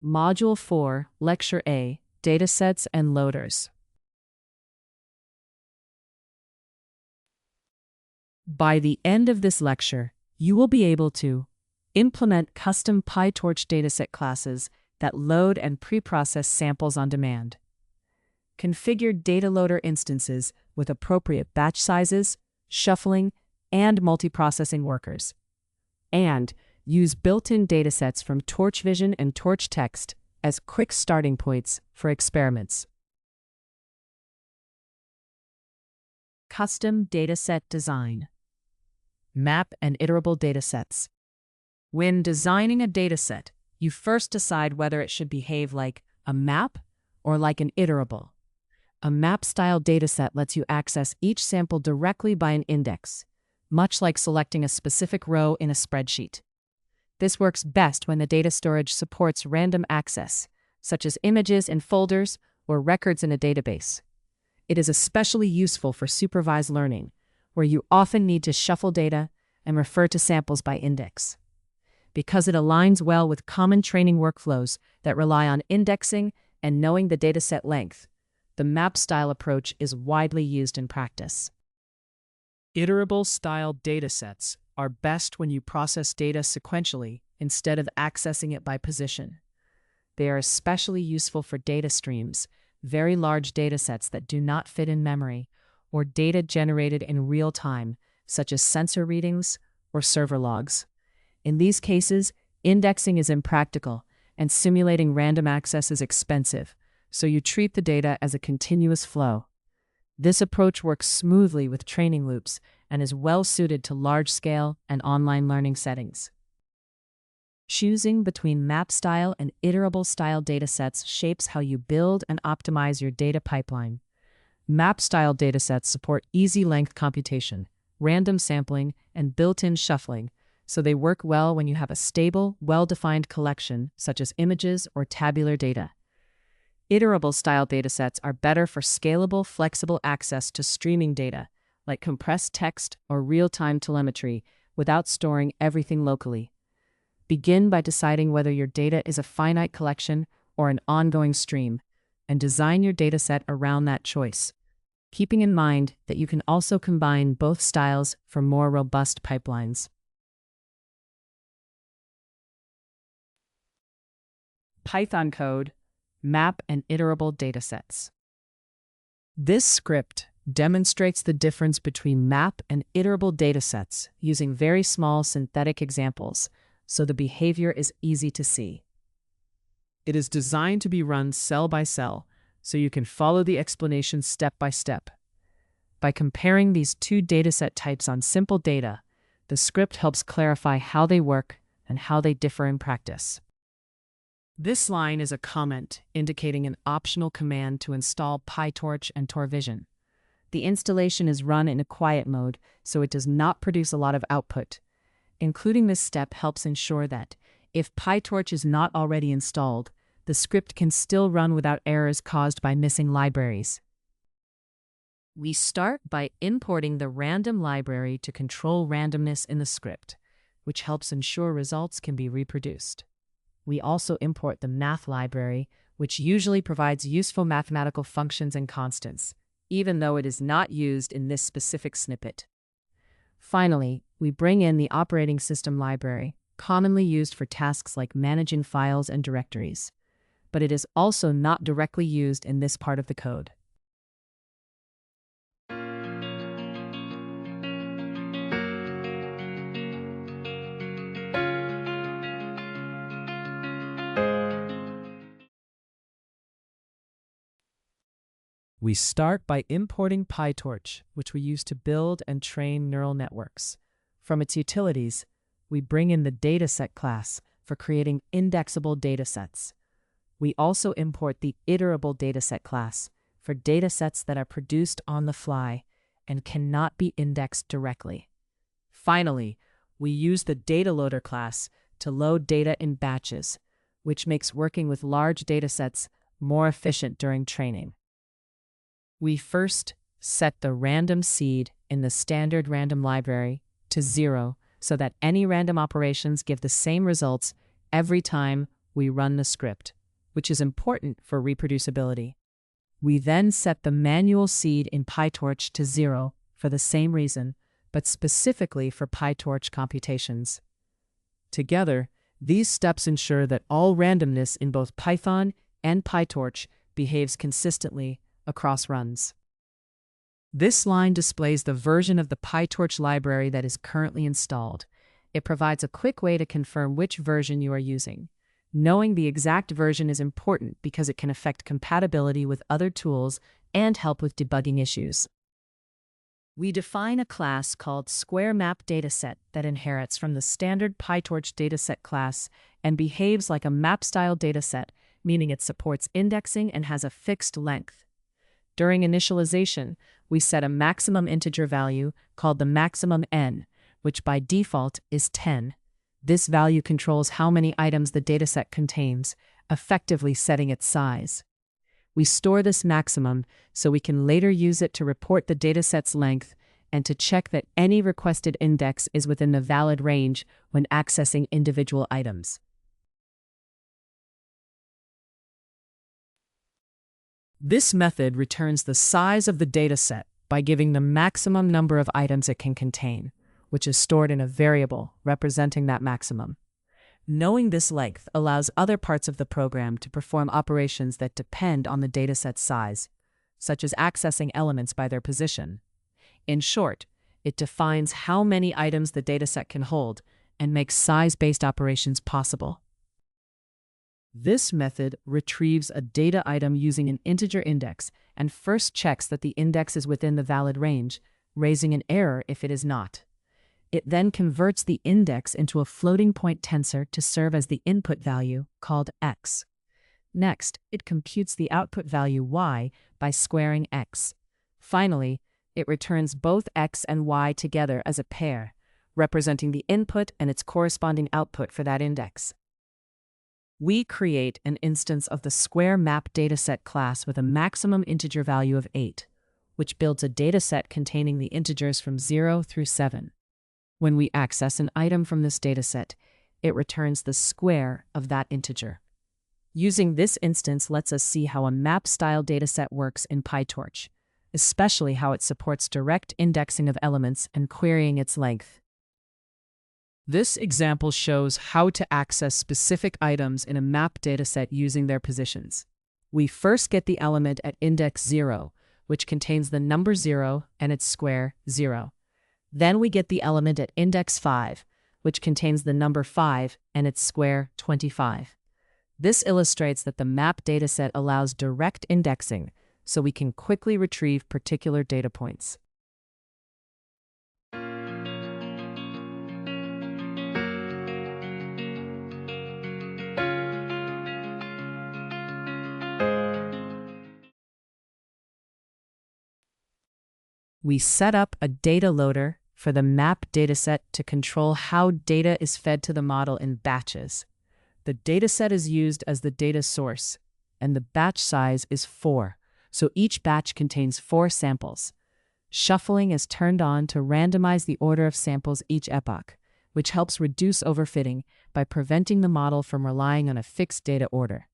Module 4, Lecture A, Datasets and Loaders. By the end of this lecture, you will be able to implement custom PyTorch dataset classes that load and preprocess samples on demand, configure Dataloader instances with appropriate batch sizes, shuffling, and multiprocessing workers, and use built-in datasets from Torch Vision and Torch Text as quick starting points for experiments. Custom dataset design. Map and iterable datasets. When designing a dataset, you first decide whether it should behave like a map or like an iterable. A map-style dataset lets you access each sample directly by an index, much like selecting a specific row in a spreadsheet. This works best when the data storage supports random access, such as images in folders or records in a database. It is especially useful for supervised learning, where you often need to shuffle data and refer to samples by index. Because it aligns well with common training workflows that rely on indexing and knowing the dataset length, the map-style approach is widely used in practice. Iterable-style datasets are best when you process data sequentially instead of accessing it by position. They are especially useful for data streams, very large datasets that do not fit in memory, or data generated in real time, such as sensor readings or server logs. In these cases, indexing is impractical, and simulating random access is expensive, so you treat the data as a continuous flow. This approach works smoothly with training loops and is well suited to large-scale and online learning settings. Choosing between map-style and iterable-style datasets shapes how you build and optimize your data pipeline. Map-style datasets support easy length computation, random sampling, and built-in shuffling, so they work well when you have a stable, well-defined collection, such as images or tabular data. Iterable-style datasets are better for scalable, flexible access to streaming data, like compressed text or real-time telemetry, without storing everything locally. Begin by deciding whether your data is a finite collection or an ongoing stream, and design your dataset around that choice, keeping in mind that you can also combine both styles for more robust pipelines. Python code, map and iterable datasets. This script demonstrates the difference between map and iterable datasets using very small synthetic examples, so the behavior is easy to see. It is designed to be run cell by cell, so you can follow the explanation step by step. By comparing these two dataset types on simple data, the script helps clarify how they work and how they differ in practice. This line is a comment indicating an optional command to install PyTorch and TorVision. The installation is run in a quiet mode, so it does not produce a lot of output. Including this step helps ensure that, if PyTorch is not already installed, the script can still run without errors caused by missing libraries. We start by importing the random library to control randomness in the script, which helps ensure results can be reproduced. We also import the math library, which usually provides useful mathematical functions and constants, even though it is not used in this specific snippet. Finally, we bring in the operating system library, commonly used for tasks like managing files and directories, but it is also not directly used in this part of the code. We start by importing PyTorch, which we use to build and train neural networks. From its utilities, we bring in the dataset class for creating indexable datasets. We also import the iterable dataset class for datasets that are produced on the fly and cannot be indexed directly. Finally, we use the Dataloader class to load data in batches, which makes working with large datasets more efficient during training. We first set the random seed in the standard random library to 0 so that any random operations give the same results every time we run the script, which is important for reproducibility. We then set the manual seed in PyTorch to 0 for the same reason, but specifically for PyTorch computations. Together, these steps ensure that all randomness in both Python and PyTorch behaves consistently across runs. This line displays the version of the PyTorch library that is currently installed. It provides a quick way to confirm which version you are using. Knowing the exact version is important because it can affect compatibility with other tools and help with debugging issues. We define a class called SquareMapDataset that inherits from the standard PyTorch dataset class and behaves like a map-style dataset, meaning it supports indexing and has a fixed length. During initialization, we set a maximum integer value called the maximum n, which by default is 10. This value controls how many items the dataset contains, effectively setting its size. We store this maximum so we can later use it to report the dataset's length and to check that any requested index is within the valid range when accessing individual items. This method returns the size of the dataset by giving the maximum number of items it can contain, which is stored in a variable representing that maximum. Knowing this length allows other parts of the program to perform operations that depend on the dataset's size, such as accessing elements by their position. In short, it defines how many items the dataset can hold and makes size-based operations possible. This method retrieves a data item using an integer index and first checks that the index is within the valid range, raising an error if it is not. It then converts the index into a floating point tensor to serve as the input value, called x. Next, it computes the output value y by squaring x. Finally, it returns both x and y together as a pair, representing the input and its corresponding output for that index. We create an instance of the SquareMapDataset class with a maximum integer value of 8, which builds a dataset containing the integers from 0 through 7. When we access an item from this dataset, it returns the square of that integer. Using this instance lets us see how a map-style dataset works in PyTorch, especially how it supports direct indexing of elements and querying its length. This example shows how to access specific items in a map dataset using their positions. We first get the element at index 0, which contains the number 0 and its square 0. Then we get the element at index 5, which contains the number 5 and its square 25. This illustrates that the map dataset allows direct indexing, so we can quickly retrieve particular data points. We set up a data loader for the map dataset to control how data is fed to the model in batches. The dataset is used as the data source, and the batch size is 4, so each batch contains 4 samples. Shuffling is turned on to randomize the order of samples each epoch, which helps reduce overfitting by preventing the model from relying on a fixed data order.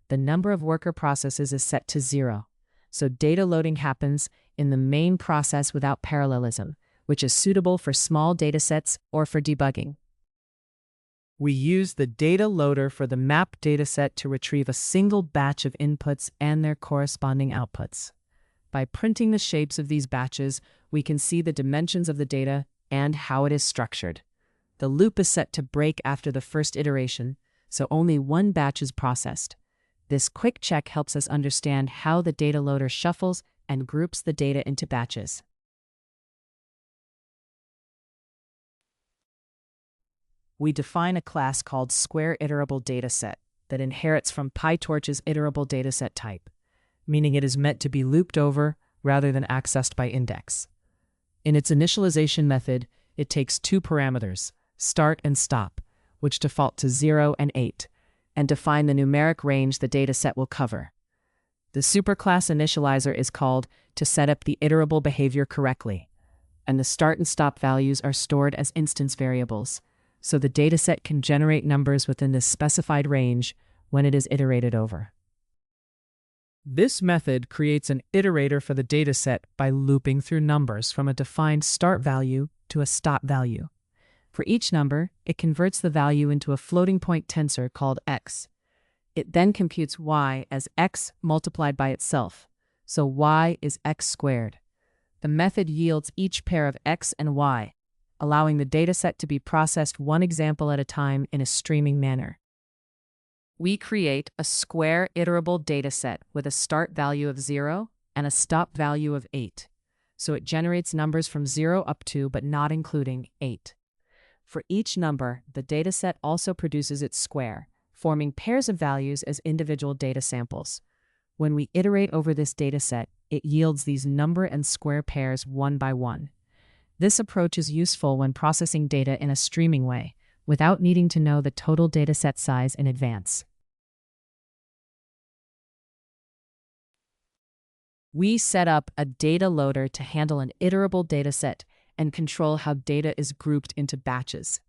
The number of worker processes is set to 0, so data loading happens in the main process without parallelism, which is suitable for small datasets or for debugging. We use the data loader for the map dataset to retrieve a single batch of inputs and their corresponding outputs. By printing the shapes of these batches, we can see the dimensions of the data and how it is structured. The loop is set to break after the first iteration, so only one batch is processed. This quick check helps us understand how the data loader shuffles and groups the data into batches. We define a class called SquareIterableDataset that inherits from PyTorch's iterable dataset type, meaning it is meant to be looped over rather than accessed by index. In its initialization method, it takes 2 parameters, start and stop, which default to 0 and 8, and define the numeric range the dataset will cover. The superclass initializer is called to set up the iterable behavior correctly, and the start and stop values are stored as instance variables, so the dataset can generate numbers within this specified range when it is iterated over. This method creates an iterator for the dataset by looping through numbers from a defined start value to a stop value. For each number, it converts the value into a floating point tensor called x. It then computes y as x multiplied by itself, so y is x squared. The method yields each pair of x and y, allowing the dataset to be processed one example at a time in a streaming manner. We create a square iterable dataset with a start value of 0 and a stop value of 8, so it generates numbers from 0 up to but not including 8. For each number, the dataset also produces its square, forming pairs of values as individual data samples. When we iterate over this dataset, it yields these number and square pairs one by one. This approach is useful when processing data in a streaming way, without needing to know the total dataset size in advance. We set up a data loader to handle an iterable dataset and control how data is grouped into batches.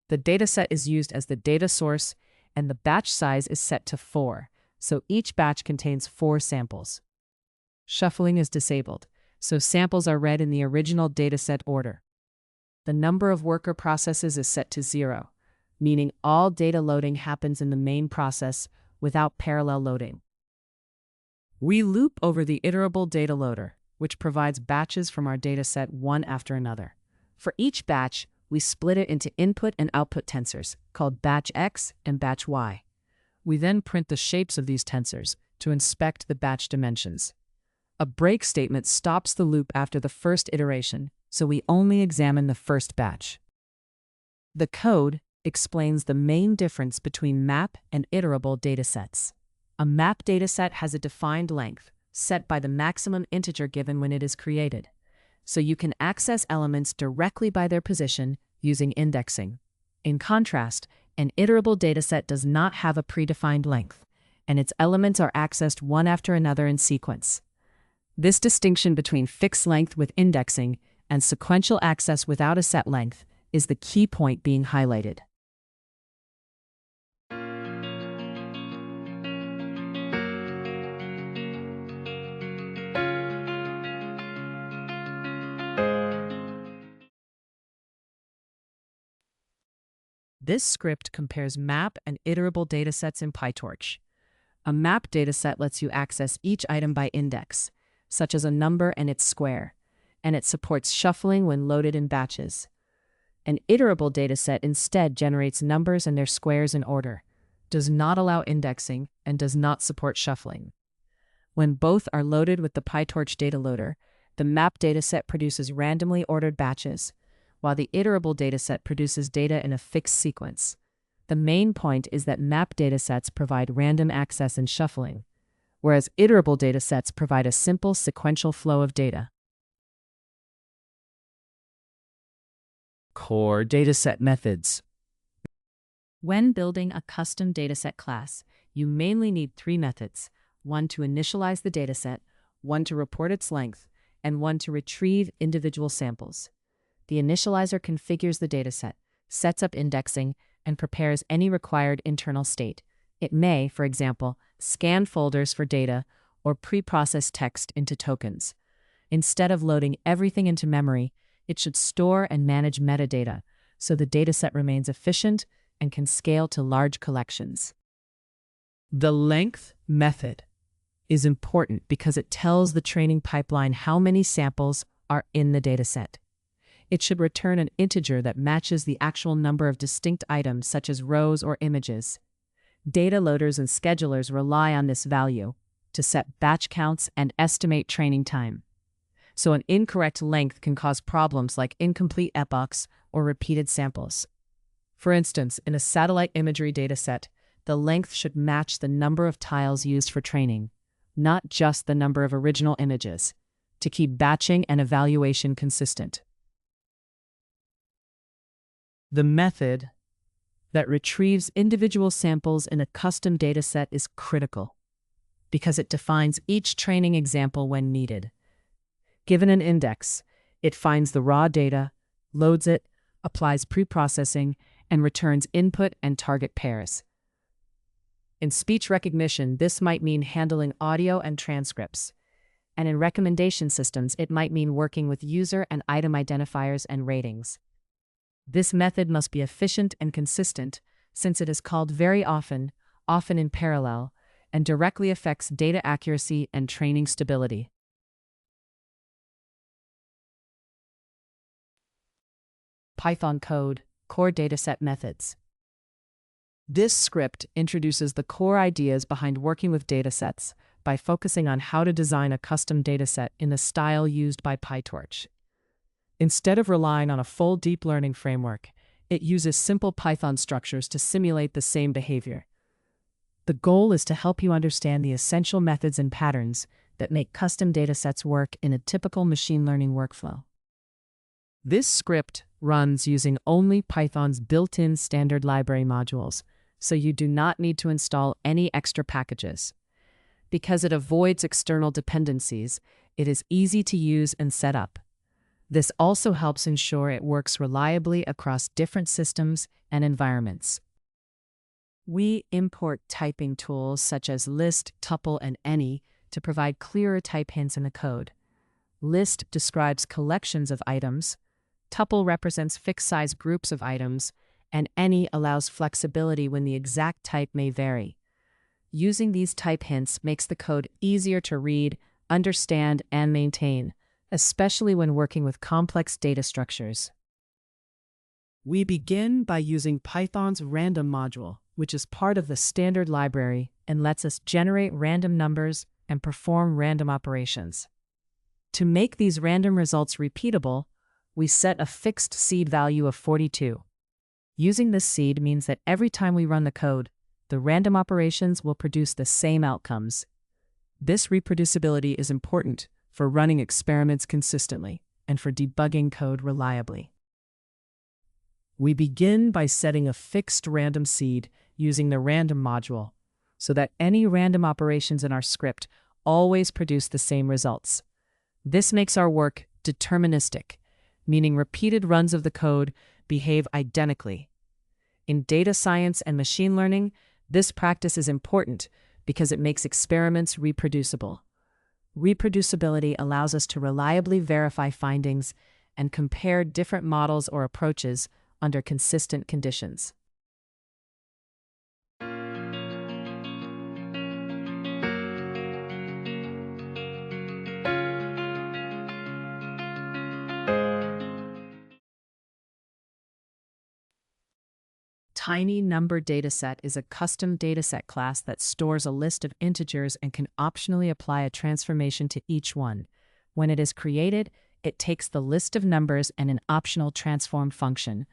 The dataset is used as the data source, and the batch size is set to 4, so each batch contains 4 samples. Shuffling is disabled, so samples are read in the original dataset order. The number of worker processes is set to 0, meaning all data loading happens in the main process without parallel loading. We loop over the iterable data loader, which provides batches from our dataset one after another. For each batch, we split it into input and output tensors, called batch X and batch Y. We then print the shapes of these tensors to inspect the batch dimensions. A break statement stops the loop after the first iteration, so we only examine the first batch. The code explains the main difference between map and iterable datasets. A map dataset has a defined length, set by the maximum integer given when it is created, so you can access elements directly by their position using indexing. In contrast, an iterable dataset does not have a predefined length, and its elements are accessed one after another in sequence. This distinction between fixed length with indexing and sequential access without a set length is the key point being highlighted. This script compares map and iterable datasets in PyTorch. A map dataset lets you access each item by index, such as a number and its square, and it supports shuffling when loaded in batches. An iterable dataset instead generates numbers and their squares in order, does not allow indexing, and does not support shuffling. When both are loaded with the PyTorch data loader, the map dataset produces randomly ordered batches, while the iterable dataset produces data in a fixed sequence. The main point is that map datasets provide random access and shuffling, whereas iterable datasets provide a simple sequential flow of data. Core dataset methods. When building a custom dataset class, you mainly need 3 methods: one to initialize the dataset, one to report its length, and one to retrieve individual samples. The initializer configures the dataset, sets up indexing, and prepares any required internal state. It may, for example, scan folders for data or pre-process text into tokens. Instead of loading everything into memory, it should store and manage metadata, so the dataset remains efficient and can scale to large collections. The length method is important because it tells the training pipeline how many samples are in the dataset. It should return an integer that matches the actual number of distinct items, such as rows or images. Data loaders and schedulers rely on this value to set batch counts and estimate training time. So an incorrect length can cause problems like incomplete epochs or repeated samples. For instance, in a satellite imagery dataset, the length should match the number of tiles used for training, not just the number of original images, to keep batching and evaluation consistent. The method that retrieves individual samples in a custom dataset is critical because it defines each training example when needed. Given an index, it finds the raw data, loads it, applies preprocessing, and returns input and target pairs. In speech recognition, this might mean handling audio and transcripts. And in recommendation systems, it might mean working with user and item identifiers and ratings. This method must be efficient and consistent, since it is called very often, often in parallel, and directly affects data accuracy and training stability. Python code, core dataset methods. This script introduces the core ideas behind working with datasets by focusing on how to design a custom dataset in the style used by PyTorch. Instead of relying on a full deep learning framework, it uses simple Python structures to simulate the same behavior. The goal is to help you understand the essential methods and patterns that make custom datasets work in a typical machine learning workflow. This script runs using only Python's built-in standard library modules, so you do not need to install any extra packages. Because it avoids external dependencies, it is easy to use and set up. This also helps ensure it works reliably across different systems and environments. We import typing tools such as list, tuple, and any to provide clearer type hints in the code. List describes collections of items, tuple represents fixed-size groups of items, and any allows flexibility when the exact type may vary. Using these type hints makes the code easier to read, understand, and maintain, especially when working with complex data structures. We begin by using Python's random module, which is part of the standard library and lets us generate random numbers and perform random operations. To make these random results repeatable, we set a fixed seed value of 42. Using this seed means that every time we run the code, the random operations will produce the same outcomes. This reproducibility is important for running experiments consistently and for debugging code reliably. We begin by setting a fixed random seed using the random module, so that any random operations in our script always produce the same results. This makes our work deterministic, meaning repeated runs of the code behave identically. In data science and machine learning, this practice is important because it makes experiments reproducible. Reproducibility allows us to reliably verify findings and compare different models or approaches under consistent conditions. Tiny number dataset is a custom dataset class that stores a list of integers and can optionally apply a transformation to each one. When it is created, it takes the list of numbers and an optional transform function,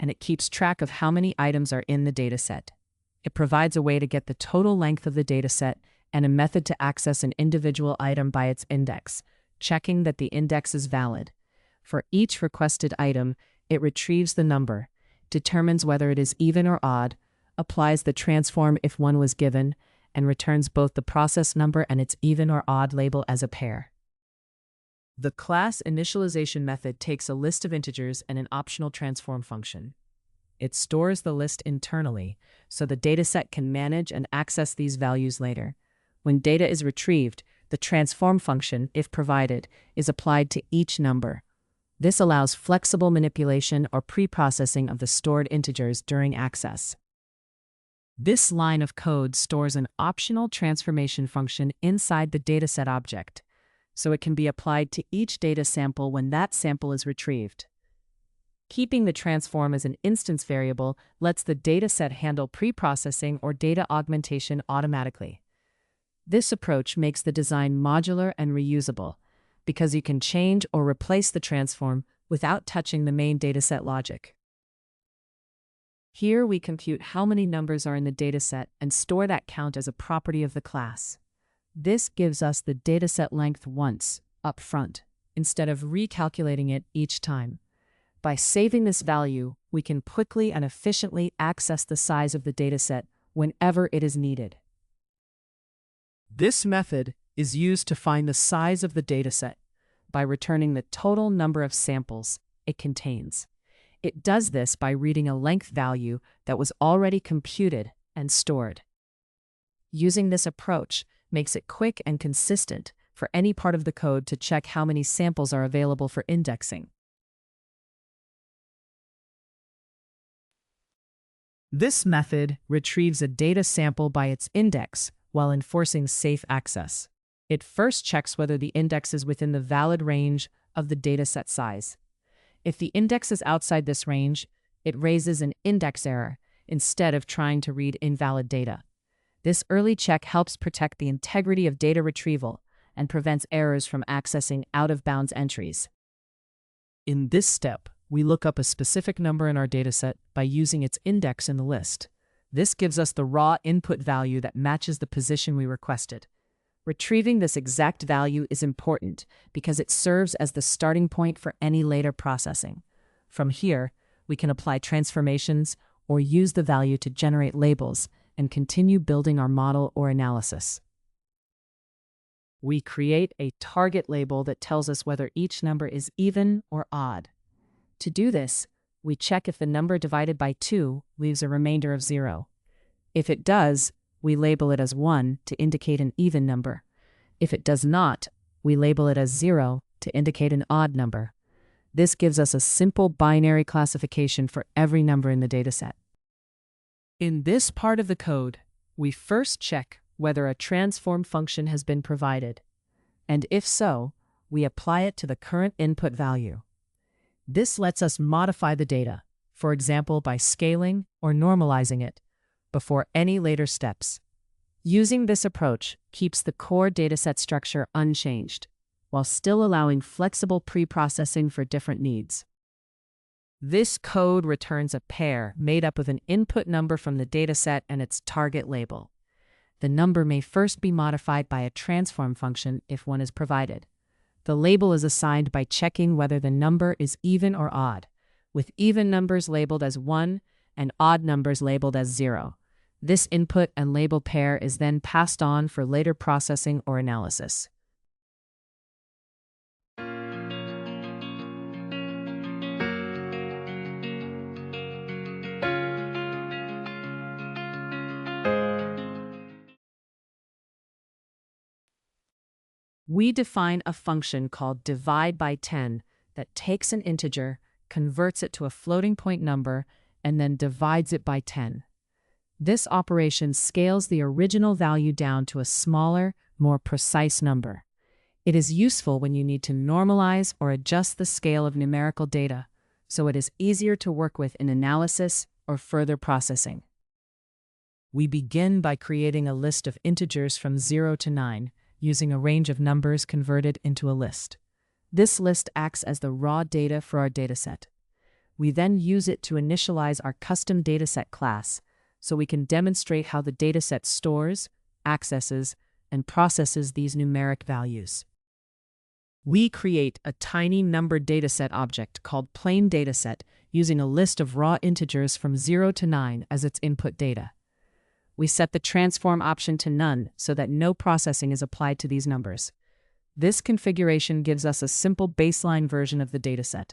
and it keeps track of how many items are in the dataset. It provides a way to get the total length of the dataset and a method to access an individual item by its index, checking that the index is valid. For each requested item, it retrieves the number, determines whether it is even or odd, applies the transform if one was given, and returns both the process number and its even or odd label as a pair. The class initialization method takes a list of integers and an optional transform function. It stores the list internally, so the dataset can manage and access these values later. When data is retrieved, the transform function, if provided, is applied to each number. This allows flexible manipulation or preprocessing of the stored integers during access. This line of code stores an optional transformation function inside the dataset object, so it can be applied to each data sample when that sample is retrieved. Keeping the transform as an instance variable lets the dataset handle preprocessing or data augmentation automatically. This approach makes the design modular and reusable, because you can change or replace the transform without touching the main dataset logic. Here we compute how many numbers are in the dataset and store that count as a property of the class. This gives us the dataset length once, up front, instead of recalculating it each time. By saving this value, we can quickly and efficiently access the size of the dataset whenever it is needed. This method is used to find the size of the dataset by returning the total number of samples it contains. It does this by reading a length value that was already computed and stored. Using this approach makes it quick and consistent for any part of the code to check how many samples are available for indexing. This method retrieves a data sample by its index while enforcing safe access. It first checks whether the index is within the valid range of the dataset size. If the index is outside this range, it raises an index error instead of trying to read invalid data. This early check helps protect the integrity of data retrieval and prevents errors from accessing out-of-bounds entries. In this step, we look up a specific number in our dataset by using its index in the list. This gives us the raw input value that matches the position we requested. Retrieving this exact value is important because it serves as the starting point for any later processing. From here, we can apply transformations or use the value to generate labels and continue building our model or analysis. We create a target label that tells us whether each number is even or odd. To do this, we check if the number divided by 2 leaves a remainder of 0. If it does, we label it as 1 to indicate an even number. If it does not, we label it as 0 to indicate an odd number. This gives us a simple binary classification for every number in the dataset. In this part of the code, we first check whether a transform function has been provided, and if so, we apply it to the current input value. This lets us modify the data, for example by scaling or normalizing it, before any later steps. Using this approach keeps the core dataset structure unchanged, while still allowing flexible pre-processing for different needs. This code returns a pair made up of an input number from the dataset and its target label. The number may first be modified by a transform function if one is provided. The label is assigned by checking whether the number is even or odd, with even numbers labeled as 1 and odd numbers labeled as 0. This input and label pair is then passed on for later processing or analysis. We define a function called divide by 10 that takes an integer, converts it to a floating point number, and then divides it by 10. This operation scales the original value down to a smaller, more precise number. It is useful when you need to normalize or adjust the scale of numerical data, so it is easier to work with in analysis or further processing. We begin by creating a list of integers from 0 to 9, using a range of numbers converted into a list. This list acts as the raw data for our dataset. We then use it to initialize our custom dataset class, so we can demonstrate how the dataset stores, accesses, and processes these numeric values. We create a tiny numbered dataset object called plain dataset using a list of raw integers from 0 to 9 as its input data. We set the transform option to none so that no processing is applied to these numbers. This configuration gives us a simple baseline version of the dataset.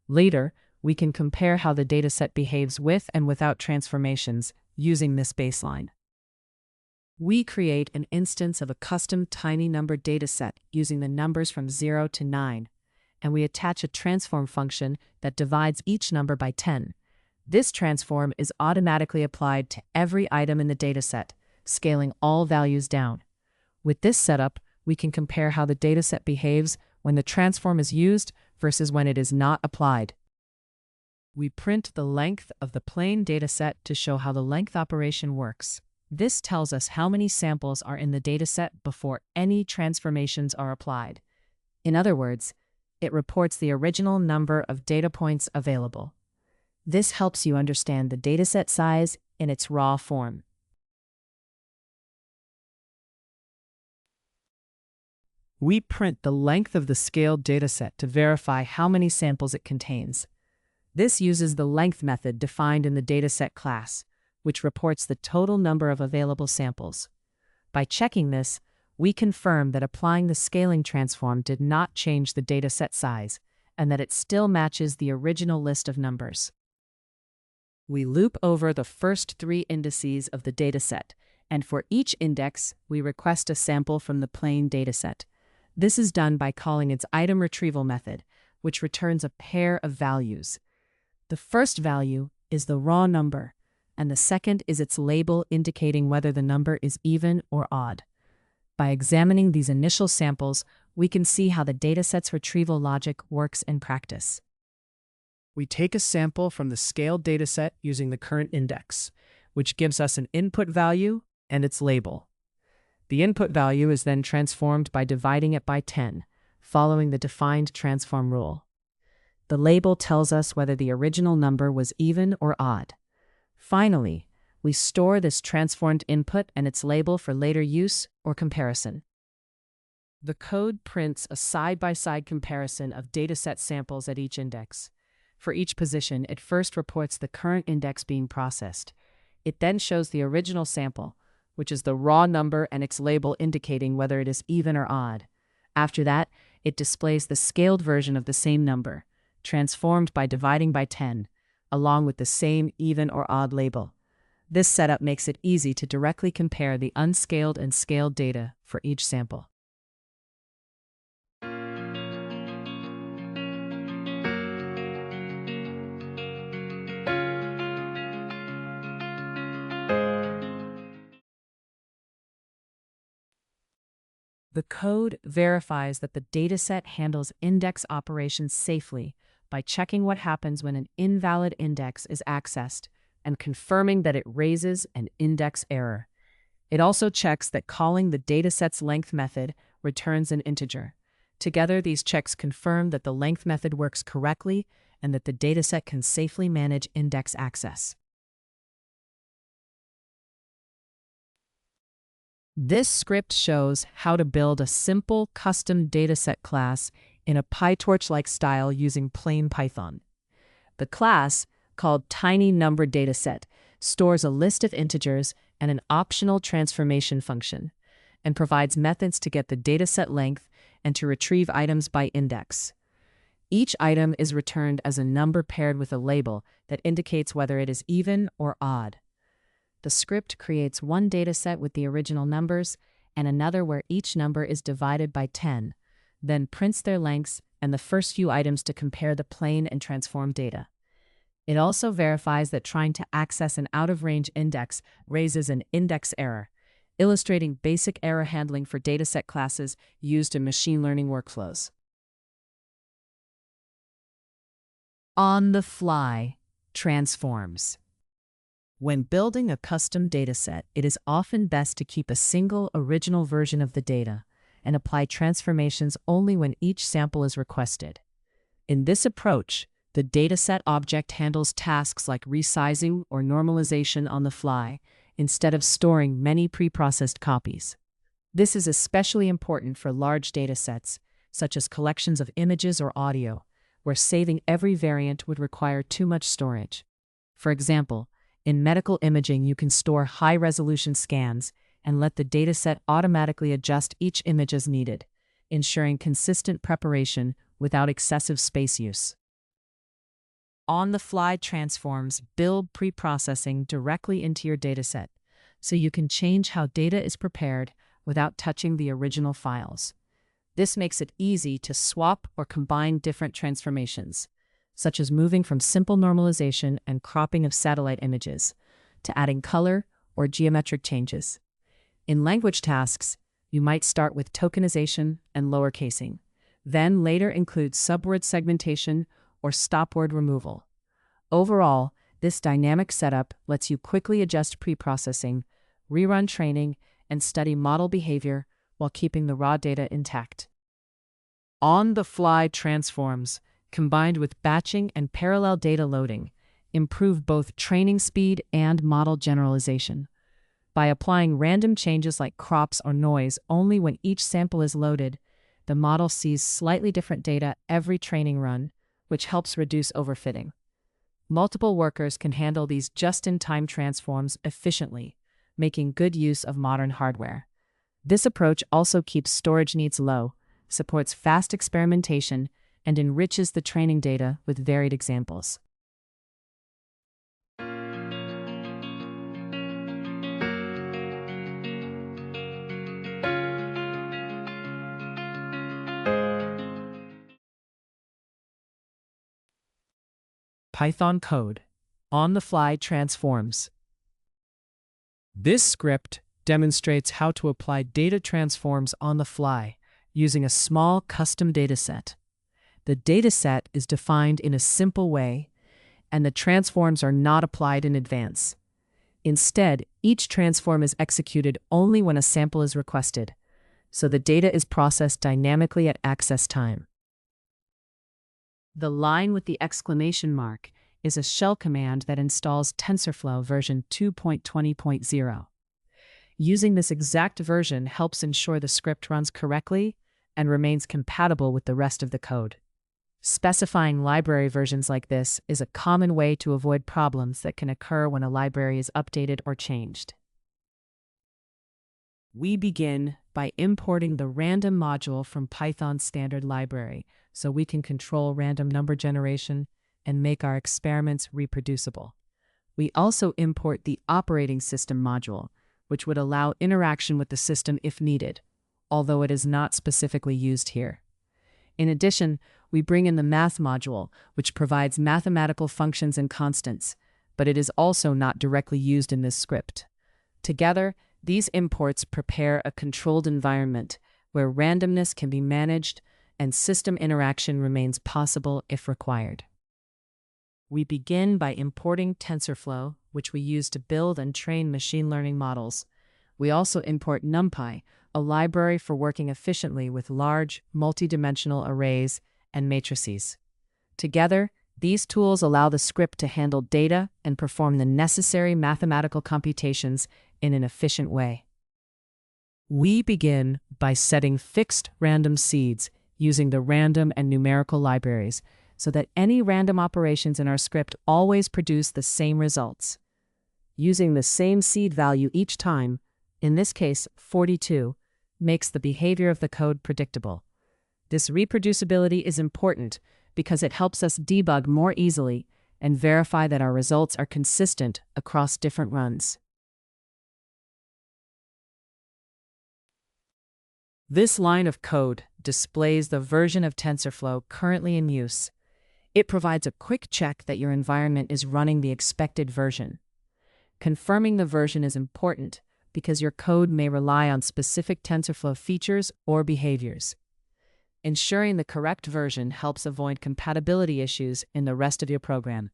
Later, we can compare how the dataset behaves with and without transformations using this baseline. We create an instance of a custom tiny numbered dataset using the numbers from 0 to 9, and we attach a transform function that divides each number by 10. This transform is automatically applied to every item in the dataset, scaling all values down. With this setup, we can compare how the dataset behaves when the transform is used versus when it is not applied. We print the length of the plain dataset to show how the length operation works. This tells us how many samples are in the dataset before any transformations are applied. In other words, it reports the original number of data points available. This helps you understand the dataset size in its raw form. We print the length of the scaled dataset to verify how many samples it contains. This uses the length method defined in the dataset class, which reports the total number of available samples. By checking this, we confirm that applying the scaling transform did not change the dataset size, and that it still matches the original list of numbers. We loop over the first 3 indices of the dataset, and for each index, we request a sample from the plain dataset. This is done by calling its item retrieval method, which returns a pair of values. The first value is the raw number, and the second is its label indicating whether the number is even or odd. By examining these initial samples, we can see how the dataset's retrieval logic works in practice. We take a sample from the scaled dataset using the current index, which gives us an input value and its label. The input value is then transformed by dividing it by 10, following the defined transform rule. The label tells us whether the original number was even or odd. Finally, we store this transformed input and its label for later use or comparison. The code prints a side-by-side comparison of dataset samples at each index. For each position, it first reports the current index being processed. It then shows the original sample, which is the raw number and its label indicating whether it is even or odd. After that, it displays the scaled version of the same number, transformed by dividing by 10, along with the same even or odd label. This setup makes it easy to directly compare the unscaled and scaled data for each sample. The code verifies that the dataset handles index operations safely by checking what happens when an invalid index is accessed and confirming that it raises an index error. It also checks that calling the dataset's length method returns an integer. Together, these checks confirm that the length method works correctly and that the dataset can safely manage index access. This script shows how to build a simple custom dataset class in a PyTorch-like style using plain Python. The class, called TinyNumberDataset, stores a list of integers and an optional transformation function, and provides methods to get the dataset length and to retrieve items by index. Each item is returned as a number paired with a label that indicates whether it is even or odd. The script creates one dataset with the original numbers and another where each number is divided by 10, then prints their lengths and the first few items to compare the plain and transformed data. It also verifies that trying to access an out-of-range index raises an index error, illustrating basic error handling for dataset classes used in machine learning workflows. On-the-fly transforms. When building a custom dataset, it is often best to keep a single original version of the data and apply transformations only when each sample is requested. In this approach, the dataset object handles tasks like resizing or normalization on the fly, instead of storing many preprocessed copies. This is especially important for large datasets, such as collections of images or audio, where saving every variant would require too much storage. For example, in medical imaging, you can store high-resolution scans and let the dataset automatically adjust each image as needed, ensuring consistent preparation without excessive space use. On-the-fly transforms build preprocessing directly into your dataset, so you can change how data is prepared without touching the original files. This makes it easy to swap or combine different transformations, such as moving from simple normalization and cropping of satellite images to adding color or geometric changes. In language tasks, you might start with tokenization and lowercasing, then later include subword segmentation or stopword removal. Overall, this dynamic setup lets you quickly adjust preprocessing, rerun training, and study model behavior while keeping the raw data intact. On-the-fly transforms, combined with batching and parallel data loading, improve both training speed and model generalization. By applying random changes like crops or noise only when each sample is loaded, the model sees slightly different data every training run, which helps reduce overfitting. Multiple workers can handle these just-in-time transforms efficiently, making good use of modern hardware. This approach also keeps storage needs low, supports fast experimentation, and enriches the training data with varied examples. Python code, on-the-fly transforms. This script demonstrates how to apply data transforms on the fly using a small custom dataset. The dataset is defined in a simple way, and the transforms are not applied in advance. Instead, each transform is executed only when a sample is requested, so the data is processed dynamically at access time. The line with the exclamation mark is a shell command that installs TensorFlow version 2.20.0. Using this exact version helps ensure the script runs correctly and remains compatible with the rest of the code. Specifying library versions like this is a common way to avoid problems that can occur when a library is updated or changed. We begin by importing the random module from Python's standard library so we can control random number generation and make our experiments reproducible. We also import the operating system module, which would allow interaction with the system if needed, although it is not specifically used here. In addition, we bring in the math module, which provides mathematical functions and constants, but it is also not directly used in this script. Together, these imports prepare a controlled environment where randomness can be managed and system interaction remains possible if required. We begin by importing TensorFlow, which we use to build and train machine learning models. We also import NumPy, a library for working efficiently with large, multidimensional arrays and matrices. Together, these tools allow the script to handle data and perform the necessary mathematical computations in an efficient way. We begin by setting fixed random seeds using the random and numerical libraries so that any random operations in our script always produce the same results. Using the same seed value each time, in this case 42, makes the behavior of the code predictable. This reproducibility is important because it helps us debug more easily and verify that our results are consistent across different runs. This line of code displays the version of TensorFlow currently in use. It provides a quick check that your environment is running the expected version. Confirming the version is important because your code may rely on specific TensorFlow features or behaviors. Ensuring the correct version helps avoid compatibility issues in the rest of your program.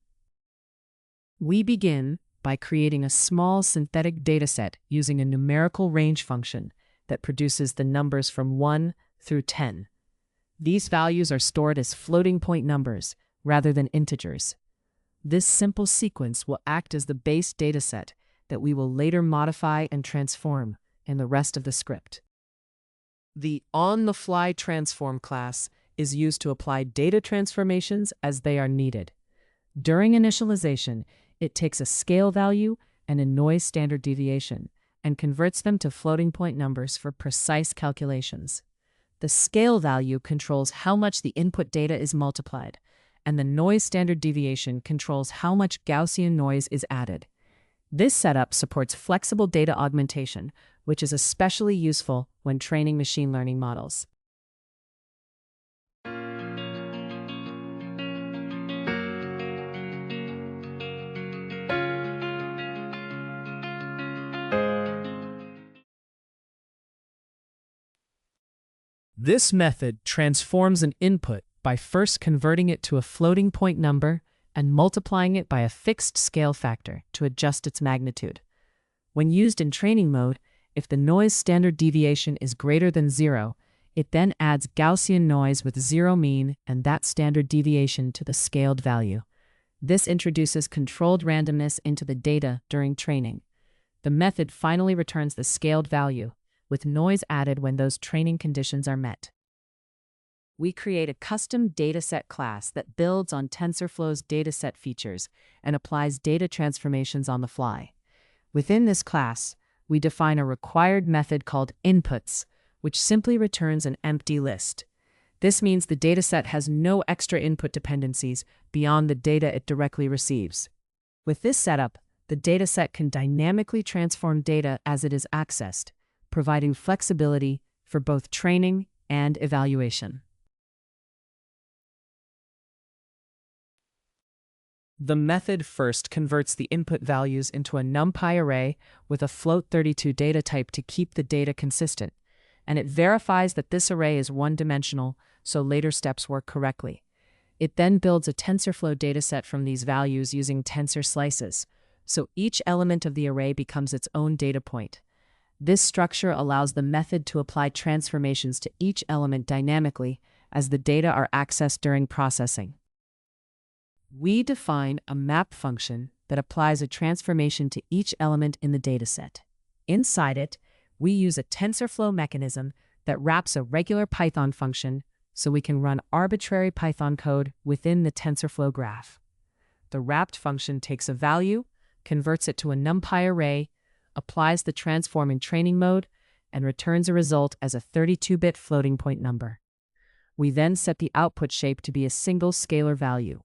We begin by creating a small synthetic dataset using a numerical range function that produces the numbers from 1 through 10. These values are stored as floating point numbers rather than integers. This simple sequence will act as the base dataset that we will later modify and transform in the rest of the script. The on-the-fly transform class is used to apply data transformations as they are needed. During initialization, it takes a scale value and a noise standard deviation and converts them to floating point numbers for precise calculations. The scale value controls how much the input data is multiplied, and the noise standard deviation controls how much Gaussian noise is added. This setup supports flexible data augmentation, which is especially useful when training machine learning models. This method transforms an input by first converting it to a floating point number and multiplying it by a fixed scale factor to adjust its magnitude. When used in training mode, if the noise standard deviation is greater than 0, it then adds Gaussian noise with 0 mean and that standard deviation to the scaled value. This introduces controlled randomness into the data during training. The method finally returns the scaled value, with noise added when those training conditions are met. We create a custom dataset class that builds on TensorFlow's dataset features and applies data transformations on the fly. Within this class, we define a required method called inputs, which simply returns an empty list. This means the dataset has no extra input dependencies beyond the data it directly receives. With this setup, the dataset can dynamically transform data as it is accessed, providing flexibility for both training and evaluation. The method first converts the input values into a NumPy array with a float32 data type to keep the data consistent, and it verifies that this array is one-dimensional, so later steps work correctly. It then builds a TensorFlow dataset from these values using tensor slices, so each element of the array becomes its own data point. This structure allows the method to apply transformations to each element dynamically as the data are accessed during processing. We define a map function that applies a transformation to each element in the dataset. Inside it, we use a TensorFlow mechanism that wraps a regular Python function so we can run arbitrary Python code within the TensorFlow graph. The wrapped function takes a value, converts it to a NumPy array, applies the transform in training mode, and returns a result as a 32-bit floating point number. We then set the output shape to be a single scalar value.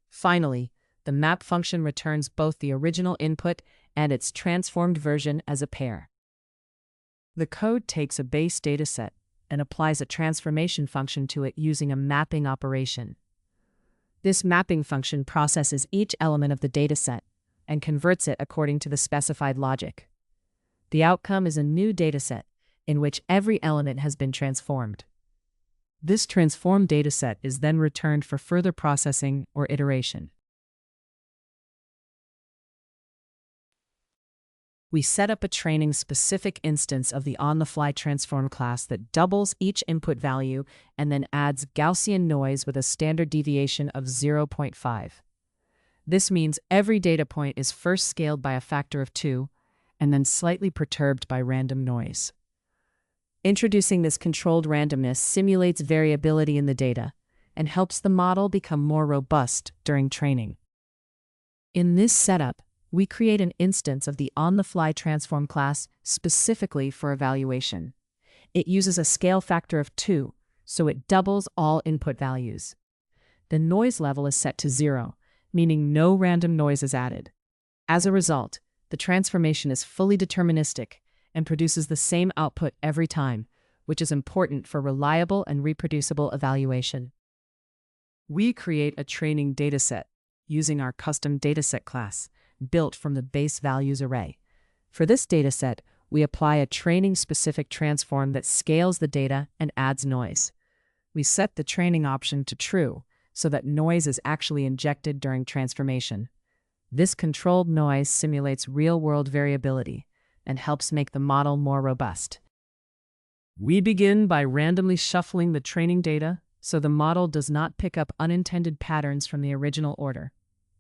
Finally, the map function returns both the original input and its transformed version as a pair. The code takes a base dataset and applies a transformation function to it using a mapping operation. This mapping function processes each element of the dataset and converts it according to the specified logic. The outcome is a new dataset in which every element has been transformed. This transformed dataset is then returned for further processing or iteration. We set up a training-specific instance of the on-the-fly transform class that doubles each input value and then adds Gaussian noise with a standard deviation of 0.5. This means every data point is first scaled by a factor of 2 and then slightly perturbed by random noise. Introducing this controlled randomness simulates variability in the data and helps the model become more robust during training. In this setup, we create an instance of the on-the-fly transform class specifically for evaluation. It uses a scale factor of 2, so it doubles all input values. The noise level is set to 0, meaning no random noise is added. As a result, the transformation is fully deterministic and produces the same output every time, which is important for reliable and reproducible evaluation. We create a training dataset using our custom dataset class, built from the base values array. For this dataset, we apply a training-specific transform that scales the data and adds noise. We set the training option to true so that noise is actually injected during transformation. This controlled noise simulates real-world variability and helps make the model more robust. We begin by randomly shuffling the training data so the model does not pick up unintended patterns from the original order.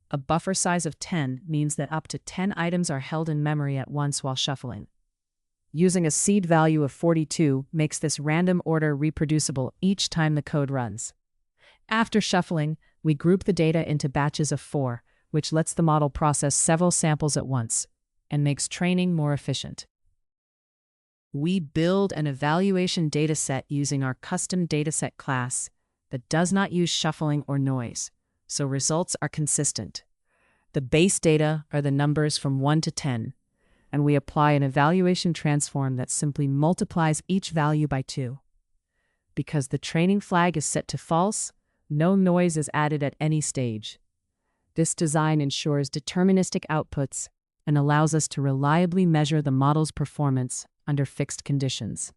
A buffer size of 10 means that up to 10 items are held in memory at once while shuffling. Using a seed value of 42 makes this random order reproducible each time the code runs. After shuffling, we group the data into batches of 4, which lets the model process several samples at once and makes training more efficient. We build an evaluation dataset using our custom dataset class that does not use shuffling or noise, so results are consistent. The base data are the numbers from 1 to 10, and we apply an evaluation transform that simply multiplies each value by 2. Because the training flag is set to false, no noise is added at any stage. This design ensures deterministic outputs and allows us to reliably measure the model's performance under fixed conditions.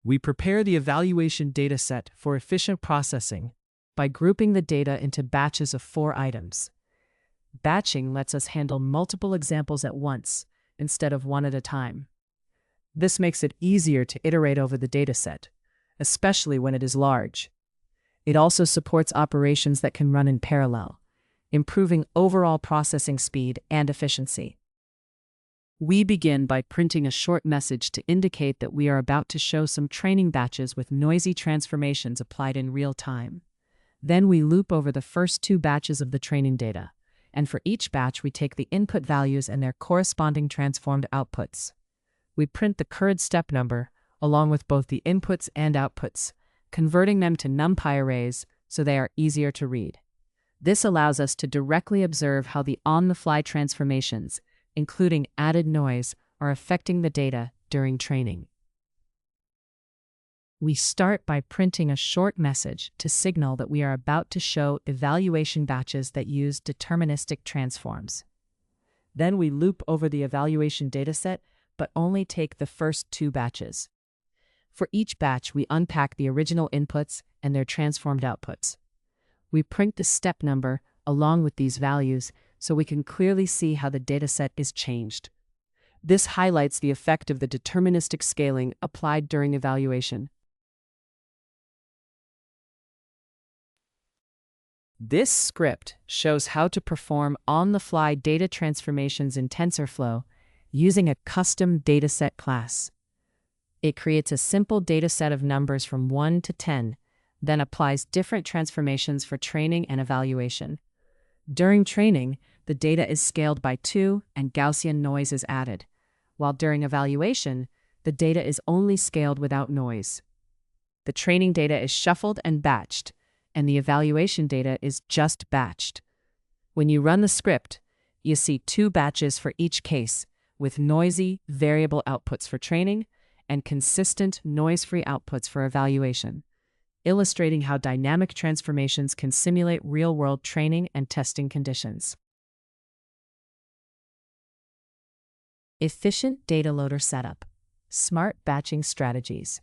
We prepare the evaluation dataset for efficient processing by grouping the data into batches of 4 items. Batching lets us handle multiple examples at once instead of one at a time. This makes it easier to iterate over the dataset, especially when it is large. It also supports operations that can run in parallel, improving overall processing speed and efficiency. We begin by printing a short message to indicate that we are about to show some training batches with noisy transformations applied in real time. Then we loop over the first 2 batches of the training data, and for each batch we take the input values and their corresponding transformed outputs. We print the current step number, along with both the inputs and outputs, converting them to NumPy arrays so they are easier to read. This allows us to directly observe how the on-the-fly transformations, including added noise, are affecting the data during training. We start by printing a short message to signal that we are about to show evaluation batches that use deterministic transforms. Then we loop over the evaluation dataset, but only take the first 2 batches. For each batch, we unpack the original inputs and their transformed outputs. We print the step number along with these values so we can clearly see how the dataset is changed. This highlights the effect of the deterministic scaling applied during evaluation. This script shows how to perform on-the-fly data transformations in TensorFlow using a custom dataset class. It creates a simple dataset of numbers from 1 to 10, then applies different transformations for training and evaluation. During training, the data is scaled by 2 and Gaussian noise is added, while during evaluation, the data is only scaled without noise. The training data is shuffled and batched, and the evaluation data is just batched. When you run the script, you see 2 batches for each case, with noisy, variable outputs for training and consistent, noise-free outputs for evaluation, illustrating how dynamic transformations can simulate real-world training and testing conditions. Efficient data loader setup. Smart batching strategies.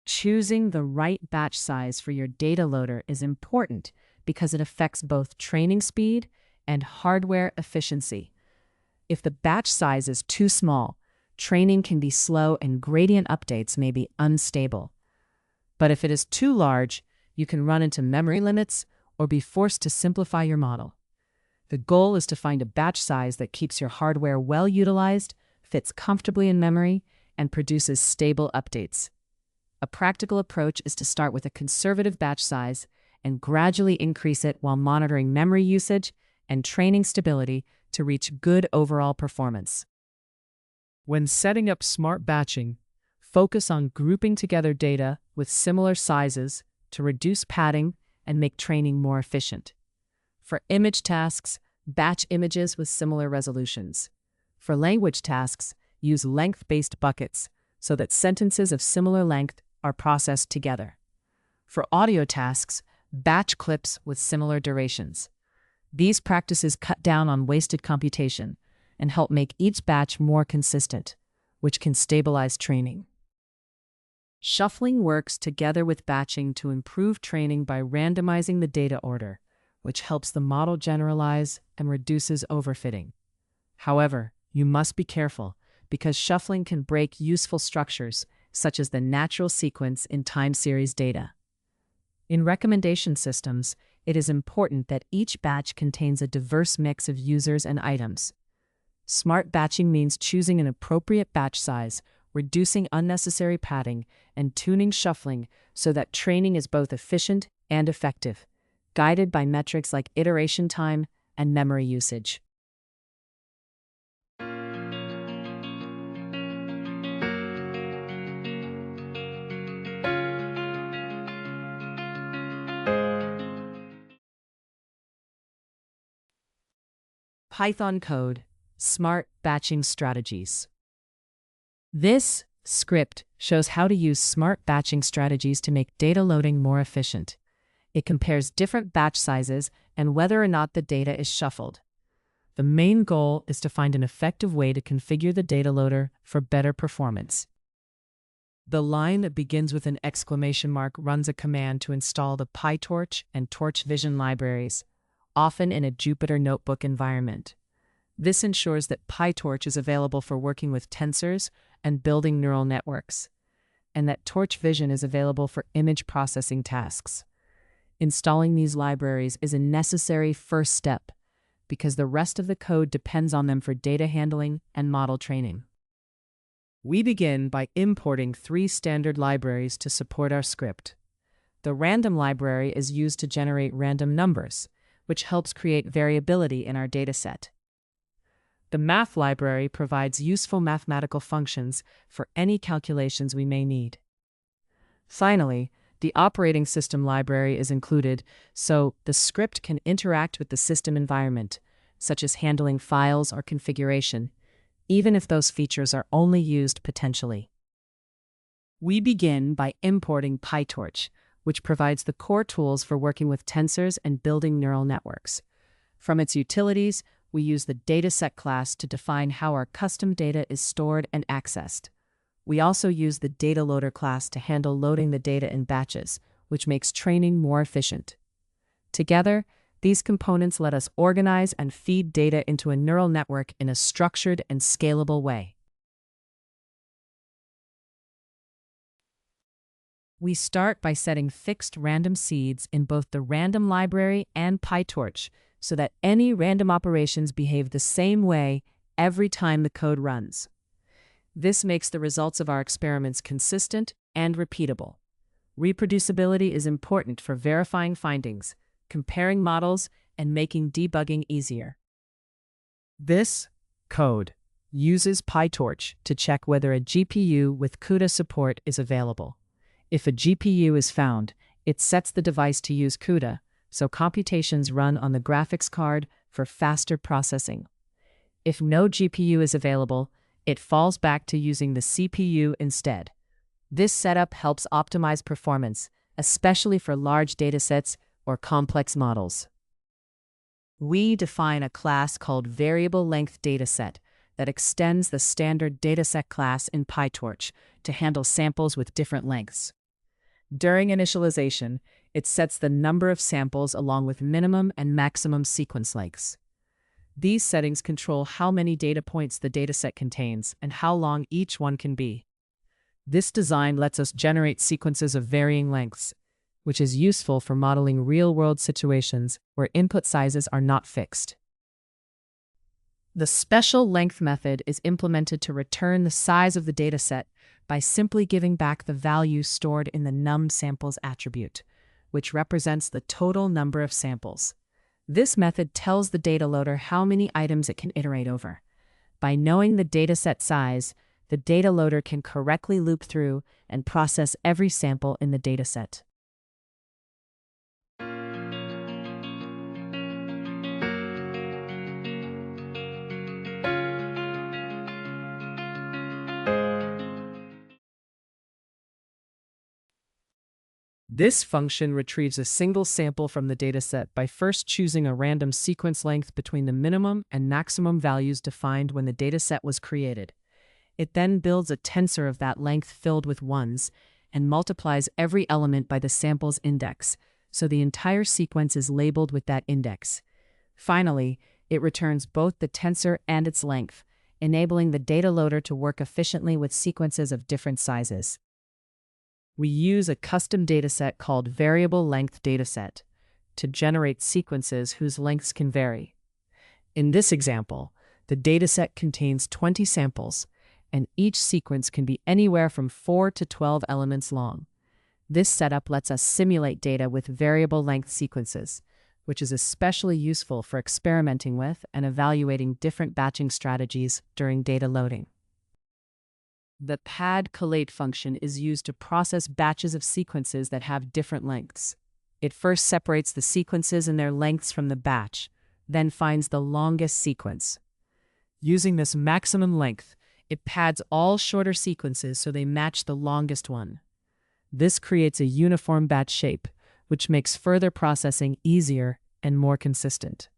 Choosing the right batch size for your data loader is important because it affects both training speed and hardware efficiency. If the batch size is too small, training can be slow and gradient updates may be unstable. But if it is too large, you can run into memory limits or be forced to simplify your model. The goal is to find a batch size that keeps your hardware well utilized, fits comfortably in memory, and produces stable updates. A practical approach is to start with a conservative batch size and gradually increase it while monitoring memory usage and training stability to reach good overall performance. When setting up smart batching, focus on grouping together data with similar sizes to reduce padding and make training more efficient. For image tasks, batch images with similar resolutions. For language tasks, use length-based buckets so that sentences of similar length are processed together. For audio tasks, batch clips with similar durations. These practices cut down on wasted computation and help make each batch more consistent, which can stabilize training. Shuffling works together with batching to improve training by randomizing the data order, which helps the model generalize and reduces overfitting. However, you must be careful because shuffling can break useful structures such as the natural sequence in time series data. In recommendation systems, it is important that each batch contains a diverse mix of users and items. Smart batching means choosing an appropriate batch size, reducing unnecessary padding, and tuning shuffling so that training is both efficient and effective, guided by metrics like iteration time and memory usage. Python code, smart batching strategies. This script shows how to use smart batching strategies to make data loading more efficient. It compares different batch sizes and whether or not the data is shuffled. The main goal is to find an effective way to configure the data loader for better performance. The line that begins with an exclamation mark runs a command to install the PyTorch and Torch Vision libraries, often in a Jupyter Notebook environment. This ensures that PyTorch is available for working with tensors and building neural networks, and that Torch Vision is available for image processing tasks. Installing these libraries is a necessary first step because the rest of the code depends on them for data handling and model training. We begin by importing 3 standard libraries to support our script. The random library is used to generate random numbers, which helps create variability in our dataset. The math library provides useful mathematical functions for any calculations we may need. Finally, the operating system library is included so the script can interact with the system environment, such as handling files or configuration, even if those features are only used potentially. We begin by importing PyTorch, which provides the core tools for working with tensors and building neural networks. From its utilities, we use the Dataset class to define how our custom data is stored and accessed. We also use the Dataloader class to handle loading the data in batches, which makes training more efficient. Together, these components let us organize and feed data into a neural network in a structured and scalable way. We start by setting fixed random seeds in both the random library and PyTorch so that any random operations behave the same way every time the code runs. This makes the results of our experiments consistent and repeatable. Reproducibility is important for verifying findings, comparing models, and making debugging easier. This code uses PyTorch to check whether a GPU with CUDA support is available. If a GPU is found, it sets the device to use CUDA, so computations run on the graphics card for faster processing. If no GPU is available, it falls back to using the CPU instead. This setup helps optimize performance, especially for large datasets or complex models. We define a class called Variable Length Dataset that extends the standard dataset class in PyTorch to handle samples with different lengths. During initialization, it sets the number of samples along with minimum and maximum sequence lengths. These settings control how many data points the dataset contains and how long each one can be. This design lets us generate sequences of varying lengths, which is useful for modeling real-world situations where input sizes are not fixed. The special length method is implemented to return the size of the dataset by simply giving back the value stored in the numSamples attribute, which represents the total number of samples. This method tells the data loader how many items it can iterate over. By knowing the dataset size, the data loader can correctly loop through and process every sample in the dataset. This function retrieves a single sample from the dataset by first choosing a random sequence length between the minimum and maximum values defined when the dataset was created. It then builds a tensor of that length filled with ones and multiplies every element by the sample's index, so the entire sequence is labeled with that index. Finally, it returns both the tensor and its length, enabling the data loader to work efficiently with sequences of different sizes. We use a custom dataset called Variable Length Dataset to generate sequences whose lengths can vary. In this example, the dataset contains 20 samples, and each sequence can be anywhere from 4 to 12 elements long. This setup lets us simulate data with variable length sequences, which is especially useful for experimenting with and evaluating different batching strategies during data loading. The pad collate function is used to process batches of sequences that have different lengths. It first separates the sequences and their lengths from the batch, then finds the longest sequence. Using this maximum length, it pads all shorter sequences so they match the longest one. This creates a uniform batch shape, which makes further processing easier and more consistent.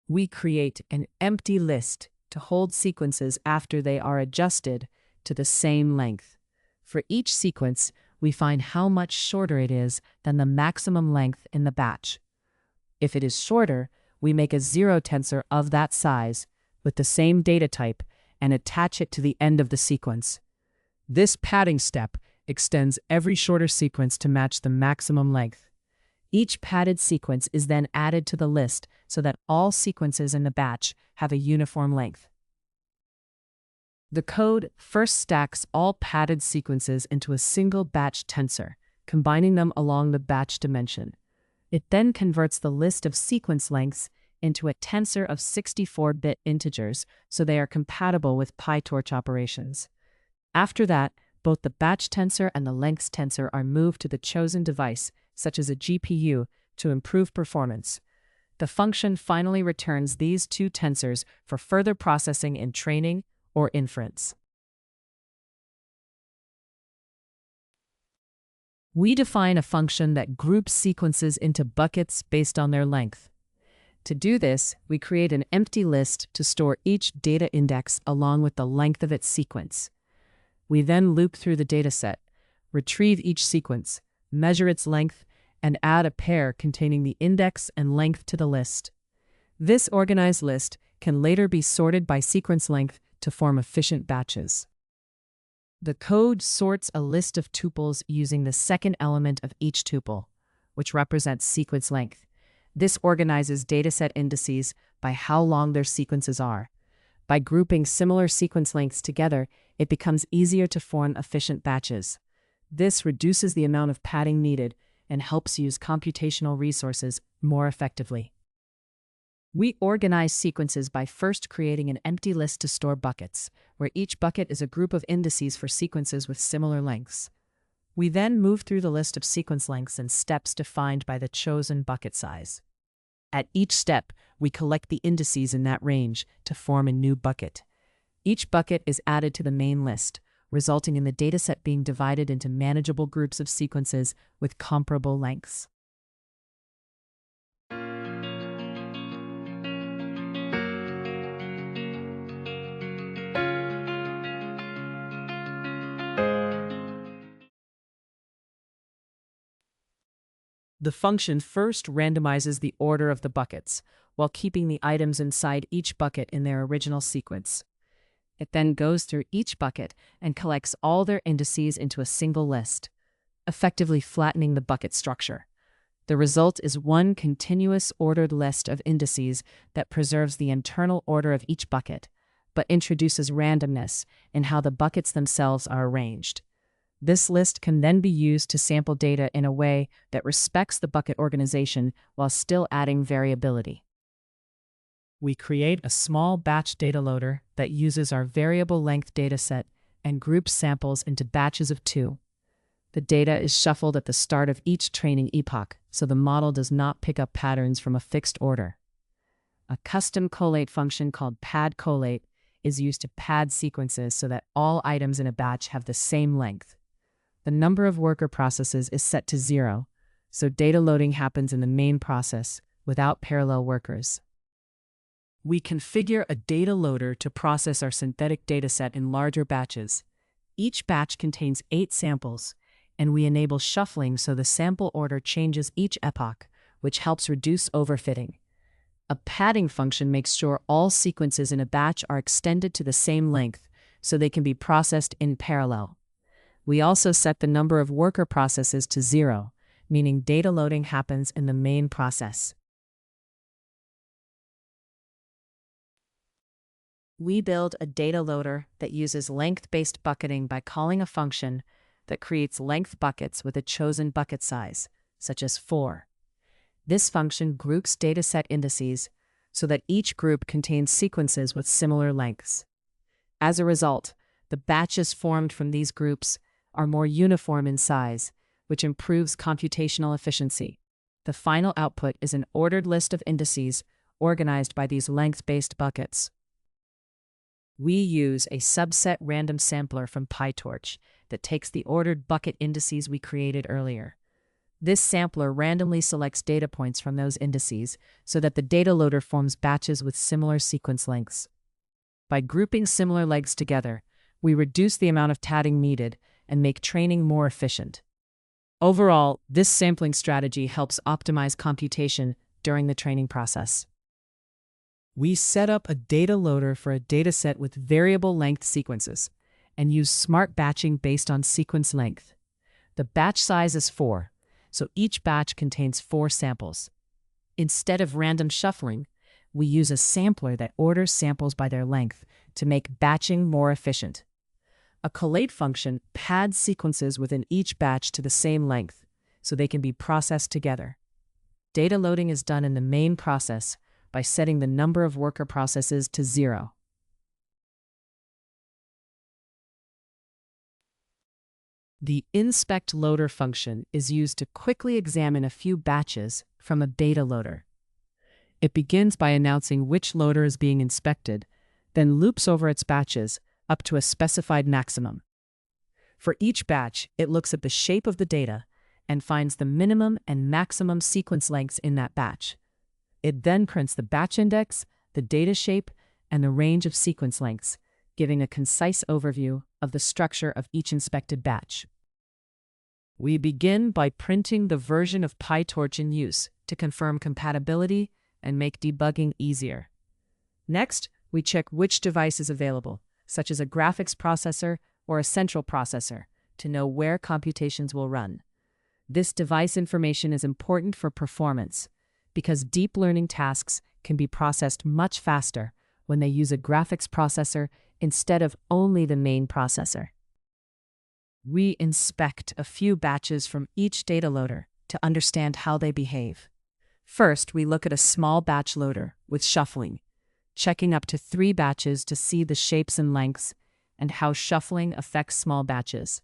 We create an empty list to hold sequences after they are adjusted to the same length. For each sequence, we find how much shorter it is than the maximum length in the batch. If it is shorter, we make a zero tensor of that size with the same data type and attach it to the end of the sequence. This padding step extends every shorter sequence to match the maximum length. Each padded sequence is then added to the list so that all sequences in the batch have a uniform length. The code first stacks all padded sequences into a single batch tensor, combining them along the batch dimension. It then converts the list of sequence lengths into a tensor of 64-bit integers so they are compatible with PyTorch operations. After that, both the batch tensor and the lengths tensor are moved to the chosen device, such as a GPU, to improve performance. The function finally returns these two tensors for further processing in training or inference. We define a function that groups sequences into buckets based on their length. To do this, we create an empty list to store each data index along with the length of its sequence. We then loop through the dataset, retrieve each sequence, measure its length, and add a pair containing the index and length to the list. This organized list can later be sorted by sequence length to form efficient batches. The code sorts a list of tuples using the second element of each tuple, which represents sequence length. This organizes dataset indices by how long their sequences are. By grouping similar sequence lengths together, it becomes easier to form efficient batches. This reduces the amount of padding needed and helps use computational resources more effectively. We organize sequences by first creating an empty list to store buckets, where each bucket is a group of indices for sequences with similar lengths. We then move through the list of sequence lengths and steps defined by the chosen bucket size. At each step, we collect the indices in that range to form a new bucket. Each bucket is added to the main list, resulting in the dataset being divided into manageable groups of sequences with comparable lengths. The function first randomizes the order of the buckets, while keeping the items inside each bucket in their original sequence. It then goes through each bucket and collects all their indices into a single list, effectively flattening the bucket structure. The result is one continuous ordered list of indices that preserves the internal order of each bucket, but introduces randomness in how the buckets themselves are arranged. This list can then be used to sample data in a way that respects the bucket organization while still adding variability. We create a small batch data loader that uses our variable length dataset and groups samples into batches of 2. The data is shuffled at the start of each training epoch, so the model does not pick up patterns from a fixed order. A custom collate function called padCollate is used to pad sequences so that all items in a batch have the same length. The number of worker processes is set to 0, so data loading happens in the main process without parallel workers. We configure a data loader to process our synthetic dataset in larger batches. Each batch contains 8 samples, and we enable shuffling so the sample order changes each epoch, which helps reduce overfitting. A padding function makes sure all sequences in a batch are extended to the same length, so they can be processed in parallel. We also set the number of worker processes to 0, meaning data loading happens in the main process. We build a data loader that uses length-based bucketing by calling a function that creates length buckets with a chosen bucket size, such as 4. This function groups dataset indices so that each group contains sequences with similar lengths. As a result, the batches formed from these groups are more uniform in size, which improves computational efficiency. The final output is an ordered list of indices organized by these length-based buckets. We use a subset random sampler from PyTorch that takes the ordered bucket indices we created earlier. This sampler randomly selects data points from those indices so that the data loader forms batches with similar sequence lengths. By grouping similar legs together, we reduce the amount of padding needed and make training more efficient. Overall, this sampling strategy helps optimize computation during the training process. We set up a data loader for a dataset with variable length sequences and use smart batching based on sequence length. The batch size is 4, so each batch contains 4 samples. Instead of random shuffling, we use a sampler that orders samples by their length to make batching more efficient. A collate function pads sequences within each batch to the same length, so they can be processed together. Data loading is done in the main process by setting the number of worker processes to 0. The inspect loader function is used to quickly examine a few batches from a data loader. It begins by announcing which loader is being inspected, then loops over its batches up to a specified maximum. For each batch, it looks at the shape of the data and finds the minimum and maximum sequence lengths in that batch. It then prints the batch index, the data shape, and the range of sequence lengths, giving a concise overview of the structure of each inspected batch. We begin by printing the version of PyTorch in use to confirm compatibility and make debugging easier. Next, we check which device is available, such as a graphics processor or a central processor, to know where computations will run. This device information is important for performance because deep learning tasks can be processed much faster when they use a graphics processor instead of only the main processor. We inspect a few batches from each data loader to understand how they behave. First, we look at a small batch loader with shuffling, checking up to 3 batches to see the shapes and lengths and how shuffling affects small batches.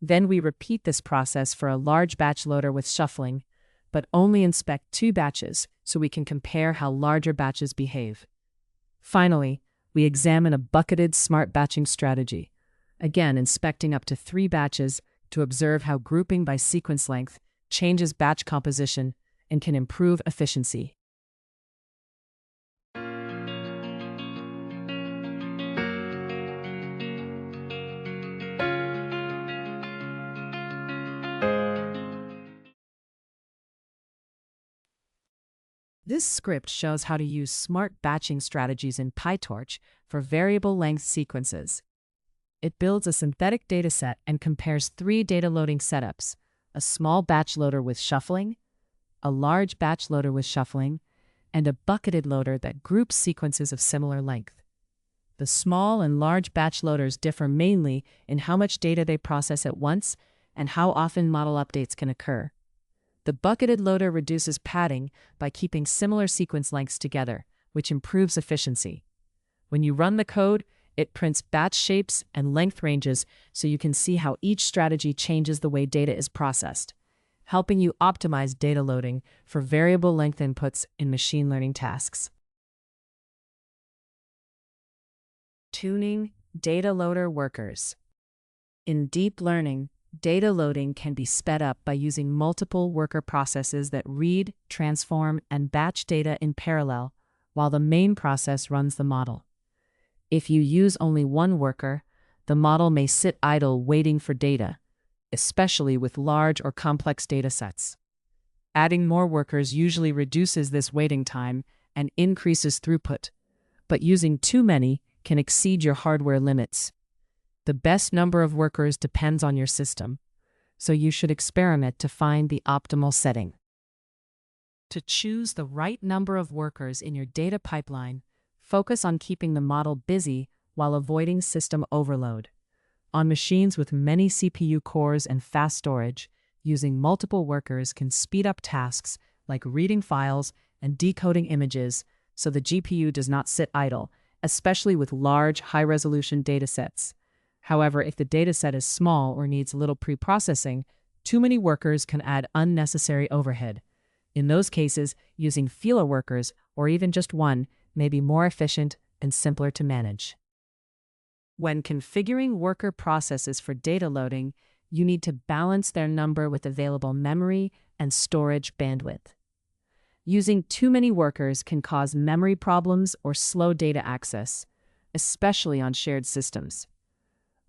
Then we repeat this process for a large batch loader with shuffling, but only inspect 2 batches so we can compare how larger batches behave. Finally, we examine a bucketed smart batching strategy, again inspecting up to 3 batches to observe how grouping by sequence length changes batch composition and can improve efficiency. This script shows how to use smart batching strategies in PyTorch for variable length sequences. It builds a synthetic dataset and compares 3 data loading setups: a small batch loader with shuffling, a large batch loader with shuffling, and a bucketed loader that groups sequences of similar length. The small and large batch loaders differ mainly in how much data they process at once and how often model updates can occur. The bucketed loader reduces padding by keeping similar sequence lengths together, which improves efficiency. When you run the code, it prints batch shapes and length ranges so you can see how each strategy changes the way data is processed, helping you optimize data loading for variable length inputs in machine learning tasks. Tuning data loader workers. In deep learning, data loading can be sped up by using multiple worker processes that read, transform, and batch data in parallel while the main process runs the model. If you use only one worker, the model may sit idle waiting for data, especially with large or complex data sets. Adding more workers usually reduces this waiting time and increases throughput, but using too many can exceed your hardware limits. The best number of workers depends on your system, so you should experiment to find the optimal setting. To choose the right number of workers in your data pipeline, focus on keeping the model busy while avoiding system overload. On machines with many CPU cores and fast storage, using multiple workers can speed up tasks like reading files and decoding images so the GPU does not sit idle, especially with large, high-resolution datasets. However, if the dataset is small or needs little pre-processing, too many workers can add unnecessary overhead. In those cases, using fewer workers, or even just one, may be more efficient and simpler to manage. When configuring worker processes for data loading, you need to balance their number with available memory and storage bandwidth. Using too many workers can cause memory problems or slow data access, especially on shared systems.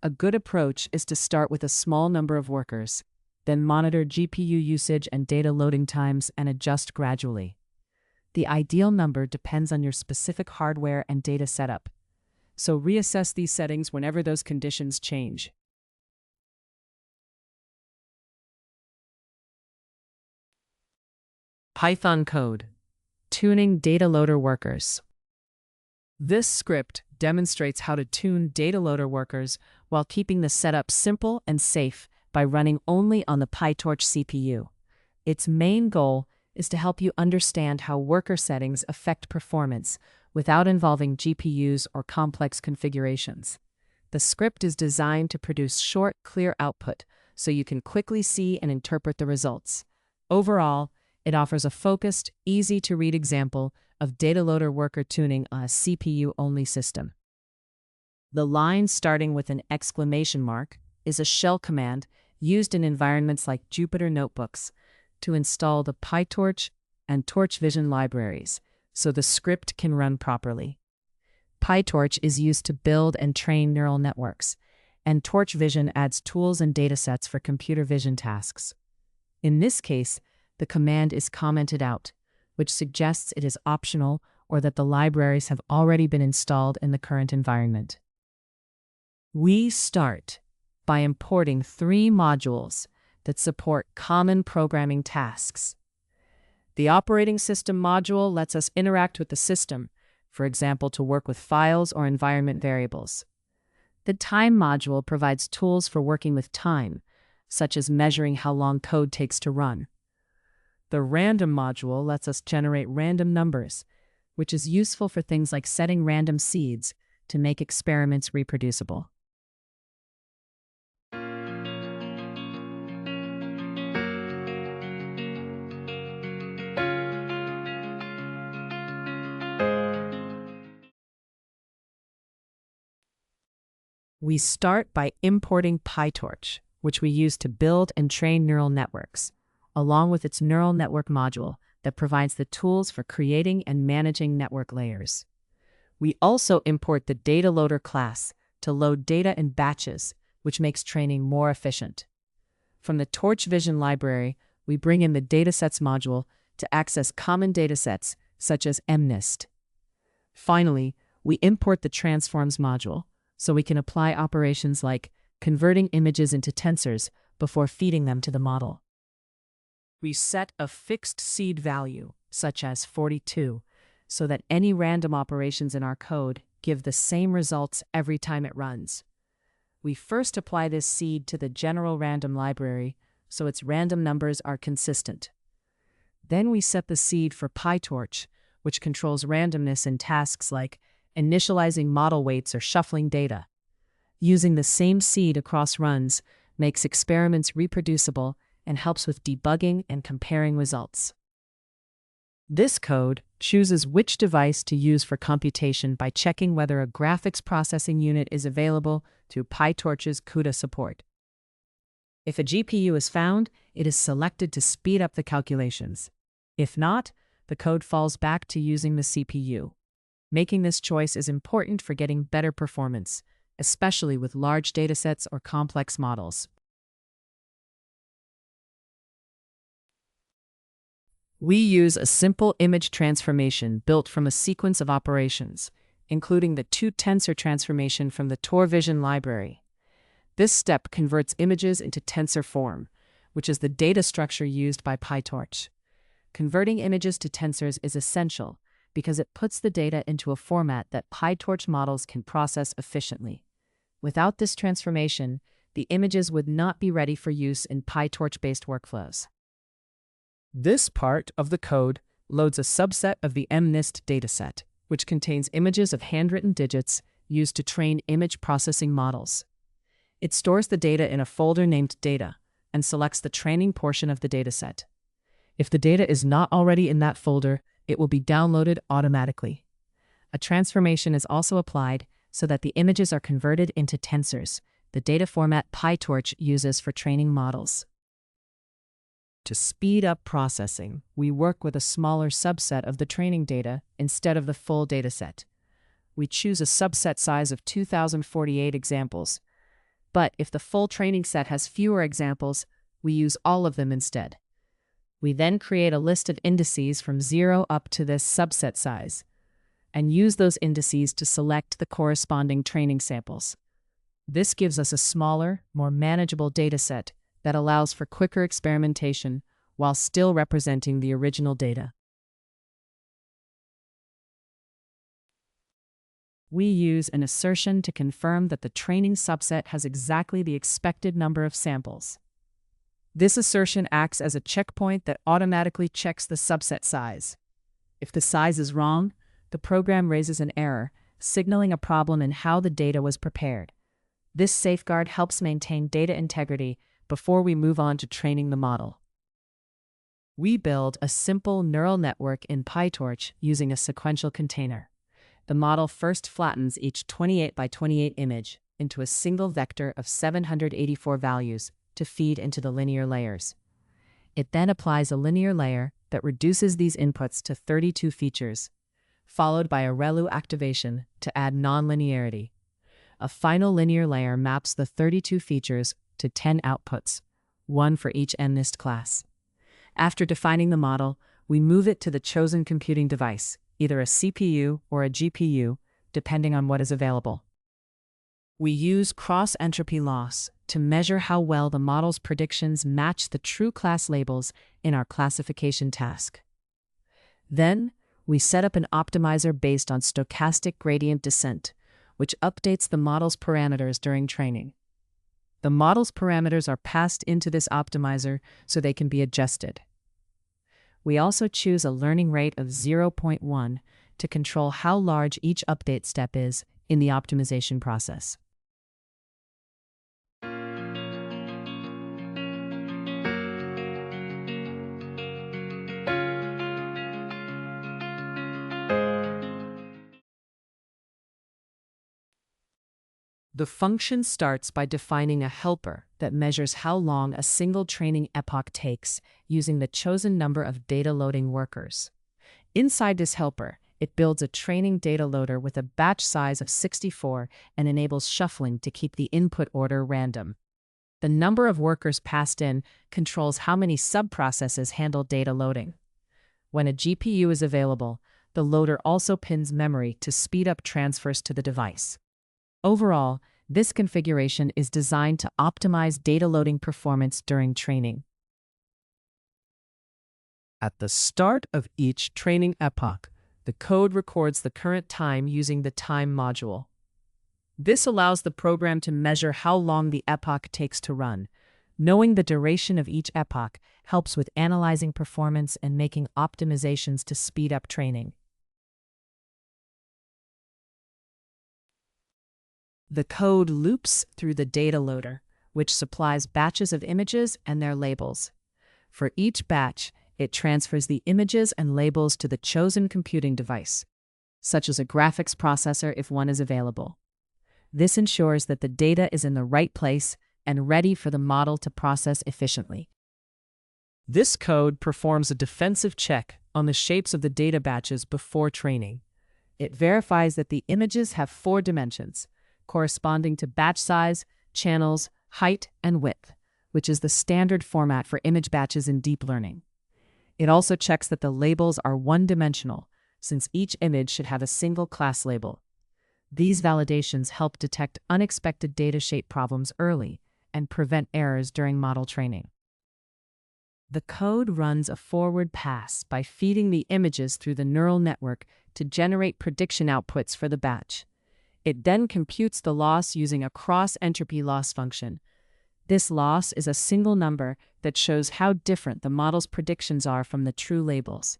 A good approach is to start with a small number of workers, then monitor GPU usage and data loading times and adjust gradually. The ideal number depends on your specific hardware and data setup, so reassess these settings whenever those conditions change. Python code, tuning data loader workers. This script demonstrates how to tune data loader workers while keeping the setup simple and safe by running only on the PyTorch CPU. Its main goal is to help you understand how worker settings affect performance without involving GPUs or complex configurations. The script is designed to produce short, clear output so you can quickly see and interpret the results. Overall, it offers a focused, easy-to-read example of data loader worker tuning on a CPU-only system. The line starting with an exclamation mark is a shell command used in environments like Jupyter Notebooks to install the PyTorch and Torch Vision libraries so the script can run properly. PyTorch is used to build and train neural networks, and Torch Vision adds tools and datasets for computer vision tasks. In this case, the command is commented out, which suggests it is optional or that the libraries have already been installed in the current environment. We start by importing 3 modules that support common programming tasks. The operating system module lets us interact with the system, for example, to work with files or environment variables. The time module provides tools for working with time, such as measuring how long code takes to run. The random module lets us generate random numbers, which is useful for things like setting random seeds to make experiments reproducible. We start by importing PyTorch, which we use to build and train neural networks, along with its neural network module that provides the tools for creating and managing network layers. We also import the data loader class to load data in batches, which makes training more efficient. From the Torch Vision library, we bring in the Datasets module to access common datasets such as MNIST. Finally, we import the Transforms module, so we can apply operations like converting images into tensors before feeding them to the model. We set a fixed seed value, such as 42, so that any random operations in our code give the same results every time it runs. We first apply this seed to the general random library, so its random numbers are consistent. Then we set the seed for PyTorch, which controls randomness in tasks like initializing model weights or shuffling data. Using the same seed across runs makes experiments reproducible and helps with debugging and comparing results. This code chooses which device to use for computation by checking whether a graphics processing unit is available through PyTorch's CUDA support. If a GPU is found, it is selected to speed up the calculations. If not, the code falls back to using the CPU. Making this choice is important for getting better performance, especially with large datasets or complex models. We use a simple image transformation built from a sequence of operations, including the 2-tensor transformation from the Torch Vision library. This step converts images into tensor form, which is the data structure used by PyTorch. Converting images to tensors is essential because it puts the data into a format that PyTorch models can process efficiently. Without this transformation, the images would not be ready for use in PyTorch-based workflows. This part of the code loads a subset of the MNIST dataset, which contains images of handwritten digits used to train image processing models. It stores the data in a folder named Data and selects the training portion of the dataset. If the data is not already in that folder, it will be downloaded automatically. A transformation is also applied so that the images are converted into tensors, the data format PyTorch uses for training models. To speed up processing, we work with a smaller subset of the training data instead of the full dataset. We choose a subset size of 2048 examples, but if the full training set has fewer examples, we use all of them instead. We then create a list of indices from 0 up to this subset size, and use those indices to select the corresponding training samples. This gives us a smaller, more manageable dataset that allows for quicker experimentation while still representing the original data. We use an assertion to confirm that the training subset has exactly the expected number of samples. This assertion acts as a checkpoint that automatically checks the subset size. If the size is wrong, the program raises an error, signaling a problem in how the data was prepared. This safeguard helps maintain data integrity before we move on to training the model. We build a simple neural network in PyTorch using a sequential container. The model first flattens each 28 by 28 image into a single vector of 784 values to feed into the linear layers. It then applies a linear layer that reduces these inputs to 32 features, followed by a ReLU activation to add nonlinearity. A final linear layer maps the 32 features to 10 outputs, one for each MNIST class. After defining the model, we move it to the chosen computing device, either a CPU or a GPU, depending on what is available. We use cross-entropy loss to measure how well the model's predictions match the true class labels in our classification task. Then, we set up an optimizer based on stochastic gradient descent, which updates the model's parameters during training. The model's parameters are passed into this optimizer so they can be adjusted. We also choose a learning rate of 0.1 to control how large each update step is in the optimization process. The function starts by defining a helper that measures how long a single training epoch takes using the chosen number of data loading workers. Inside this helper, it builds a training data loader with a batch size of 64 and enables shuffling to keep the input order random. The number of workers passed in controls how many subprocesses handle data loading. When a GPU is available, the loader also pins memory to speed up transfers to the device. Overall, this configuration is designed to optimize data loading performance during training. At the start of each training epoch, the code records the current time using the time module. This allows the program to measure how long the epoch takes to run. Knowing the duration of each epoch helps with analyzing performance and making optimizations to speed up training. The code loops through the data loader, which supplies batches of images and their labels. For each batch, it transfers the images and labels to the chosen computing device, such as a graphics processor if one is available. This ensures that the data is in the right place and ready for the model to process efficiently. This code performs a defensive check on the shapes of the data batches before training. It verifies that the images have 4 dimensions, corresponding to batch size, channels, height, and width, which is the standard format for image batches in deep learning. It also checks that the labels are one-dimensional, since each image should have a single class label. These validations help detect unexpected data shape problems early and prevent errors during model training. The code runs a forward pass by feeding the images through the neural network to generate prediction outputs for the batch. It then computes the loss using a cross-entropy loss function. This loss is a single number that shows how different the model's predictions are from the true labels.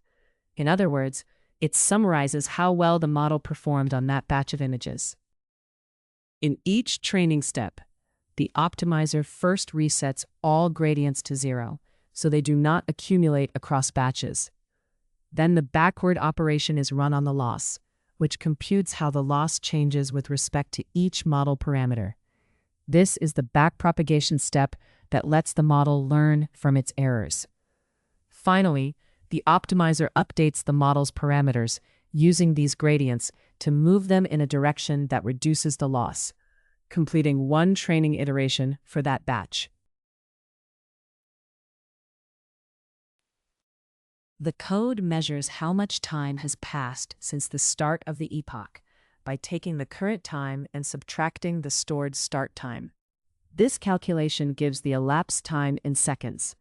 In other words, it summarizes how well the model performed on that batch of images. In each training step, the optimizer first resets all gradients to 0, so they do not accumulate across batches. Then the backward operation is run on the loss, which computes how the loss changes with respect to each model parameter. This is the backpropagation step that lets the model learn from its errors. Finally, the optimizer updates the model's parameters using these gradients to move them in a direction that reduces the loss, completing one training iteration for that batch. The code measures how much time has passed since the start of the epoch by taking the current time and subtracting the stored start time. This calculation gives the elapsed time in seconds.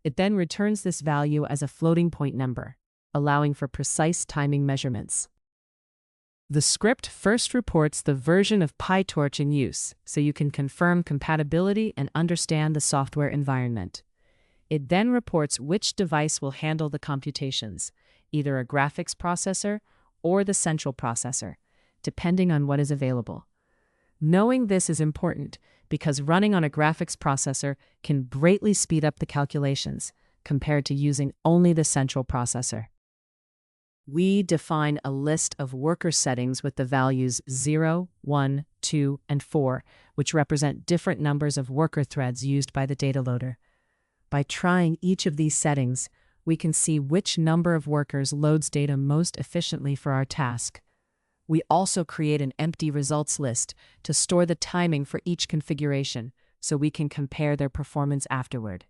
It then returns this value as a floating point number, allowing for precise timing measurements. The script first reports the version of PyTorch in use, so you can confirm compatibility and understand the software environment. It then reports which device will handle the computations, either a graphics processor or the central processor, depending on what is available. Knowing this is important because running on a graphics processor can greatly speed up the calculations compared to using only the central processor. We define a list of worker settings with the values 0, 1, 2, and 4, which represent different numbers of worker threads used by the data loader. By trying each of these settings, we can see which number of workers loads data most efficiently for our task. We also create an empty results list to store the timing for each configuration, so we can compare their performance afterward.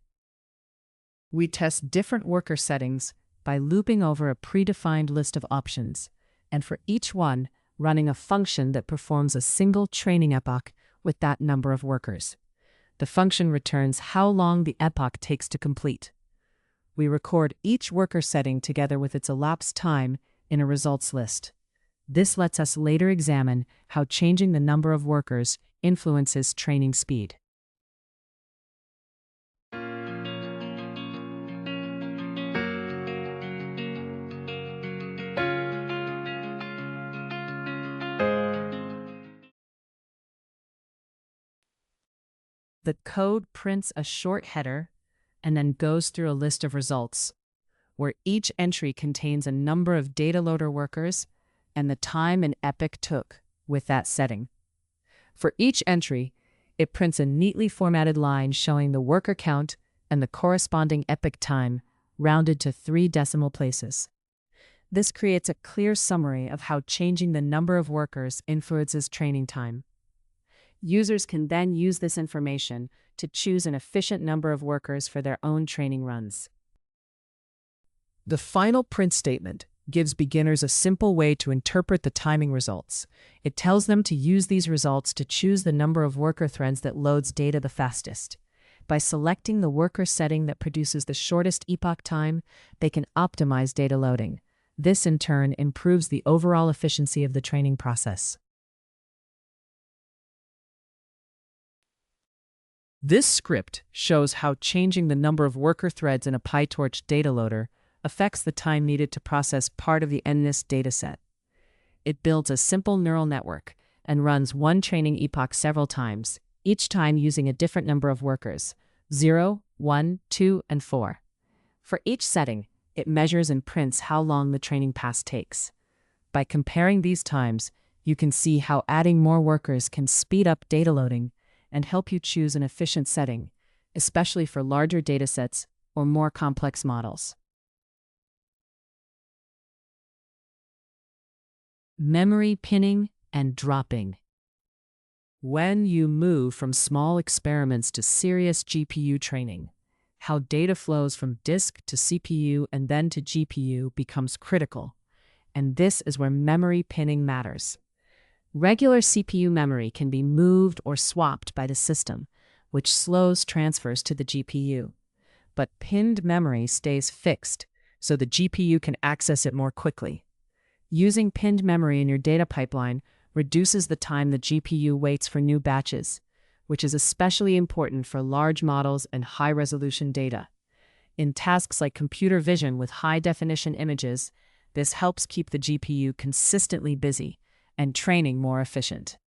We test different worker settings by looping over a predefined list of options, and for each one, running a function that performs a single training epoch with that number of workers. The function returns how long the epoch takes to complete. We record each worker setting together with its elapsed time in a results list. This lets us later examine how changing the number of workers influences training speed. The code prints a short header and then goes through a list of results, where each entry contains a number of data loader workers and the time an epoch took with that setting. For each entry, it prints a neatly formatted line showing the worker count and the corresponding epoch time rounded to 3 decimal places. This creates a clear summary of how changing the number of workers influences training time. Users can then use this information to choose an efficient number of workers for their own training runs. The final print statement gives beginners a simple way to interpret the timing results. It tells them to use these results to choose the number of worker threads that loads data the fastest. By selecting the worker setting that produces the shortest epoch time, they can optimize data loading. This, in turn, improves the overall efficiency of the training process. This script shows how changing the number of worker threads in a PyTorch data loader affects the time needed to process part of the NNIST dataset. It builds a simple neural network and runs one training epoch several times, each time using a different number of workers, 0, 1, 2, and 4. For each setting, it measures and prints how long the training pass takes. By comparing these times, you can see how adding more workers can speed up data loading and help you choose an efficient setting, especially for larger datasets or more complex models. Memory pinning and dropping. When you move from small experiments to serious GPU training, how data flows from disk to CPU and then to GPU becomes critical, and this is where memory pinning matters. Regular CPU memory can be moved or swapped by the system, which slows transfers to the GPU. But pinned memory stays fixed, so the GPU can access it more quickly. Using pinned memory in your data pipeline reduces the time the GPU waits for new batches, which is especially important for large models and high-resolution data. In tasks like computer vision with high-definition images, this helps keep the GPU consistently busy and training more efficient.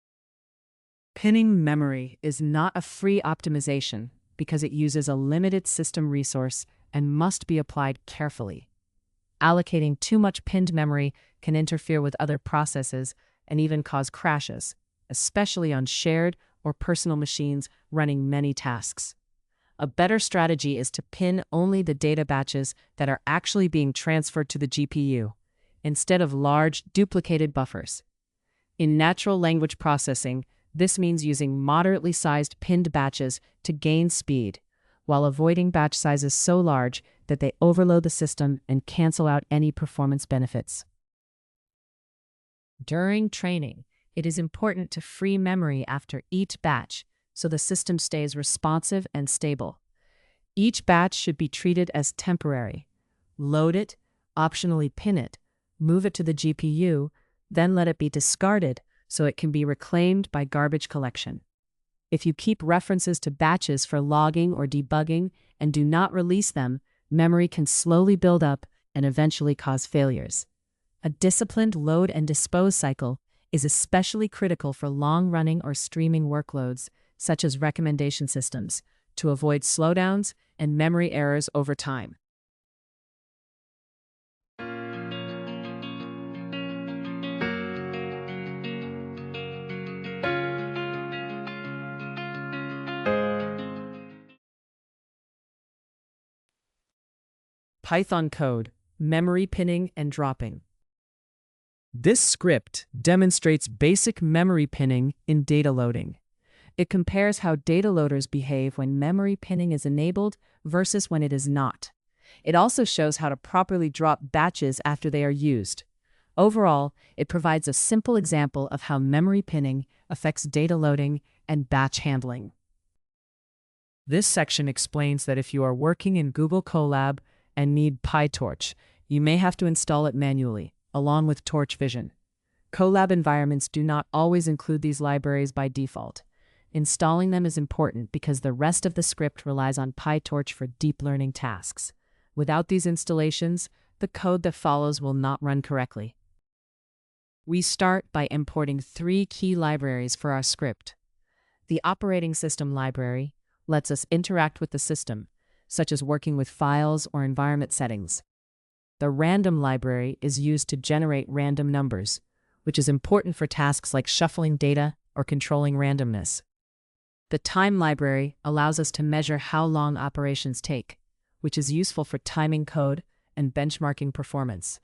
Pinning memory is not a free optimization because it uses a limited system resource and must be applied carefully. Allocating too much pinned memory can interfere with other processes and even cause crashes, especially on shared or personal machines running many tasks. A better strategy is to pin only the data batches that are actually being transferred to the GPU, instead of large, duplicated buffers. In natural language processing, this means using moderately sized pinned batches to gain speed, while avoiding batch sizes so large that they overload the system and cancel out any performance benefits. During training, it is important to free memory after each batch so the system stays responsive and stable. Each batch should be treated as temporary. Load it, optionally pin it, move it to the GPU, then let it be discarded so it can be reclaimed by garbage collection. If you keep references to batches for logging or debugging and do not release them, memory can slowly build up and eventually cause failures. A disciplined load and dispose cycle is especially critical for long-running or streaming workloads, such as recommendation systems, to avoid slowdowns and memory errors over time. Python code, memory pinning and dropping. This script demonstrates basic memory pinning in data loading. It compares how data loaders behave when memory pinning is enabled versus when it is not. It also shows how to properly drop batches after they are used. Overall, it provides a simple example of how memory pinning affects data loading and batch handling. This section explains that if you are working in Google Colab and need PyTorch, you may have to install it manually, along with Torch Vision. Colab environments do not always include these libraries by default. Installing them is important because the rest of the script relies on PyTorch for deep learning tasks. Without these installations, the code that follows will not run correctly. We start by importing 3 key libraries for our script. The operating system library lets us interact with the system, such as working with files or environment settings. The random library is used to generate random numbers, which is important for tasks like shuffling data or controlling randomness. The time library allows us to measure how long operations take, which is useful for timing code and benchmarking performance.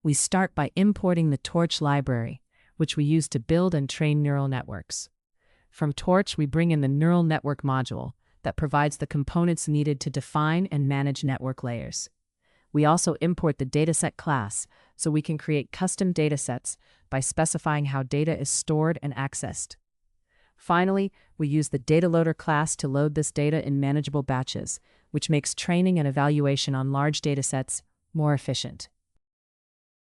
We start by importing the Torch library, which we use to build and train neural networks. From Torch, we bring in the neural network module that provides the components needed to define and manage network layers. We also import the dataset class so we can create custom datasets by specifying how data is stored and accessed. Finally, we use the Dataloader class to load this data in manageable batches, which makes training and evaluation on large datasets more efficient.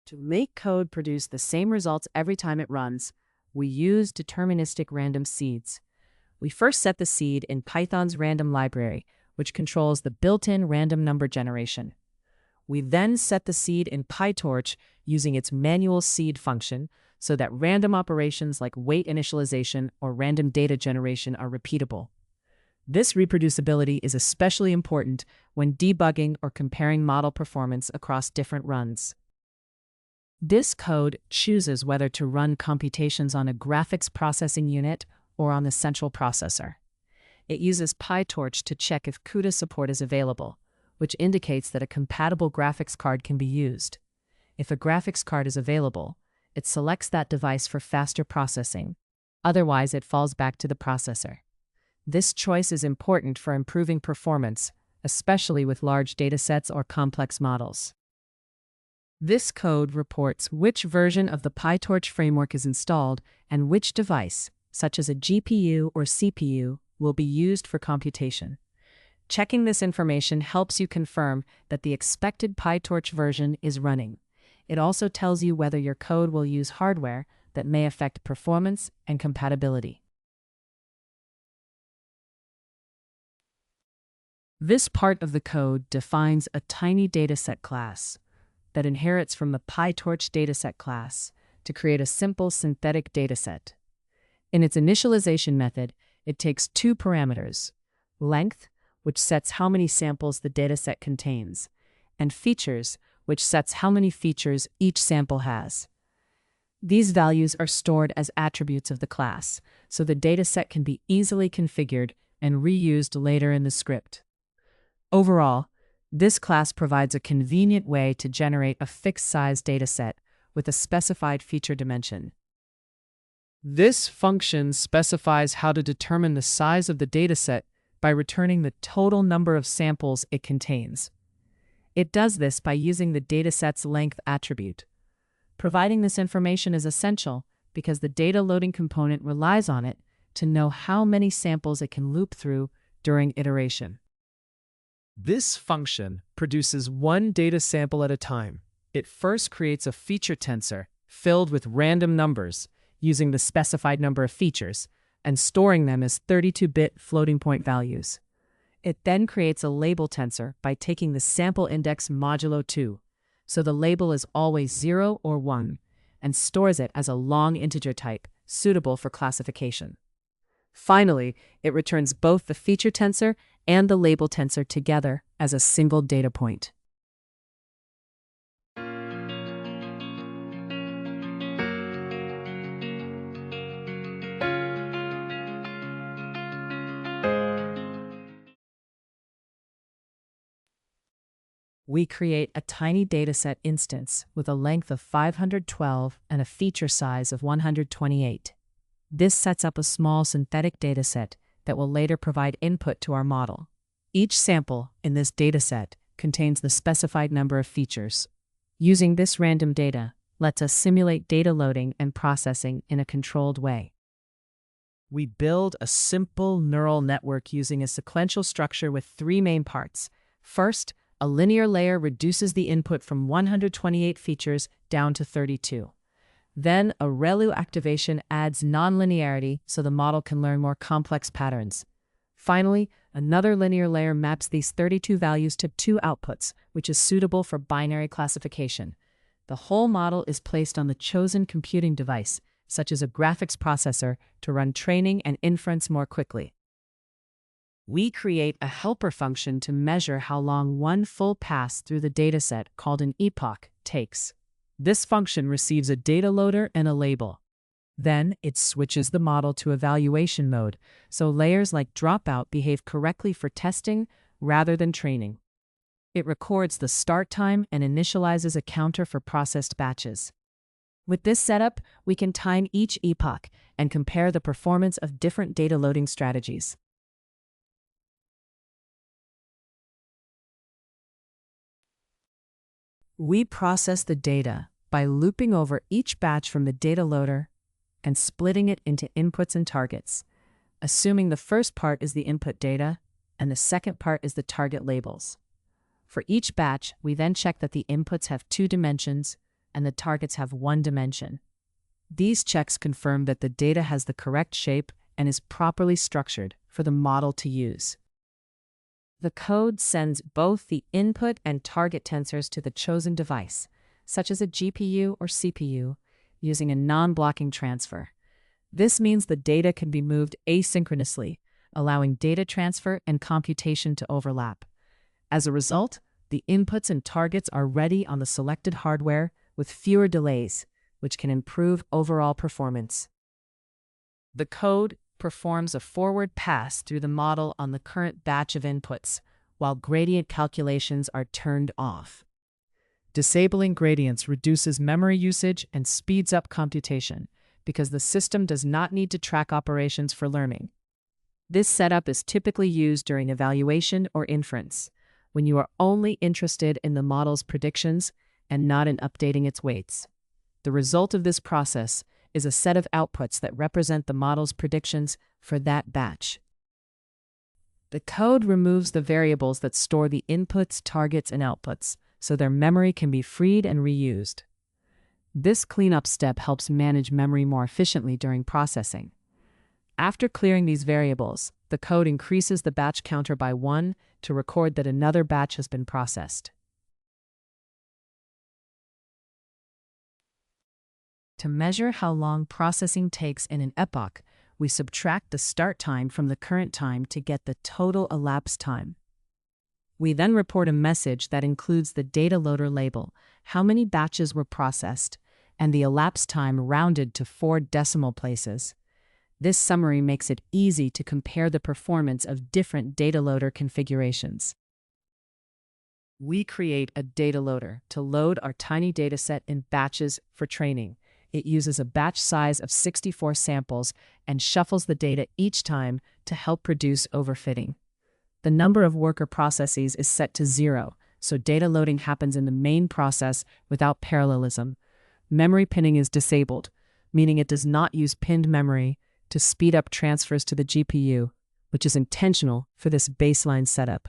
To make code produce the same results every time it runs, we use deterministic random seeds. We first set the seed in Python's random library, which controls the built-in random number generation. We then set the seed in PyTorch using its manual seed function so that random operations like weight initialization or random data generation are repeatable. This reproducibility is especially important when debugging or comparing model performance across different runs. This code chooses whether to run computations on a graphics processing unit or on the central processor. It uses PyTorch to check if CUDA support is available, which indicates that a compatible graphics card can be used. If a graphics card is available, it selects that device for faster processing. Otherwise, it falls back to the processor. This choice is important for improving performance, especially with large datasets or complex models. This code reports which version of the PyTorch framework is installed and which device, such as a GPU or CPU, will be used for computation. Checking this information helps you confirm that the expected PyTorch version is running. It also tells you whether your code will use hardware that may affect performance and compatibility. This part of the code defines a tiny dataset class that inherits from the PyTorch dataset class to create a simple synthetic dataset. In its initialization method, it takes 2 parameters: length, which sets how many samples the dataset contains, and features, which sets how many features each sample has. These values are stored as attributes of the class, so the dataset can be easily configured and reused later in the script. Overall, this class provides a convenient way to generate a fixed-size dataset with a specified feature dimension. This function specifies how to determine the size of the dataset by returning the total number of samples it contains. It does this by using the dataset's length attribute. Providing this information is essential because the data loading component relies on it to know how many samples it can loop through during iteration. This function produces one data sample at a time. It first creates a feature tensor filled with random numbers using the specified number of features and storing them as 32-bit floating point values. It then creates a label tensor by taking the sample index modulo 2, so the label is always 0 or 1, and stores it as a long integer type suitable for classification. Finally, it returns both the feature tensor and the label tensor together as a single data point. We create a tiny dataset instance with a length of 512 and a feature size of 128. This sets up a small synthetic dataset that will later provide input to our model. Each sample in this dataset contains the specified number of features. Using this random data lets us simulate data loading and processing in a controlled way. We build a simple neural network using a sequential structure with three main parts. First, a linear layer reduces the input from 128 features down to 32. Then, a ReLU activation adds nonlinearity so the model can learn more complex patterns. Finally, another linear layer maps these 32 values to two outputs, which is suitable for binary classification. The whole model is placed on the chosen computing device, such as a graphics processor, to run training and inference more quickly. We create a helper function to measure how long one full pass through the dataset, called an epoch, takes. This function receives a data loader and a label. Then it switches the model to evaluation mode, so layers like dropout behave correctly for testing rather than training. It records the start time and initializes a counter for processed batches. With this setup, we can time each epoch and compare the performance of different data loading strategies. We process the data by looping over each batch from the data loader and splitting it into inputs and targets, assuming the first part is the input data and the second part is the target labels. For each batch, we then check that the inputs have 2 dimensions and the targets have 1 dimension. These checks confirm that the data has the correct shape and is properly structured for the model to use. The code sends both the input and target tensors to the chosen device, such as a GPU or CPU, using a non-blocking transfer. This means the data can be moved asynchronously, allowing data transfer and computation to overlap. As a result, the inputs and targets are ready on the selected hardware with fewer delays, which can improve overall performance. The code performs a forward pass through the model on the current batch of inputs, while gradient calculations are turned off. Disabling gradients reduces memory usage and speeds up computation, because the system does not need to track operations for learning. This setup is typically used during evaluation or inference, when you are only interested in the model's predictions and not in updating its weights. The result of this process is a set of outputs that represent the model's predictions for that batch. The code removes the variables that store the inputs, targets, and outputs, so their memory can be freed and reused. This cleanup step helps manage memory more efficiently during processing. After clearing these variables, the code increases the batch counter by 1 to record that another batch has been processed. To measure how long processing takes in an epoch, we subtract the start time from the current time to get the total elapsed time. We then report a message that includes the data loader label, how many batches were processed, and the elapsed time rounded to 4 decimal places. This summary makes it easy to compare the performance of different data loader configurations. We create a data loader to load our tiny dataset in batches for training. It uses a batch size of 64 samples and shuffles the data each time to help reduce overfitting. The number of worker processes is set to 0, so data loading happens in the main process without parallelism. Memory pinning is disabled, meaning it does not use pinned memory, to speed up transfers to the GPU, which is intentional for this baseline setup.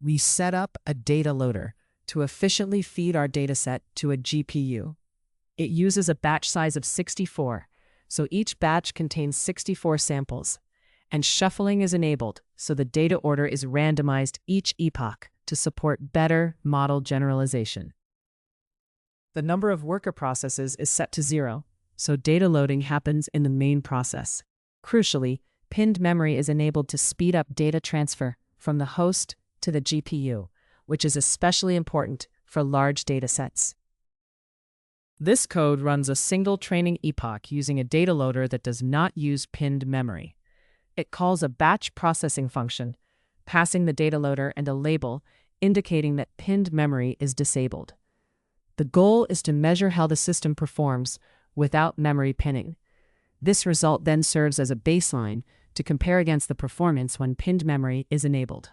We set up a data loader to efficiently feed our dataset to a GPU. It uses a batch size of 64, so each batch contains 64 samples, and shuffling is enabled, so the data order is randomized each epoch to support better model generalization. The number of worker processes is set to 0, so data loading happens in the main process. Crucially, pinned memory is enabled to speed up data transfer from the host to the GPU, which is especially important for large datasets. This code runs a single training epoch using a data loader that does not use pinned memory. It calls a batch processing function, passing the data loader and a label indicating that pinned memory is disabled. The goal is to measure how the system performs without memory pinning. This result then serves as a baseline to compare against the performance when pinned memory is enabled.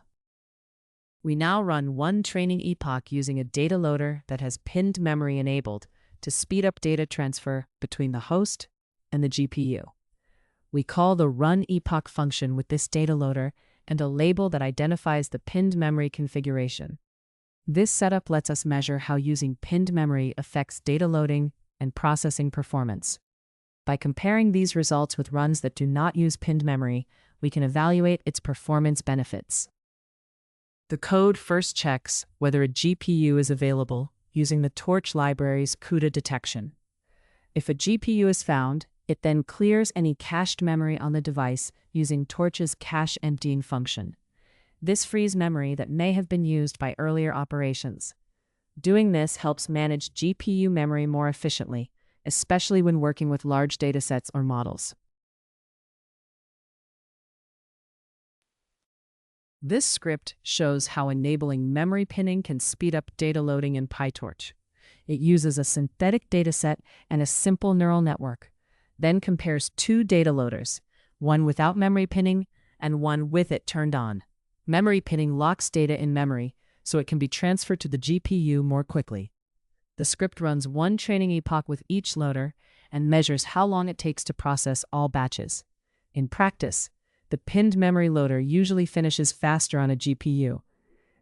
We now run one training epoch using a data loader that has pinned memory enabled to speed up data transfer between the host and the GPU. We call the run epoch function with this data loader and a label that identifies the pinned memory configuration. This setup lets us measure how using pinned memory affects data loading and processing performance. By comparing these results with runs that do not use pinned memory, we can evaluate its performance benefits. The code first checks whether a GPU is available using the Torch library's CUDA detection. If a GPU is found, it then clears any cached memory on the device using Torch's cache emptying function. This frees memory that may have been used by earlier operations. Doing this helps manage GPU memory more efficiently, especially when working with large datasets or models. This script shows how enabling memory pinning can speed up data loading in PyTorch. It uses a synthetic dataset and a simple neural network, then compares two data loaders, one without memory pinning and one with it turned on. Memory pinning locks data in memory, so it can be transferred to the GPU more quickly. The script runs one training epoch with each loader and measures how long it takes to process all batches. In practice, the pinned memory loader usually finishes faster on a GPU,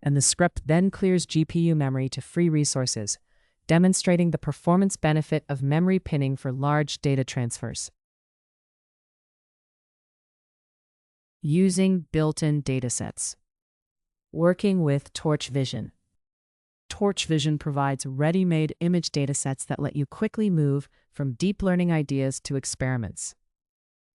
and the script then clears GPU memory to free resources, demonstrating the performance benefit of memory pinning for large data transfers. Using built-in datasets. Working with Torch Vision. Torch Vision provides ready-made image datasets that let you quickly move from deep learning ideas to experiments.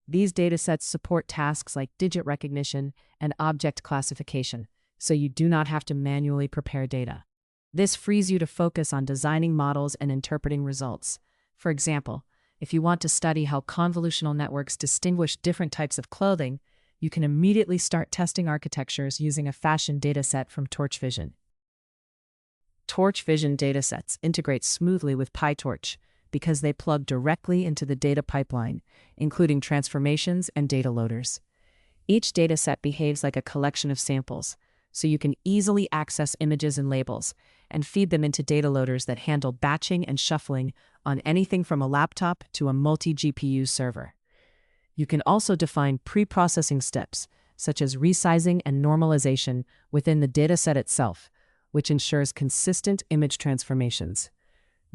These datasets support tasks like digit recognition and object classification, so you do not have to manually prepare data. This frees you to focus on designing models and interpreting results. For example, if you want to study how convolutional networks distinguish different types of clothing, you can immediately start testing architectures using a fashion dataset from Torch Vision. Torch Vision datasets integrate smoothly with PyTorch because they plug directly into the data pipeline, including transformations and data loaders. Each dataset behaves like a collection of samples, so you can easily access images and labels and feed them into data loaders that handle batching and shuffling on anything from a laptop to a multi-GPU server. You can also define pre-processing steps, such as resizing and normalization within the dataset itself, which ensures consistent image transformations.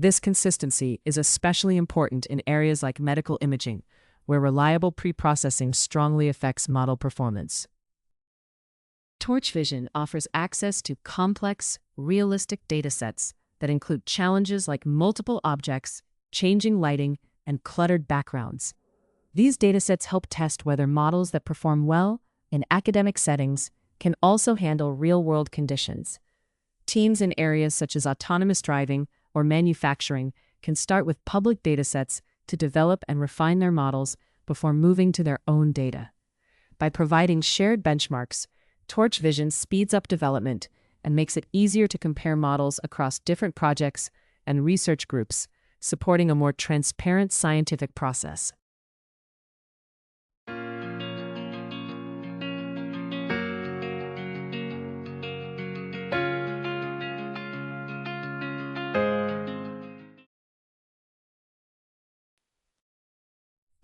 This consistency is especially important in areas like medical imaging, where reliable pre-processing strongly affects model performance. Torch Vision offers access to complex, realistic datasets that include challenges like multiple objects, changing lighting, and cluttered backgrounds. These datasets help test whether models that perform well in academic settings can also handle real-world conditions. Teams in areas such as autonomous driving or manufacturing can start with public datasets to develop and refine their models before moving to their own data. By providing shared benchmarks, Torch Vision speeds up development and makes it easier to compare models across different projects and research groups, supporting a more transparent scientific process.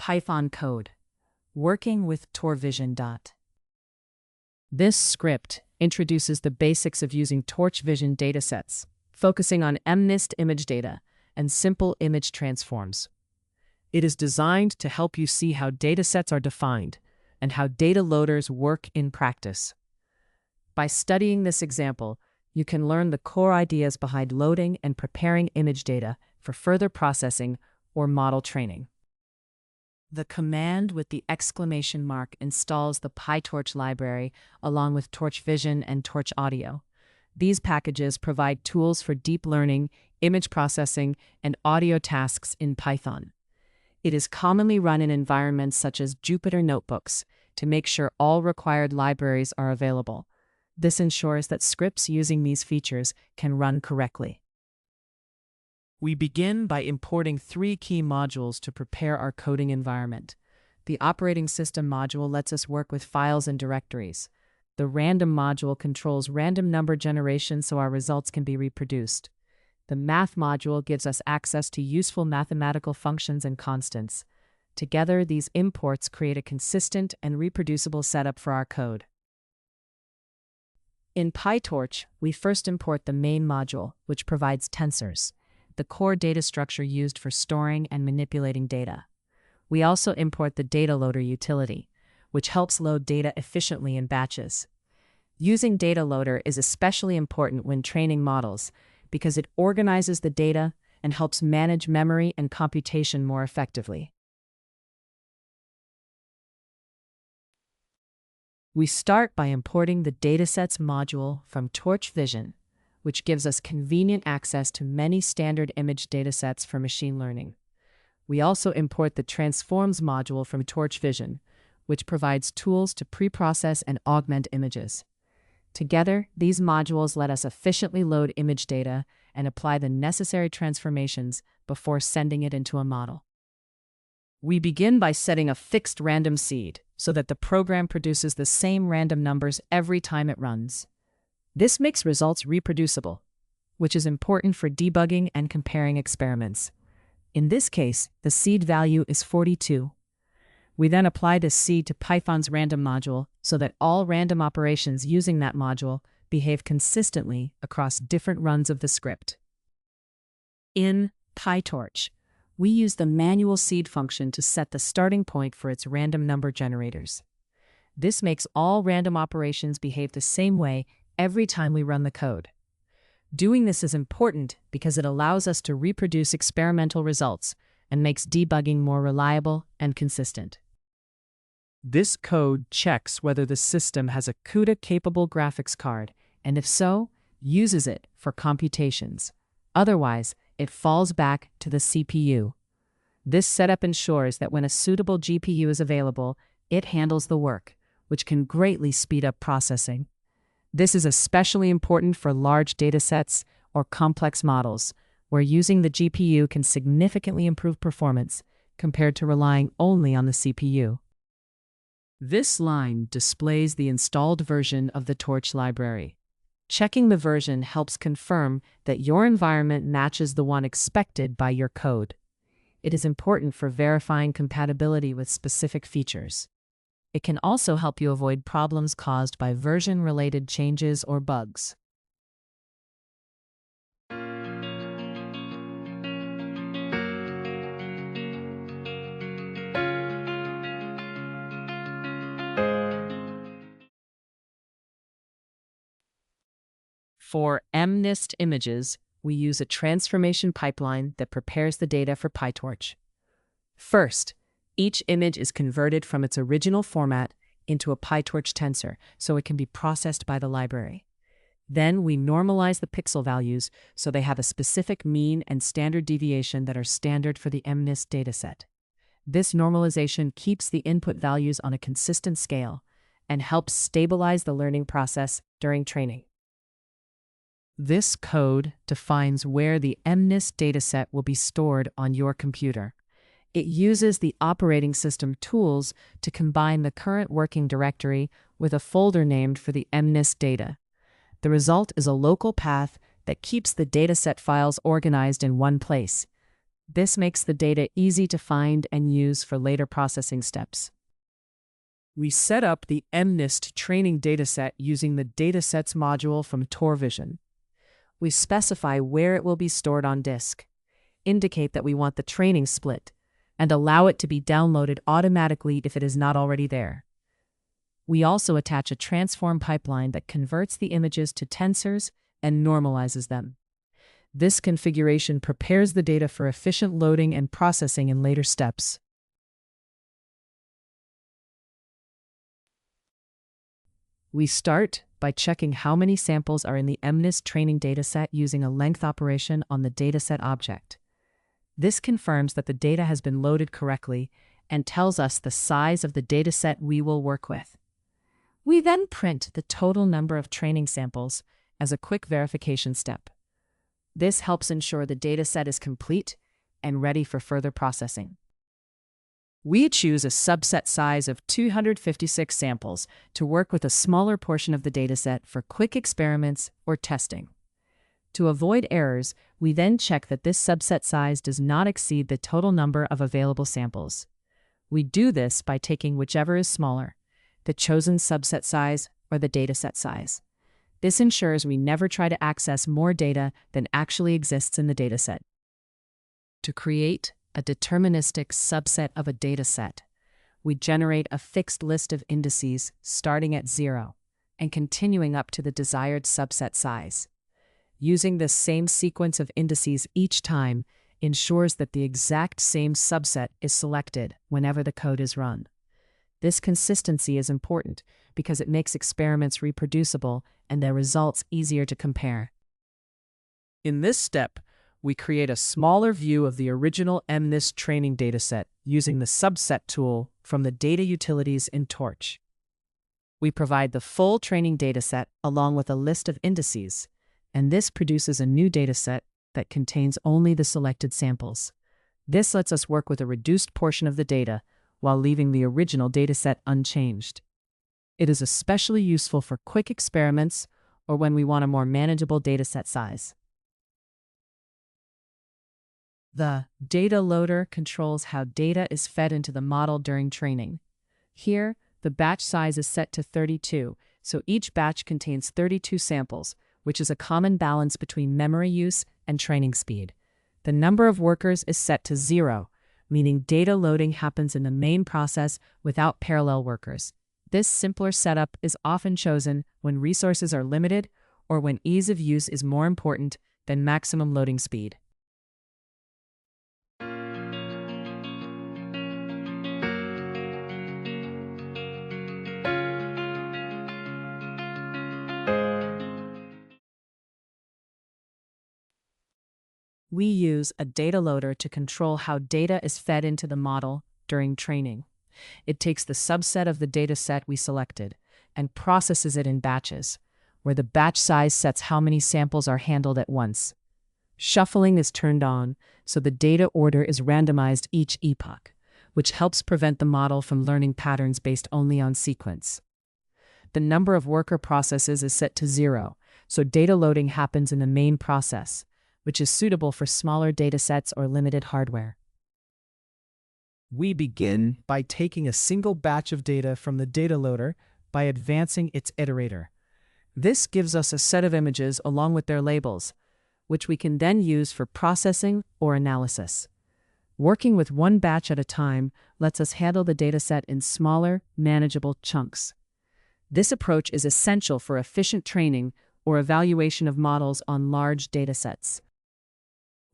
Python code, working with TorVision. This script introduces the basics of using Torch Vision datasets, focusing on MNIST image data and simple image transforms. It is designed to help you see how datasets are defined and how data loaders work in practice. By studying this example, you can learn the core ideas behind loading and preparing image data for further processing or model training. The command with the exclamation mark installs the PyTorch library along with Torch Vision and Torch Audio. These packages provide tools for deep learning, image processing, and audio tasks in Python. It is commonly run in environments such as Jupyter Notebooks to make sure all required libraries are available. This ensures that scripts using these features can run correctly. We begin by importing 3 key modules to prepare our coding environment. The operating system module lets us work with files and directories. The random module controls random number generation so our results can be reproduced. The math module gives us access to useful mathematical functions and constants. Together, these imports create a consistent and reproducible setup for our code. In PyTorch, we first import the main module, which provides tensors, the core data structure used for storing and manipulating data. We also import the Dataloader utility, which helps load data efficiently in batches. Using Dataloader is especially important when training models because it organizes the data and helps manage memory and computation more effectively. We start by importing the Datasets module from Torch Vision, which gives us convenient access to many standard image datasets for machine learning. We also import the Transforms module from Torch Vision, which provides tools to preprocess and augment images. Together, these modules let us efficiently load image data and apply the necessary transformations before sending it into a model. We begin by setting a fixed random seed so that the program produces the same random numbers every time it runs. This makes results reproducible, which is important for debugging and comparing experiments. In this case, the seed value is 42. We then apply this seed to Python's random module so that all random operations using that module behave consistently across different runs of the script. In PyTorch, we use the manual seed function to set the starting point for its random number generators. This makes all random operations behave the same way every time we run the code. Doing this is important because it allows us to reproduce experimental results and makes debugging more reliable and consistent. This code checks whether the system has a CUDA-capable graphics card, and if so, uses it for computations. Otherwise, it falls back to the CPU. This setup ensures that when a suitable GPU is available, it handles the work, which can greatly speed up processing. This is especially important for large datasets or complex models, where using the GPU can significantly improve performance compared to relying only on the CPU. This line displays the installed version of the Torch library. Checking the version helps confirm that your environment matches the one expected by your code. It is important for verifying compatibility with specific features. It can also help you avoid problems caused by version-related changes or bugs. For MNIST images, we use a transformation pipeline that prepares the data for PyTorch. First, each image is converted from its original format into a PyTorch tensor so it can be processed by the library. Then we normalize the pixel values so they have a specific mean and standard deviation that are standard for the MNIST dataset. This normalization keeps the input values on a consistent scale and helps stabilize the learning process during training. This code defines where the MNIST dataset will be stored on your computer. It uses the operating system tools to combine the current working directory with a folder named for the MNIST data. The result is a local path that keeps the dataset files organized in one place. This makes the data easy to find and use for later processing steps. We set up the MNIST training dataset using the Datasets module from TorVision. We specify where it will be stored on disk, indicate that we want the training split, and allow it to be downloaded automatically if it is not already there. We also attach a transform pipeline that converts the images to tensors and normalizes them. This configuration prepares the data for efficient loading and processing in later steps. We start by checking how many samples are in the MNIST training dataset using a length operation on the dataset object. This confirms that the data has been loaded correctly and tells us the size of the dataset we will work with. We then print the total number of training samples as a quick verification step. This helps ensure the dataset is complete and ready for further processing. We choose a subset size of 256 samples to work with a smaller portion of the dataset for quick experiments or testing. To avoid errors, we then check that this subset size does not exceed the total number of available samples. We do this by taking whichever is smaller, the chosen subset size or the dataset size. This ensures we never try to access more data than actually exists in the dataset. To create a deterministic subset of a dataset, we generate a fixed list of indices starting at 0 and continuing up to the desired subset size. Using this same sequence of indices each time ensures that the exact same subset is selected whenever the code is run. This consistency is important because it makes experiments reproducible and their results easier to compare. In this step, we create a smaller view of the original MNIST training dataset using the subset tool from the data utilities in Torch. We provide the full training dataset along with a list of indices, and this produces a new dataset that contains only the selected samples. This lets us work with a reduced portion of the data while leaving the original dataset unchanged. It is especially useful for quick experiments or when we want a more manageable dataset size. The data loader controls how data is fed into the model during training. Here, the batch size is set to 32, so each batch contains 32 samples, which is a common balance between memory use and training speed. The number of workers is set to 0, meaning data loading happens in the main process without parallel workers. This simpler setup is often chosen when resources are limited or when ease of use is more important than maximum loading speed. We use a data loader to control how data is fed into the model during training. It takes the subset of the dataset we selected and processes it in batches, where the batch size sets how many samples are handled at once. Shuffling is turned on, so the data order is randomized each epoch, which helps prevent the model from learning patterns based only on sequence. The number of worker processes is set to 0, so data loading happens in the main process, which is suitable for smaller datasets or limited hardware. We begin by taking a single batch of data from the data loader by advancing its iterator. This gives us a set of images along with their labels, which we can then use for processing or analysis. Working with one batch at a time lets us handle the dataset in smaller, manageable chunks. This approach is essential for efficient training or evaluation of models on large datasets.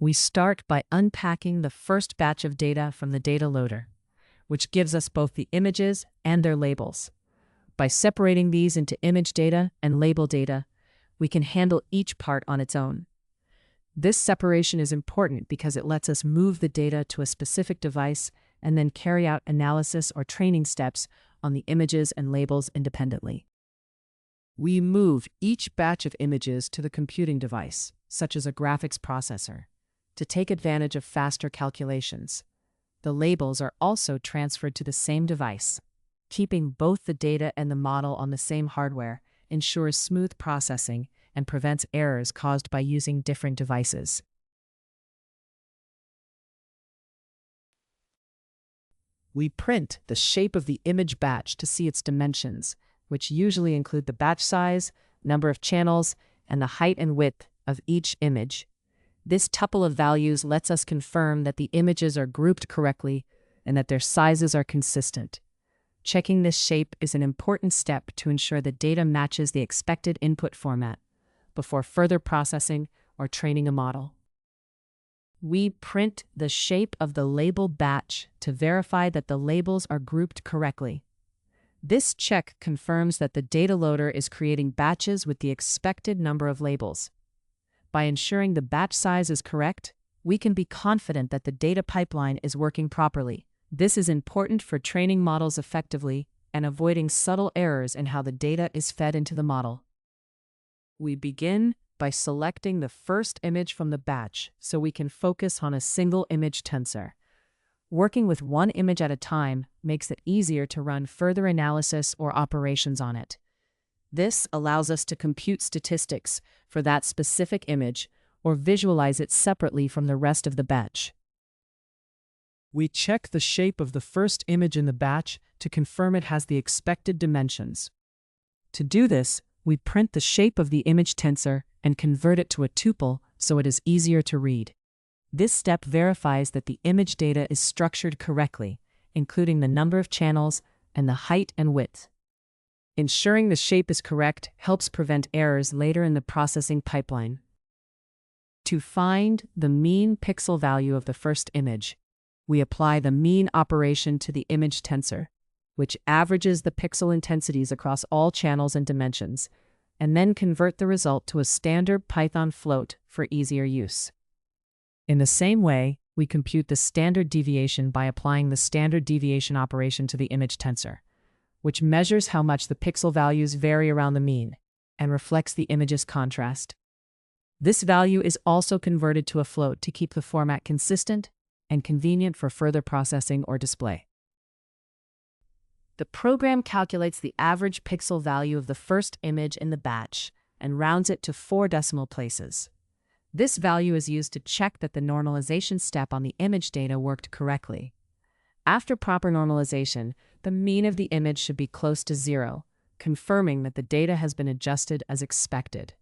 We start by unpacking the first batch of data from the data loader, which gives us both the images and their labels. By separating these into image data and label data, we can handle each part on its own. This separation is important because it lets us move the data to a specific device and then carry out analysis or training steps on the images and labels independently. We move each batch of images to the computing device, such as a graphics processor, to take advantage of faster calculations. The labels are also transferred to the same device. Keeping both the data and the model on the same hardware ensures smooth processing and prevents errors caused by using different devices. We print the shape of the image batch to see its dimensions, which usually include the batch size, number of channels, and the height and width of each image. This tuple of values lets us confirm that the images are grouped correctly and that their sizes are consistent. Checking this shape is an important step to ensure the data matches the expected input format before further processing or training a model. We print the shape of the label batch to verify that the labels are grouped correctly. This check confirms that the data loader is creating batches with the expected number of labels. By ensuring the batch size is correct, we can be confident that the data pipeline is working properly. This is important for training models effectively and avoiding subtle errors in how the data is fed into the model. We begin by selecting the first image from the batch so we can focus on a single image tensor. Working with one image at a time makes it easier to run further analysis or operations on it. This allows us to compute statistics for that specific image or visualize it separately from the rest of the batch. We check the shape of the first image in the batch to confirm it has the expected dimensions. To do this, we print the shape of the image tensor and convert it to a tuple so it is easier to read. This step verifies that the image data is structured correctly, including the number of channels and the height and width. Ensuring the shape is correct helps prevent errors later in the processing pipeline. To find the mean pixel value of the first image, we apply the mean operation to the image tensor, which averages the pixel intensities across all channels and dimensions, and then convert the result to a standard Python float for easier use. In the same way, we compute the standard deviation by applying the standard deviation operation to the image tensor, which measures how much the pixel values vary around the mean and reflects the image's contrast. This value is also converted to a float to keep the format consistent and convenient for further processing or display. The program calculates the average pixel value of the first image in the batch and rounds it to 4 decimal places. This value is used to check that the normalization step on the image data worked correctly. After proper normalization, the mean of the image should be close to 0, confirming that the data has been adjusted as expected.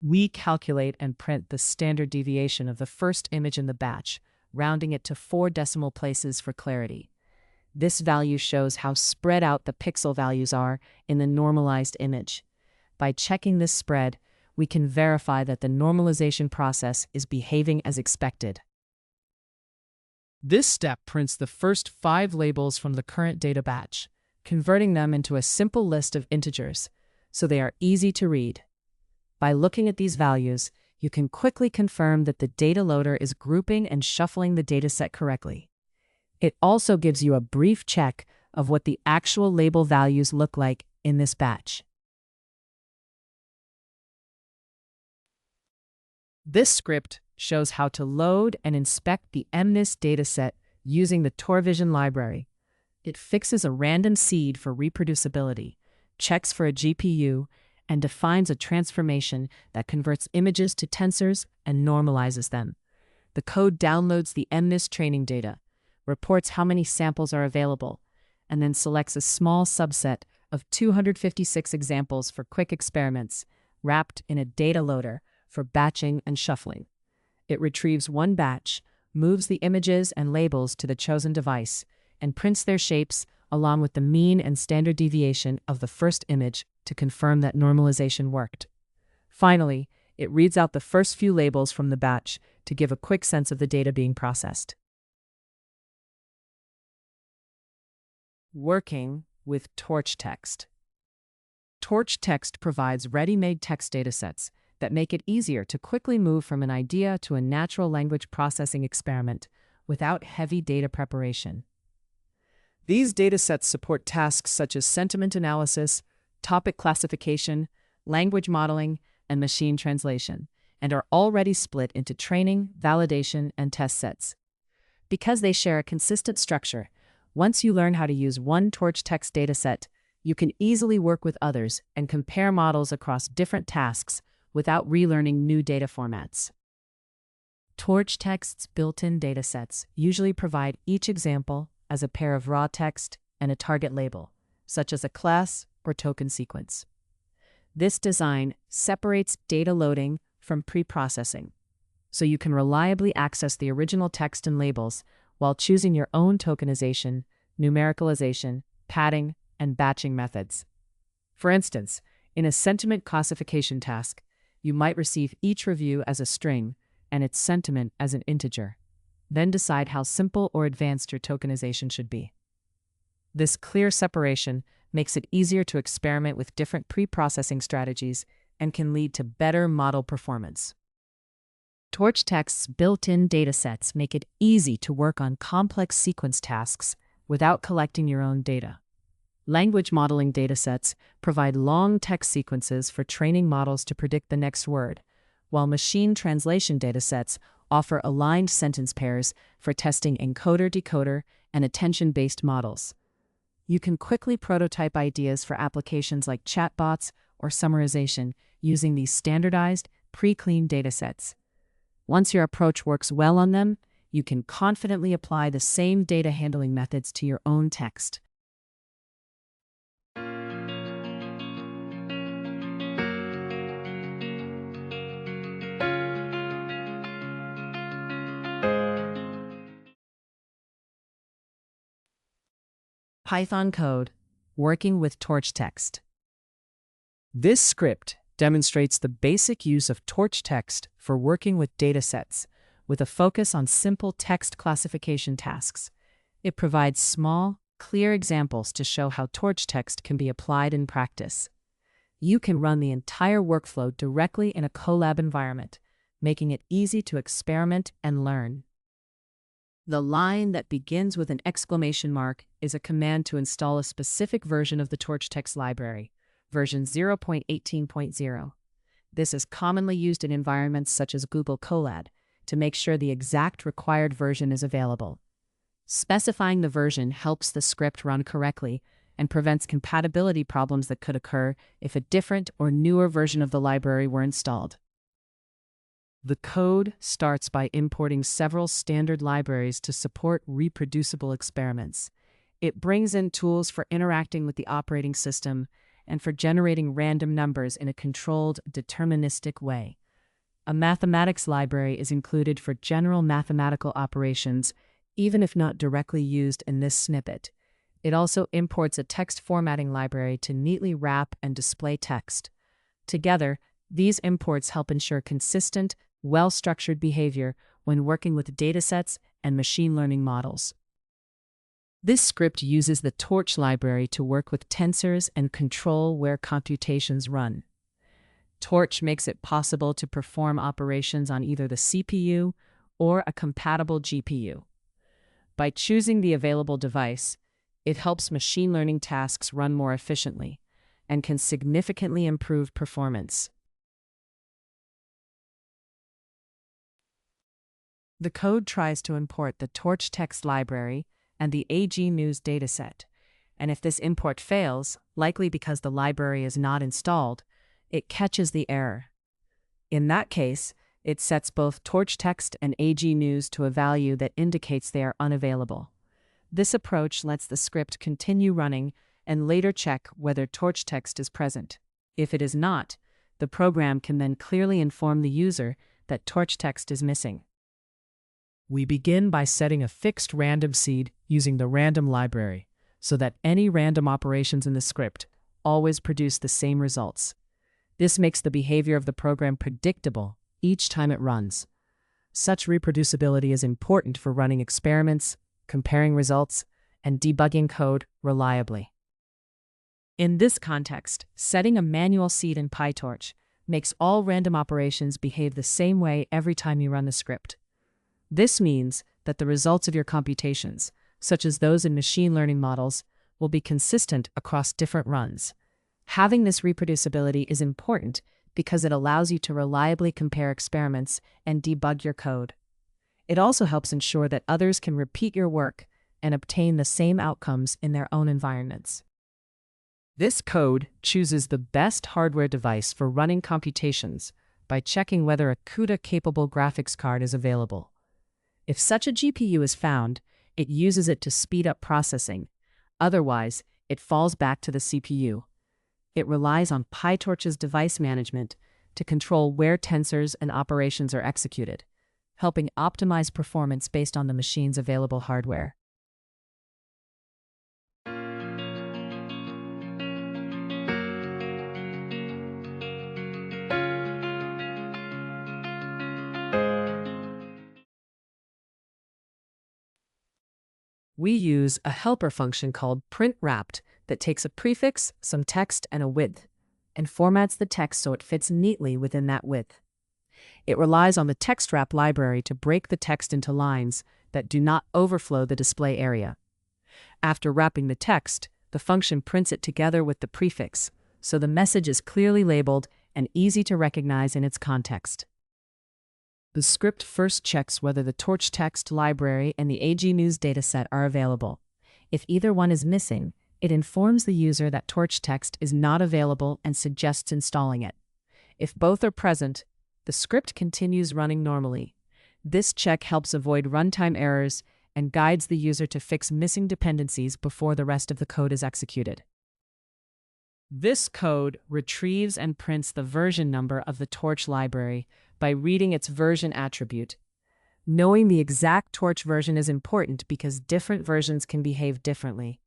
We calculate and print the standard deviation of the first image in the batch, rounding it to 4 decimal places for clarity. This value shows how spread out the pixel values are in the normalized image. By checking this spread, we can verify that the normalization process is behaving as expected. This step prints the first 5 labels from the current data batch, converting them into a simple list of integers, so they are easy to read. By looking at these values, you can quickly confirm that the data loader is grouping and shuffling the dataset correctly. It also gives you a brief check of what the actual label values look like in this batch. This script shows how to load and inspect the MNIST dataset using the TorVision library. It fixes a random seed for reproducibility, checks for a GPU, and defines a transformation that converts images to tensors and normalizes them. The code downloads the MNIST training data, reports how many samples are available, and then selects a small subset of 256 examples for quick experiments, wrapped in a data loader for batching and shuffling. It retrieves one batch, moves the images and labels to the chosen device, and prints their shapes along with the mean and standard deviation of the first image to confirm that normalization worked. Finally, it reads out the first few labels from the batch to give a quick sense of the data being processed. Working with Torch Text. Torch Text provides ready-made text datasets that make it easier to quickly move from an idea to a natural language processing experiment without heavy data preparation. These datasets support tasks such as sentiment analysis, topic classification, language modeling, and machine translation, and are already split into training, validation, and test sets. Because they share a consistent structure, Once you learn how to use one Torch text dataset, you can easily work with others and compare models across different tasks without relearning new data formats. Torch text's built-in datasets usually provide each example as a pair of raw text and a target label, such as a class or token sequence. This design separates data loading from pre-processing, so you can reliably access the original text and labels while choosing your own tokenization, numericalization, padding, and batching methods. For instance, in a sentiment classification task, you might receive each review as a string and its sentiment as an integer. Then decide how simple or advanced your tokenization should be. This clear separation makes it easier to experiment with different pre-processing strategies and can lead to better model performance. Torch text's built-in datasets make it easy to work on complex sequence tasks without collecting your own data. Language modeling datasets provide long text sequences for training models to predict the next word, while machine translation datasets offer aligned sentence pairs for testing encoder-decoder and attention-based models. You can quickly prototype ideas for applications like chatbots or summarization using these standardized, pre-cleaned datasets. Once your approach works well on them, you can confidently apply the same data handling methods to your own text. Python code, working with Torch text. This script demonstrates the basic use of Torch text for working with datasets, with a focus on simple text classification tasks. It provides small, clear examples to show how Torch text can be applied in practice. You can run the entire workflow directly in a Colab environment, making it easy to experiment and learn. The line that begins with an exclamation mark is a command to install a specific version of the Torch text library, version 0.18.0. This is commonly used in environments such as Google Colab to make sure the exact required version is available. Specifying the version helps the script run correctly and prevents compatibility problems that could occur if a different or newer version of the library were installed. The code starts by importing several standard libraries to support reproducible experiments. It brings in tools for interacting with the operating system and for generating random numbers in a controlled, deterministic way. A mathematics library is included for general mathematical operations, even if not directly used in this snippet. It also imports a text formatting library to neatly wrap and display text. Together, these imports help ensure consistent, well-structured behavior when working with datasets and machine learning models. This script uses the Torch library to work with tensors and control where computations run. Torch makes it possible to perform operations on either the CPU or a compatible GPU. By choosing the available device, it helps machine learning tasks run more efficiently and can significantly improve performance. The code tries to import the Torch text library and the AG News dataset, and if this import fails, likely because the library is not installed, it catches the error. In that case, it sets both Torch text and AG News to a value that indicates they are unavailable. This approach lets the script continue running and later check whether Torch text is present. If it is not, the program can then clearly inform the user that Torch text is missing. We begin by setting a fixed random seed using the random library, so that any random operations in the script always produce the same results. This makes the behavior of the program predictable each time it runs. Such reproducibility is important for running experiments, comparing results, and debugging code reliably. In this context, setting a manual seed in PyTorch makes all random operations behave the same way every time you run the script. This means that the results of your computations, such as those in machine learning models, will be consistent across different runs. Having this reproducibility is important because it allows you to reliably compare experiments and debug your code. It also helps ensure that others can repeat your work and obtain the same outcomes in their own environments. This code chooses the best hardware device for running computations by checking whether a CUDA-capable graphics card is available. If such a GPU is found, it uses it to speed up processing. Otherwise, it falls back to the CPU. It relies on PyTorch's device management to control where tensors and operations are executed, helping optimize performance based on the machine's available hardware. We use a helper function called printWrapped that takes a prefix, some text, and a width, and formats the text so it fits neatly within that width. It relies on the TextWrap library to break the text into lines that do not overflow the display area. After wrapping the text, the function prints it together with the prefix, so the message is clearly labeled and easy to recognize in its context. The script first checks whether the Torch text library and the AG News dataset are available. If either one is missing, it informs the user that Torch text is not available and suggests installing it. If both are present, the script continues running normally. This check helps avoid runtime errors and guides the user to fix missing dependencies before the rest of the code is executed. This code retrieves and prints the version number of the Torch library by reading its version attribute. Knowing the exact Torch version is important because different versions can behave differently.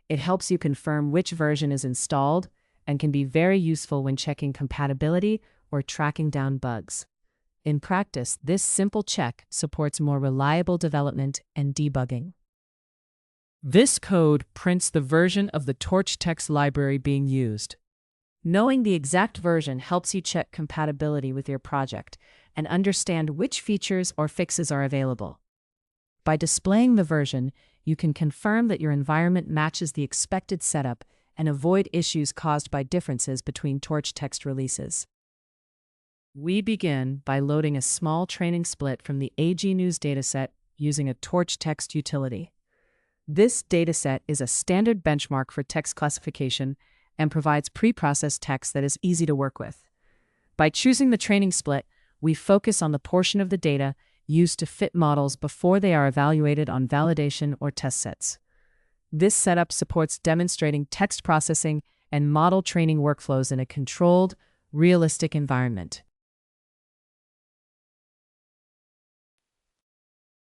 It helps you confirm which version is installed and can be very useful when checking compatibility or tracking down bugs. In practice, this simple check supports more reliable development and debugging. This code prints the version of the Torch text library being used. Knowing the exact version helps you check compatibility with your project and understand which features or fixes are available. By displaying the version, you can confirm that your environment matches the expected setup and avoid issues caused by differences between Torch text releases. We begin by loading a small training split from the AG News dataset using a Torch text utility. This dataset is a standard benchmark for text classification and provides pre-processed text that is easy to work with. By choosing the training split, we focus on the portion of the data used to fit models before they are evaluated on validation or test sets. This setup supports demonstrating text processing and model training workflows in a controlled, realistic environment.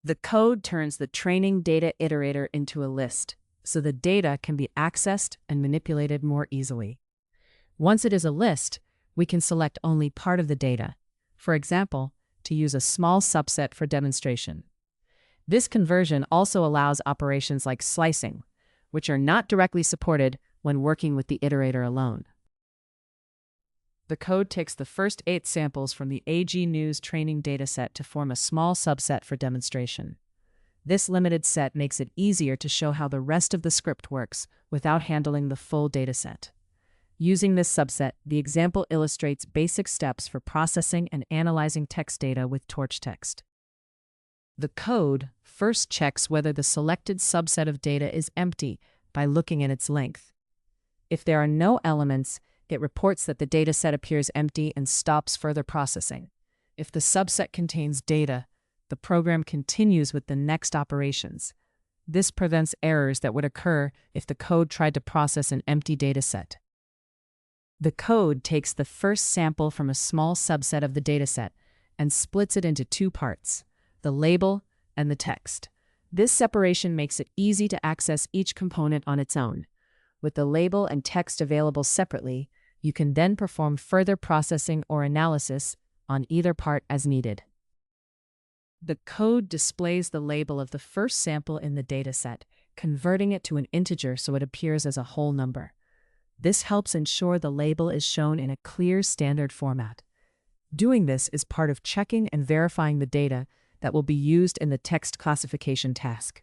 The code turns the training data iterator into a list, so the data can be accessed and manipulated more easily. Once it is a list, we can select only part of the data, for example, to use a small subset for demonstration. This conversion also allows operations like slicing, which are not directly supported when working with the iterator alone. The code takes the first 8 samples from the AG News training dataset to form a small subset for demonstration. This limited set makes it easier to show how the rest of the script works without handling the full dataset. Using this subset, the example illustrates basic steps for processing and analyzing text data with Torch text. The code first checks whether the selected subset of data is empty by looking at its length. If there are no elements, it reports that the dataset appears empty and stops further processing. If the subset contains data, the program continues with the next operations. This prevents errors that would occur if the code tried to process an empty dataset. The code takes the first sample from a small subset of the dataset and splits it into 2 parts, the label and the text. This separation makes it easy to access each component on its own. With the label and text available separately, you can then perform further processing or analysis on either part as needed. The code displays the label of the first sample in the dataset, converting it to an integer so it appears as a whole number. This helps ensure the label is shown in a clear standard format. Doing this is part of checking and verifying the data that will be used in the text classification task.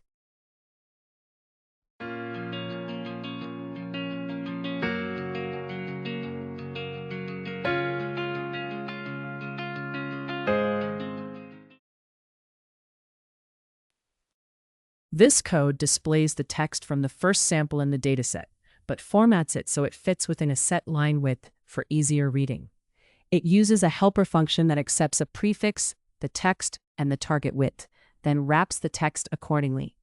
This code displays the text from the first sample in the dataset, but formats it so it fits within a set line width for easier reading. It uses a helper function that accepts a prefix, the text, and the target width, then wraps the text accordingly.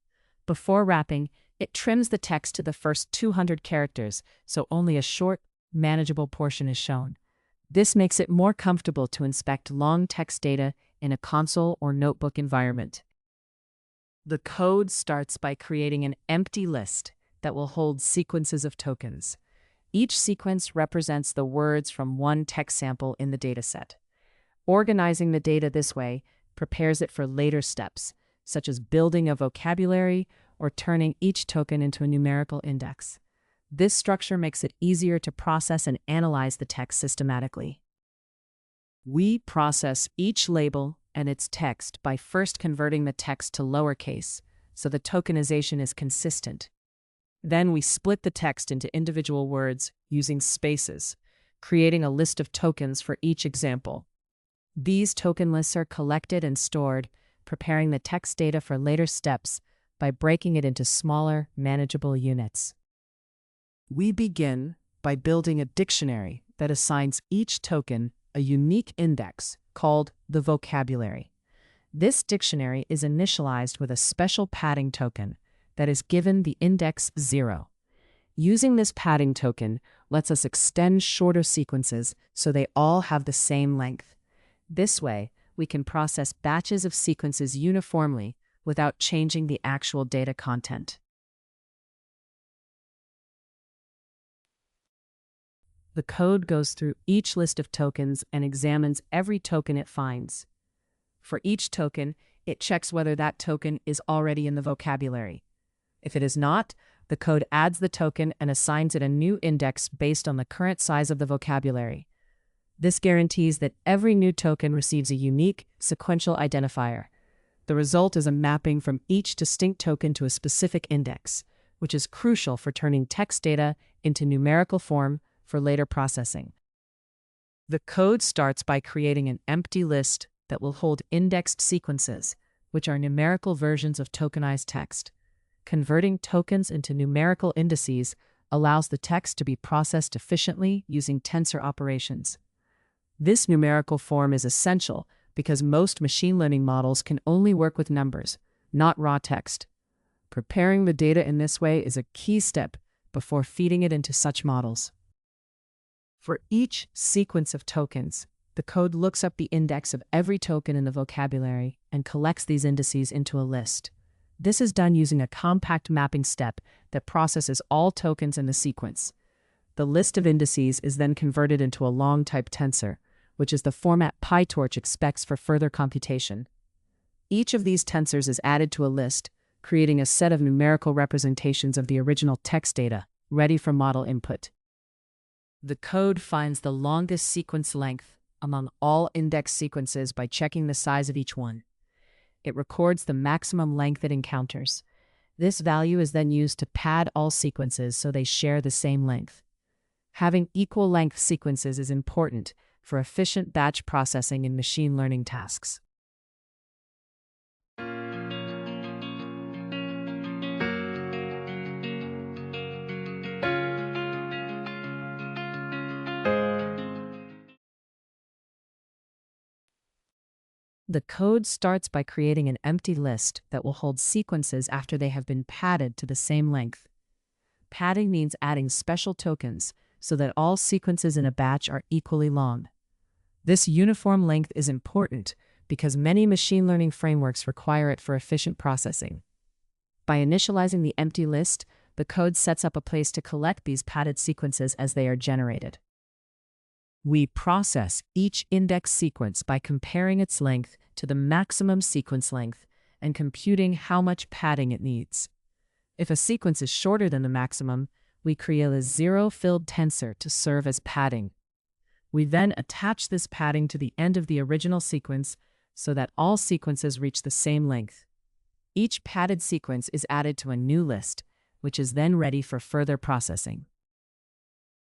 Before wrapping, it trims the text to the first 200 characters, so only a short, manageable portion is shown. This makes it more comfortable to inspect long text data in a console or notebook environment. The code starts by creating an empty list that will hold sequences of tokens. Each sequence represents the words from one text sample in the dataset. Organizing the data this way prepares it for later steps, such as building a vocabulary or turning each token into a numerical index. This structure makes it easier to process and analyze the text systematically. We process each label and its text by first converting the text to lowercase, so the tokenization is consistent. Then we split the text into individual words using spaces, creating a list of tokens for each example. These token lists are collected and stored, preparing the text data for later steps by breaking it into smaller, manageable units. We begin by building a dictionary that assigns each token a unique index called the vocabulary. This dictionary is initialized with a special padding token that is given the index 0. Using this padding token lets us extend shorter sequences so they all have the same length. This way, we can process batches of sequences uniformly without changing the actual data content. The code goes through each list of tokens and examines every token it finds. For each token, it checks whether that token is already in the vocabulary. If it is not, the code adds the token and assigns it a new index based on the current size of the vocabulary. This guarantees that every new token receives a unique, sequential identifier. The result is a mapping from each distinct token to a specific index, which is crucial for turning text data into numerical form for later processing. The code starts by creating an empty list that will hold indexed sequences, which are numerical versions of tokenized text. Converting tokens into numerical indices allows the text to be processed efficiently using tensor operations. This numerical form is essential because most machine learning models can only work with numbers, not raw text. Preparing the data in this way is a key step before feeding it into such models. For each sequence of tokens, the code looks up the index of every token in the vocabulary and collects these indices into a list. This is done using a compact mapping step that processes all tokens in the sequence. The list of indices is then converted into a long-type tensor, which is the format PyTorch expects for further computation. Each of these tensors is added to a list, creating a set of numerical representations of the original text data, ready for model input. The code finds the longest sequence length among all index sequences by checking the size of each one. It records the maximum length it encounters. This value is then used to pad all sequences so they share the same length. Having equal length sequences is important for efficient batch processing in machine learning tasks. The code starts by creating an empty list that will hold sequences after they have been padded to the same length. Padding means adding special tokens so that all sequences in a batch are equally long. This uniform length is important because many machine learning frameworks require it for efficient processing. By initializing the empty list, the code sets up a place to collect these padded sequences as they are generated. We process each index sequence by comparing its length to the maximum sequence length and computing how much padding it needs. If a sequence is shorter than the maximum, we create a zero-filled tensor to serve as padding. We then attach this padding to the end of the original sequence so that all sequences reach the same length. Each padded sequence is added to a new list, which is then ready for further processing.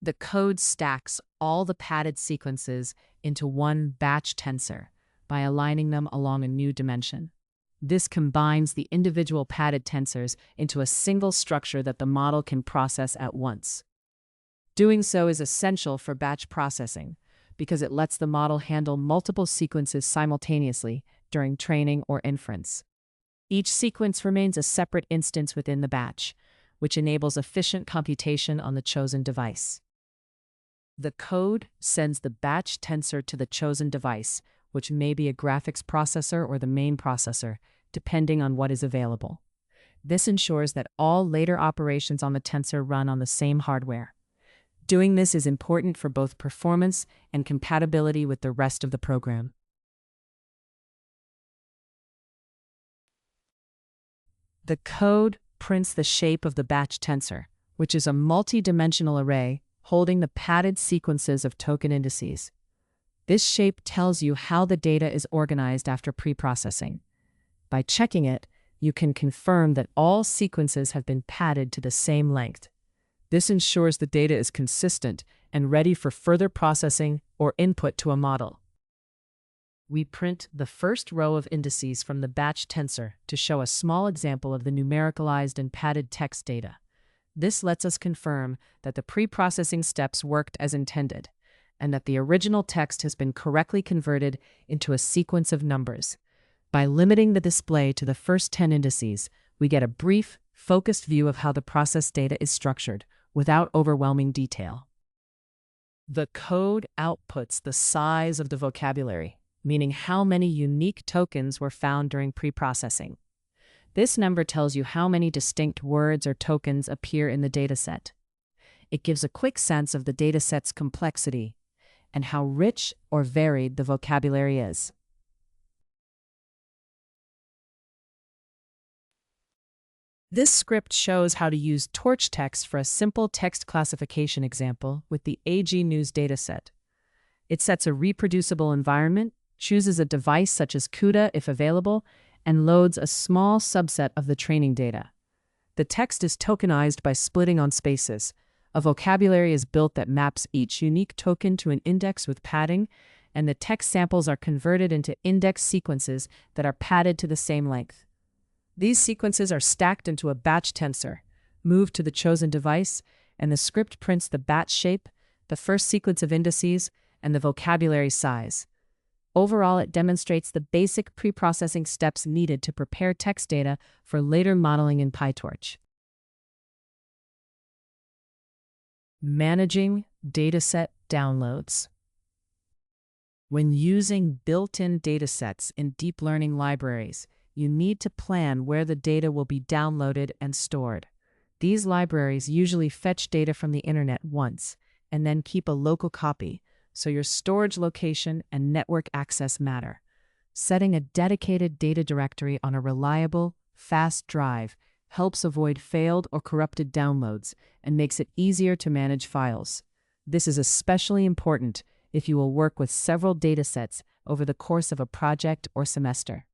The code stacks all the padded sequences into one batch tensor by aligning them along a new dimension. This combines the individual padded tensors into a single structure that the model can process at once. Doing so is essential for batch processing because it lets the model handle multiple sequences simultaneously during training or inference. Each sequence remains a separate instance within the batch, which enables efficient computation on the chosen device. The code sends the batch tensor to the chosen device, which may be a graphics processor or the main processor, depending on what is available. This ensures that all later operations on the tensor run on the same hardware. Doing this is important for both performance and compatibility with the rest of the program. The code prints the shape of the batch tensor, which is a multi-dimensional array holding the padded sequences of token indices. This shape tells you how the data is organized after pre-processing. By checking it, you can confirm that all sequences have been padded to the same length. This ensures the data is consistent and ready for further processing or input to a model. We print the first row of indices from the batch tensor to show a small example of the numericalized and padded text data. This lets us confirm that the pre-processing steps worked as intended, and that the original text has been correctly converted into a sequence of numbers. By limiting the display to the first 10 indices, we get a brief, focused view of how the processed data is structured, without overwhelming detail. The code outputs the size of the vocabulary, meaning how many unique tokens were found during pre-processing. This number tells you how many distinct words or tokens appear in the dataset. It gives a quick sense of the dataset's complexity and how rich or varied the vocabulary is. This script shows how to use Torch text for a simple text classification example with the AG News dataset. It sets a reproducible environment, chooses a device such as CUDA if available, and loads a small subset of the training data. The text is tokenized by splitting on spaces. A vocabulary is built that maps each unique token to an index with padding, and the text samples are converted into index sequences that are padded to the same length. These sequences are stacked into a batch tensor, moved to the chosen device, and the script prints the batch shape, the first sequence of indices, and the vocabulary size. Overall, it demonstrates the basic pre-processing steps needed to prepare text data for later modeling in PyTorch. Managing dataset downloads. When using built-in datasets in deep learning libraries, you need to plan where the data will be downloaded and stored. These libraries usually fetch data from the internet once and then keep a local copy, so your storage location and network access matter. Setting a dedicated data directory on a reliable, fast drive helps avoid failed or corrupted downloads and makes it easier to manage files. This is especially important if you will work with several datasets over the course of a project or semester.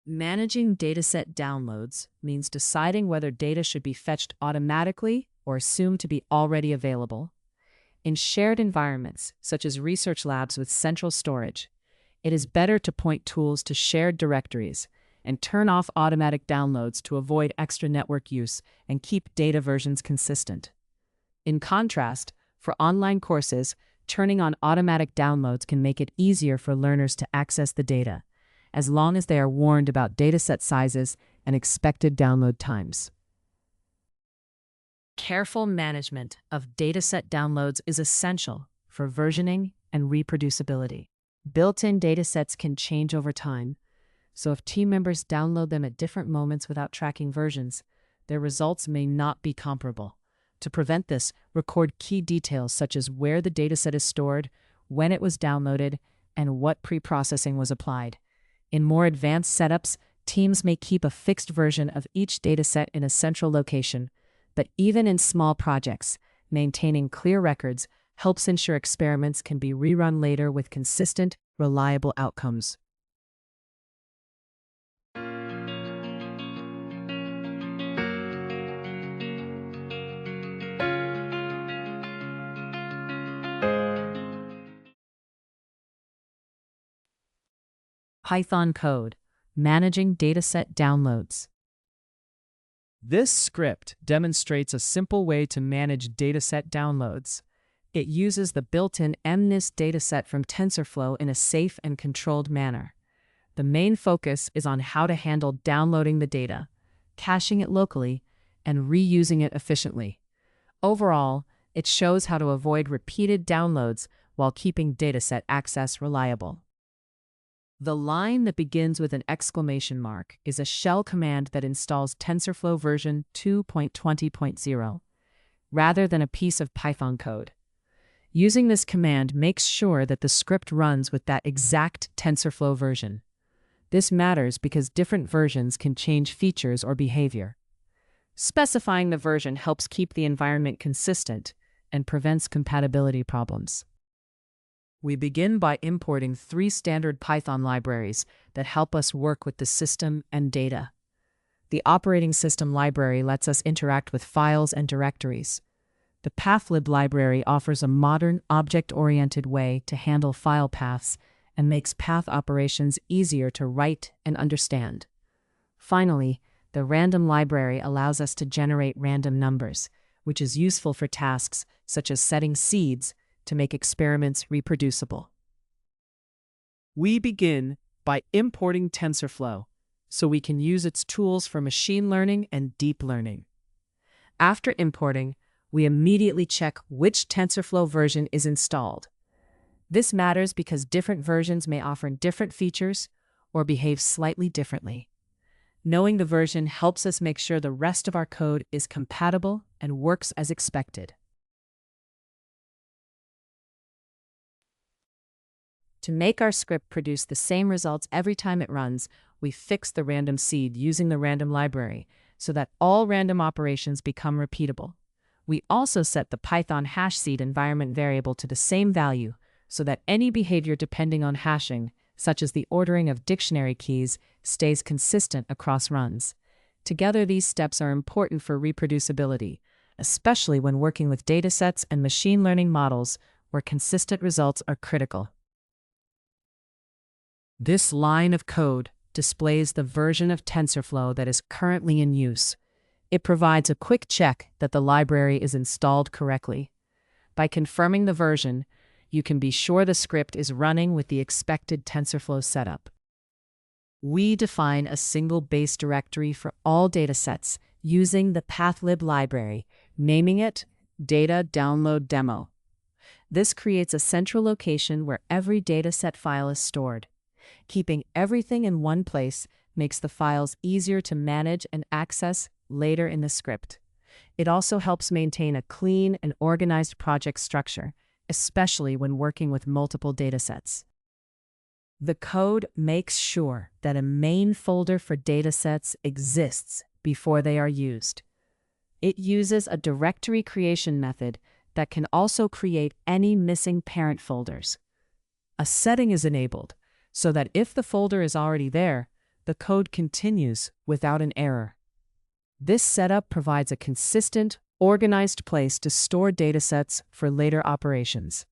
Managing dataset downloads means deciding whether data should be fetched automatically or assumed to be already available. In shared environments, such as research labs with central storage, it is better to point tools to shared directories and turn off automatic downloads to avoid extra network use and keep data versions consistent. In contrast, for online courses, turning on automatic downloads can make it easier for learners to access the data, as long as they are warned about dataset sizes and expected download times. Careful management of dataset downloads is essential for versioning and reproducibility. Built-in datasets can change over time, so if team members download them at different moments without tracking versions, their results may not be comparable. To prevent this, record key details such as where the dataset is stored, when it was downloaded, and what pre-processing was applied. In more advanced setups, teams may keep a fixed version of each dataset in a central location, but even in small projects, maintaining clear records helps ensure experiments can be rerun later with consistent, reliable outcomes. Python code. managing dataset downloads. This script demonstrates a simple way to manage dataset downloads. It uses the built-in MNIST dataset from TensorFlow in a safe and controlled manner. The main focus is on how to handle downloading the data, caching it locally, and reusing it efficiently. Overall, it shows how to avoid repeated downloads while keeping dataset access reliable. The line that begins with an exclamation mark is a shell command that installs TensorFlow version 2.20.0, rather than a piece of Python code. Using this command makes sure that the script runs with that exact TensorFlow version. This matters because different versions can change features or behavior. Specifying the version helps keep the environment consistent and prevents compatibility problems. We begin by importing 3 standard Python libraries that help us work with the system and data. The operating system library lets us interact with files and directories. The pathlib library offers a modern, object-oriented way to handle file paths and makes path operations easier to write and understand. Finally, the random library allows us to generate random numbers, which is useful for tasks such as setting seeds to make experiments reproducible. We begin by importing TensorFlow so we can use its tools for machine learning and deep learning. After importing, we immediately check which TensorFlow version is installed. This matters because different versions may offer different features or behave slightly differently. Knowing the version helps us make sure the rest of our code is compatible and works as expected. To make our script produce the same results every time it runs, we fix the random seed using the random library so that all random operations become repeatable. We also set the Python hash seed environment variable to the same value so that any behavior depending on hashing, such as the ordering of dictionary keys, stays consistent across runs. Together, these steps are important for reproducibility, especially when working with datasets and machine learning models where consistent results are critical. This line of code displays the version of TensorFlow that is currently in use. It provides a quick check that the library is installed correctly. By confirming the version, you can be sure the script is running with the expected TensorFlow setup. We define a single base directory for all datasets using the pathlib library, naming it Data Download Demo. This creates a central location where every dataset file is stored. Keeping everything in one place makes the files easier to manage and access later in the script. It also helps maintain a clean and organized project structure, especially when working with multiple datasets. The code makes sure that a main folder for datasets exists before they are used. It uses a directory creation method that can also create any missing parent folders. A setting is enabled so that if the folder is already there, the code continues without an error. This setup provides a consistent, organized place to store datasets for later operations.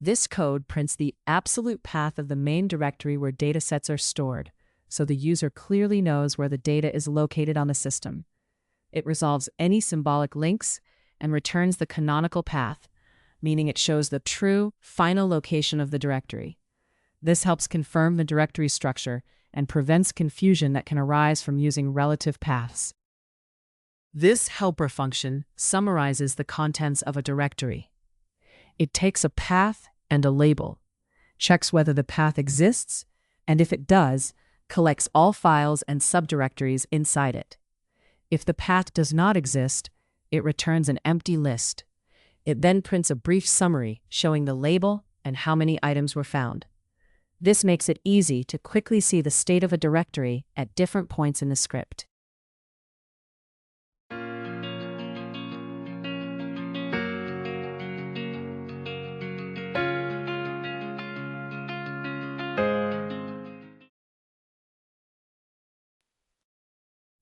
This code prints the absolute path of the main directory where datasets are stored, so the user clearly knows where the data is located on the system. It resolves any symbolic links and returns the canonical path, meaning it shows the true, final location of the directory. This helps confirm the directory structure and prevents confusion that can arise from using relative paths. This helper function summarizes the contents of a directory. It takes a path and a label, checks whether the path exists, and if it does, collects all files and subdirectories inside it. If the path does not exist, it returns an empty list. It then prints a brief summary showing the label and how many items were found. This makes it easy to quickly see the state of a directory at different points in the script.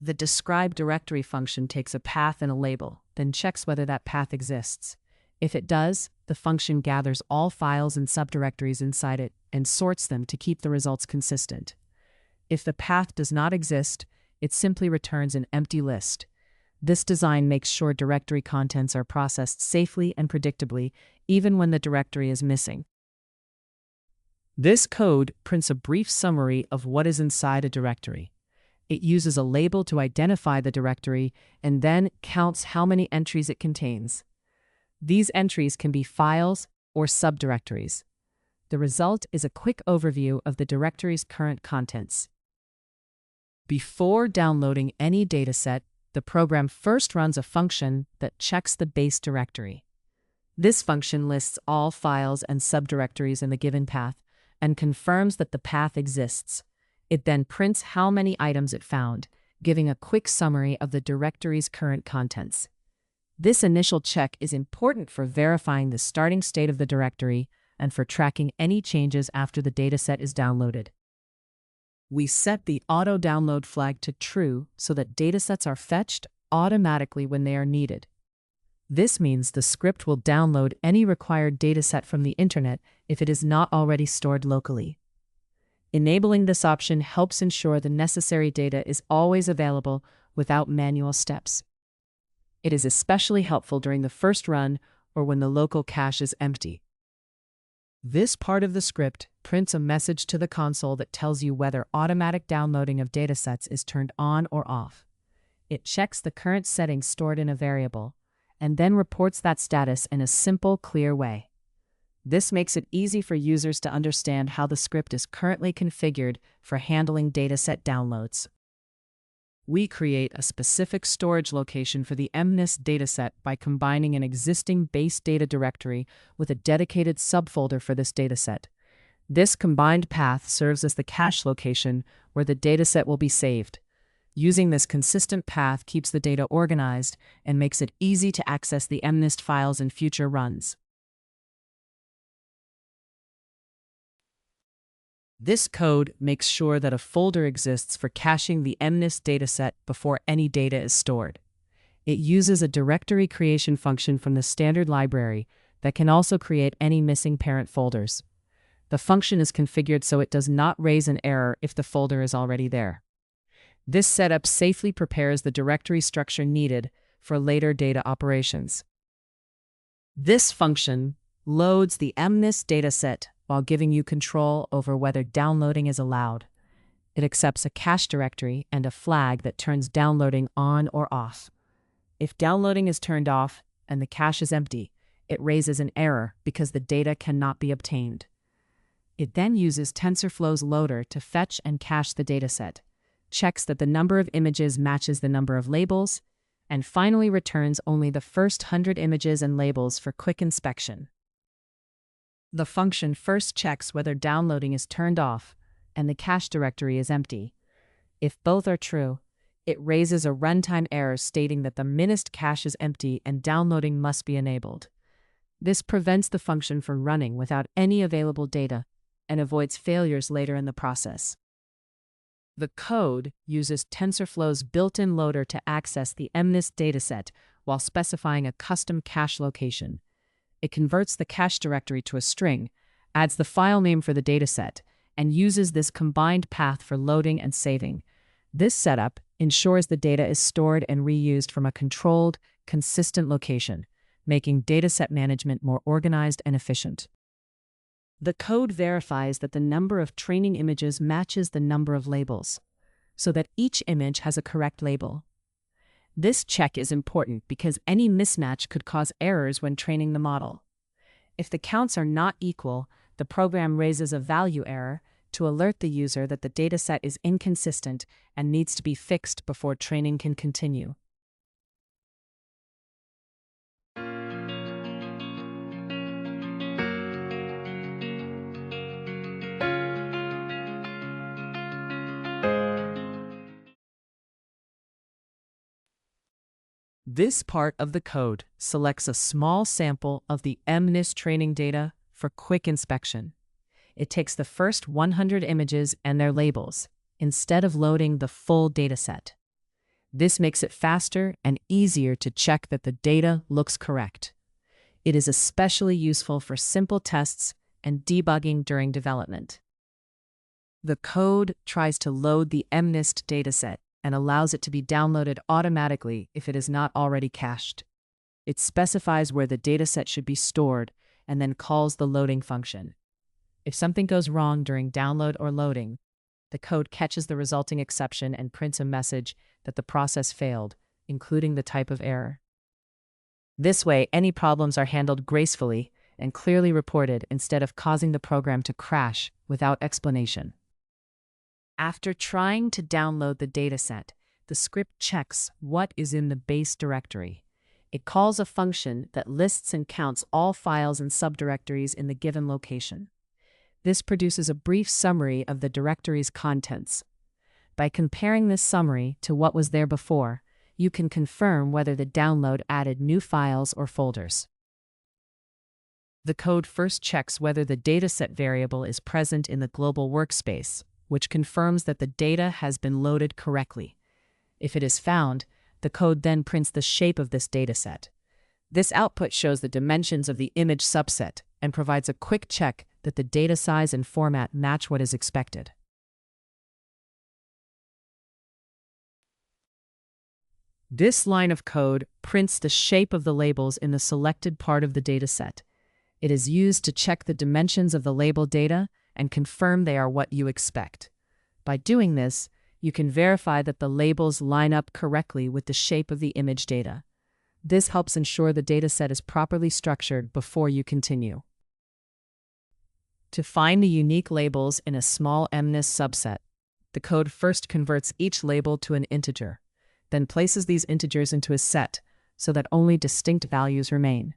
The describe directory function takes a path and a label, then checks whether that path exists. If it does, the function gathers all files and subdirectories inside it and sorts them to keep the results consistent. If the path does not exist, it simply returns an empty list. This design makes sure directory contents are processed safely and predictably, even when the directory is missing. This code prints a brief summary of what is inside a directory. It uses a label to identify the directory and then counts how many entries it contains. These entries can be files or subdirectories. The result is a quick overview of the directory's current contents. Before downloading any dataset, the program first runs a function that checks the base directory. This function lists all files and subdirectories in the given path and confirms that the path exists. It then prints how many items it found, giving a quick summary of the directory's current contents. This initial check is important for verifying the starting state of the directory and for tracking any changes after the dataset is downloaded. We set the auto-download flag to true so that datasets are fetched automatically when they are needed. This means the script will download any required dataset from the internet if it is not already stored locally. Enabling this option helps ensure the necessary data is always available without manual steps. It is especially helpful during the first run or when the local cache is empty. This part of the script prints a message to the console that tells you whether automatic downloading of datasets is turned on or off. It checks the current settings stored in a variable, and then reports that status in a simple, clear way. This makes it easy for users to understand how the script is currently configured for handling dataset downloads. We create a specific storage location for the MNIST dataset by combining an existing base data directory with a dedicated subfolder for this dataset. This combined path serves as the cache location where the dataset will be saved. Using this consistent path keeps the data organized and makes it easy to access the MNIST files in future runs. This code makes sure that a folder exists for caching the MNIST dataset before any data is stored. It uses a directory creation function from the standard library that can also create any missing parent folders. The function is configured so it does not raise an error if the folder is already there. This setup safely prepares the directory structure needed for later data operations. This function loads the MNIST dataset while giving you control over whether downloading is allowed. It accepts a cache directory and a flag that turns downloading on or off. If downloading is turned off and the cache is empty, it raises an error because the data cannot be obtained. It then uses TensorFlow's loader to fetch and cache the dataset, checks that the number of images matches the number of labels, and finally returns only the first 100 images and labels for quick inspection. The function first checks whether downloading is turned off and the cache directory is empty. If both are true, it raises a runtime error stating that the MNIST cache is empty and downloading must be enabled. This prevents the function from running without any available data and avoids failures later in the process. The code uses TensorFlow's built-in loader to access the MNIST dataset while specifying a custom cache location. It converts the cache directory to a string, adds the file name for the dataset, and uses this combined path for loading and saving. This setup ensures the data is stored and reused from a controlled, consistent location, making dataset management more organized and efficient. The code verifies that the number of training images matches the number of labels, so that each image has a correct label. This check is important because any mismatch could cause errors when training the model. If the counts are not equal, the program raises a value error to alert the user that the dataset is inconsistent and needs to be fixed before training can continue. This part of the code selects a small sample of the MNIST training data for quick inspection. It takes the first 100 images and their labels, instead of loading the full dataset. This makes it faster and easier to check that the data looks correct. It is especially useful for simple tests and debugging during development. The code tries to load the MNIST dataset and allows it to be downloaded automatically if it is not already cached. It specifies where the dataset should be stored and then calls the loading function. If something goes wrong during download or loading, the code catches the resulting exception and prints a message that the process failed, including the type of error. This way, any problems are handled gracefully and clearly reported instead of causing the program to crash without explanation. After trying to download the dataset, the script checks what is in the base directory. It calls a function that lists and counts all files and subdirectories in the given location. This produces a brief summary of the directory's contents. By comparing this summary to what was there before, you can confirm whether the download added new files or folders. The code first checks whether the dataset variable is present in the global workspace, which confirms that the data has been loaded correctly. If it is found, the code then prints the shape of this dataset. This output shows the dimensions of the image subset and provides a quick check that the data size and format match what is expected. This line of code prints the shape of the labels in the selected part of the dataset. It is used to check the dimensions of the label data and confirm they are what you expect. By doing this, you can verify that the labels line up correctly with the shape of the image data. This helps ensure the dataset is properly structured before you continue. To find the unique labels in a small MNIST subset, the code first converts each label to an integer, then places these integers into a set so that only distinct values remain.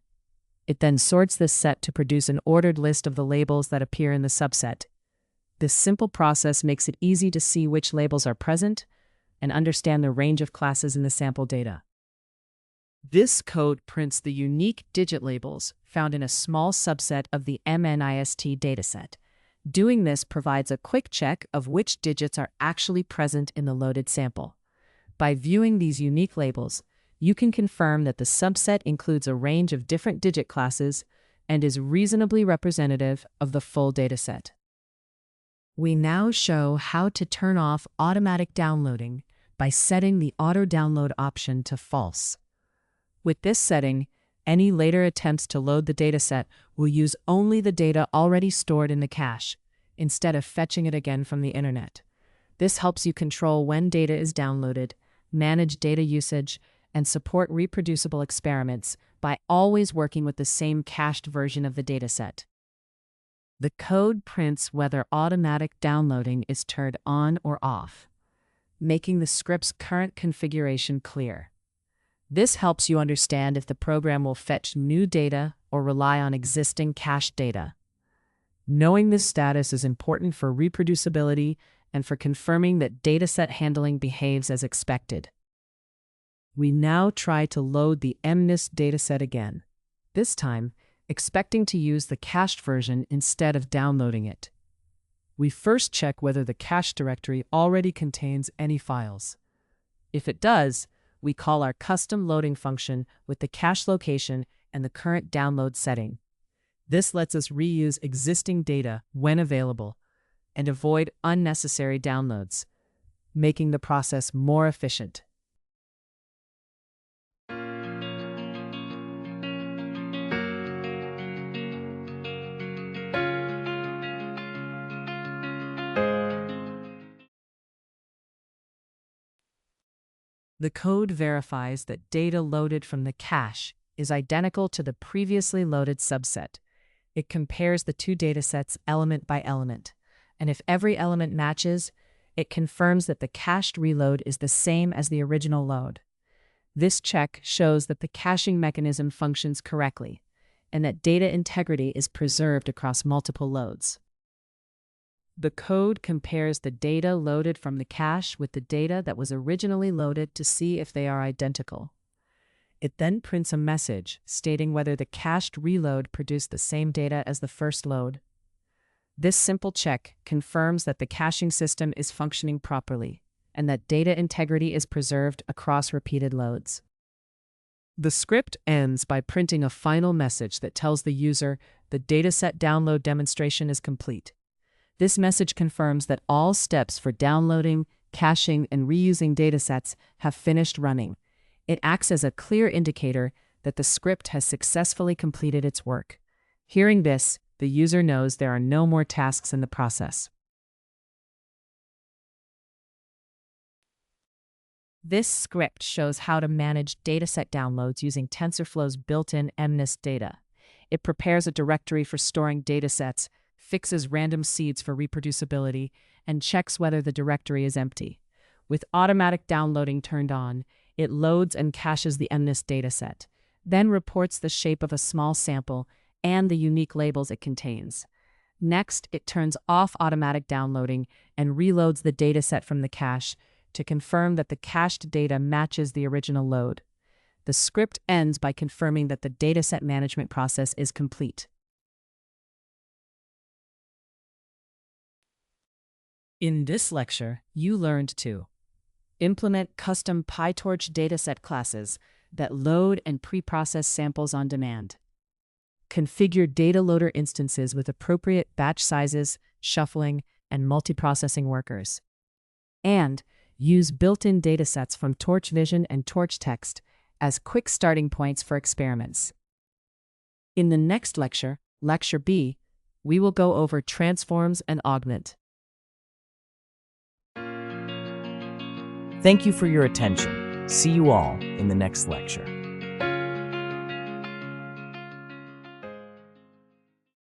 It then sorts this set to produce an ordered list of the labels that appear in the subset. This simple process makes it easy to see which labels are present and understand the range of classes in the sample data. This code prints the unique digit labels found in a small subset of the MNIST dataset. Doing this provides a quick check of which digits are actually present in the loaded sample. By viewing these unique labels, you can confirm that the subset includes a range of different digit classes and is reasonably representative of the full dataset. We now show how to turn off automatic downloading by setting the auto-download option to false. With this setting, any later attempts to load the dataset will use only the data already stored in the cache, instead of fetching it again from the internet. This helps you control when data is downloaded, manage data usage, and support reproducible experiments by always working with the same cached version of the dataset. The code prints whether automatic downloading is turned on or off, making the script's current configuration clear. This helps you understand if the program will fetch new data or rely on existing cached data. Knowing this status is important for reproducibility and for confirming that dataset handling behaves as expected. We now try to load the MNIST dataset again, this time expecting to use the cached version instead of downloading it. We first check whether the cache directory already contains any files. If it does, we call our custom loading function with the cache location and the current download setting. This lets us reuse existing data when available and avoid unnecessary downloads, making the process more efficient. The code verifies that data loaded from the cache is identical to the previously loaded subset. It compares the two datasets element by element, and if every element matches, it confirms that the cached reload is the same as the original load. This check shows that the caching mechanism functions correctly, and that data integrity is preserved across multiple loads. The code compares the data loaded from the cache with the data that was originally loaded to see if they are identical. It then prints a message stating whether the cached reload produced the same data as the first load. This simple check confirms that the caching system is functioning properly and that data integrity is preserved across repeated loads. The script ends by printing a final message that tells the user the dataset download demonstration is complete. This message confirms that all steps for downloading, caching, and reusing datasets have finished running. It acts as a clear indicator that the script has successfully completed its work. Hearing this, the user knows there are no more tasks in the process. This script shows how to manage dataset downloads using TensorFlow's built-in MNIST data. It prepares a directory for storing datasets, fixes random seeds for reproducibility, and checks whether the directory is empty. With automatic downloading turned on, it loads and caches the MNIST dataset, then reports the shape of a small sample and the unique labels it contains. Next, it turns off automatic downloading and reloads the dataset from the cache to confirm that the cached data matches the original load. The script ends by confirming that the dataset management process is complete. In this lecture, you learned to implement custom PyTorch dataset classes that load and preprocess samples on demand, configure Dataloader instances with appropriate batch sizes, shuffling, and multiprocessing workers, and use built-in datasets from Torch Vision and Torch Text as quick starting points for experiments. In the next lecture, Lecture B, we will go over transforms and augment. Thank you for your attention. See you all in the next lecture.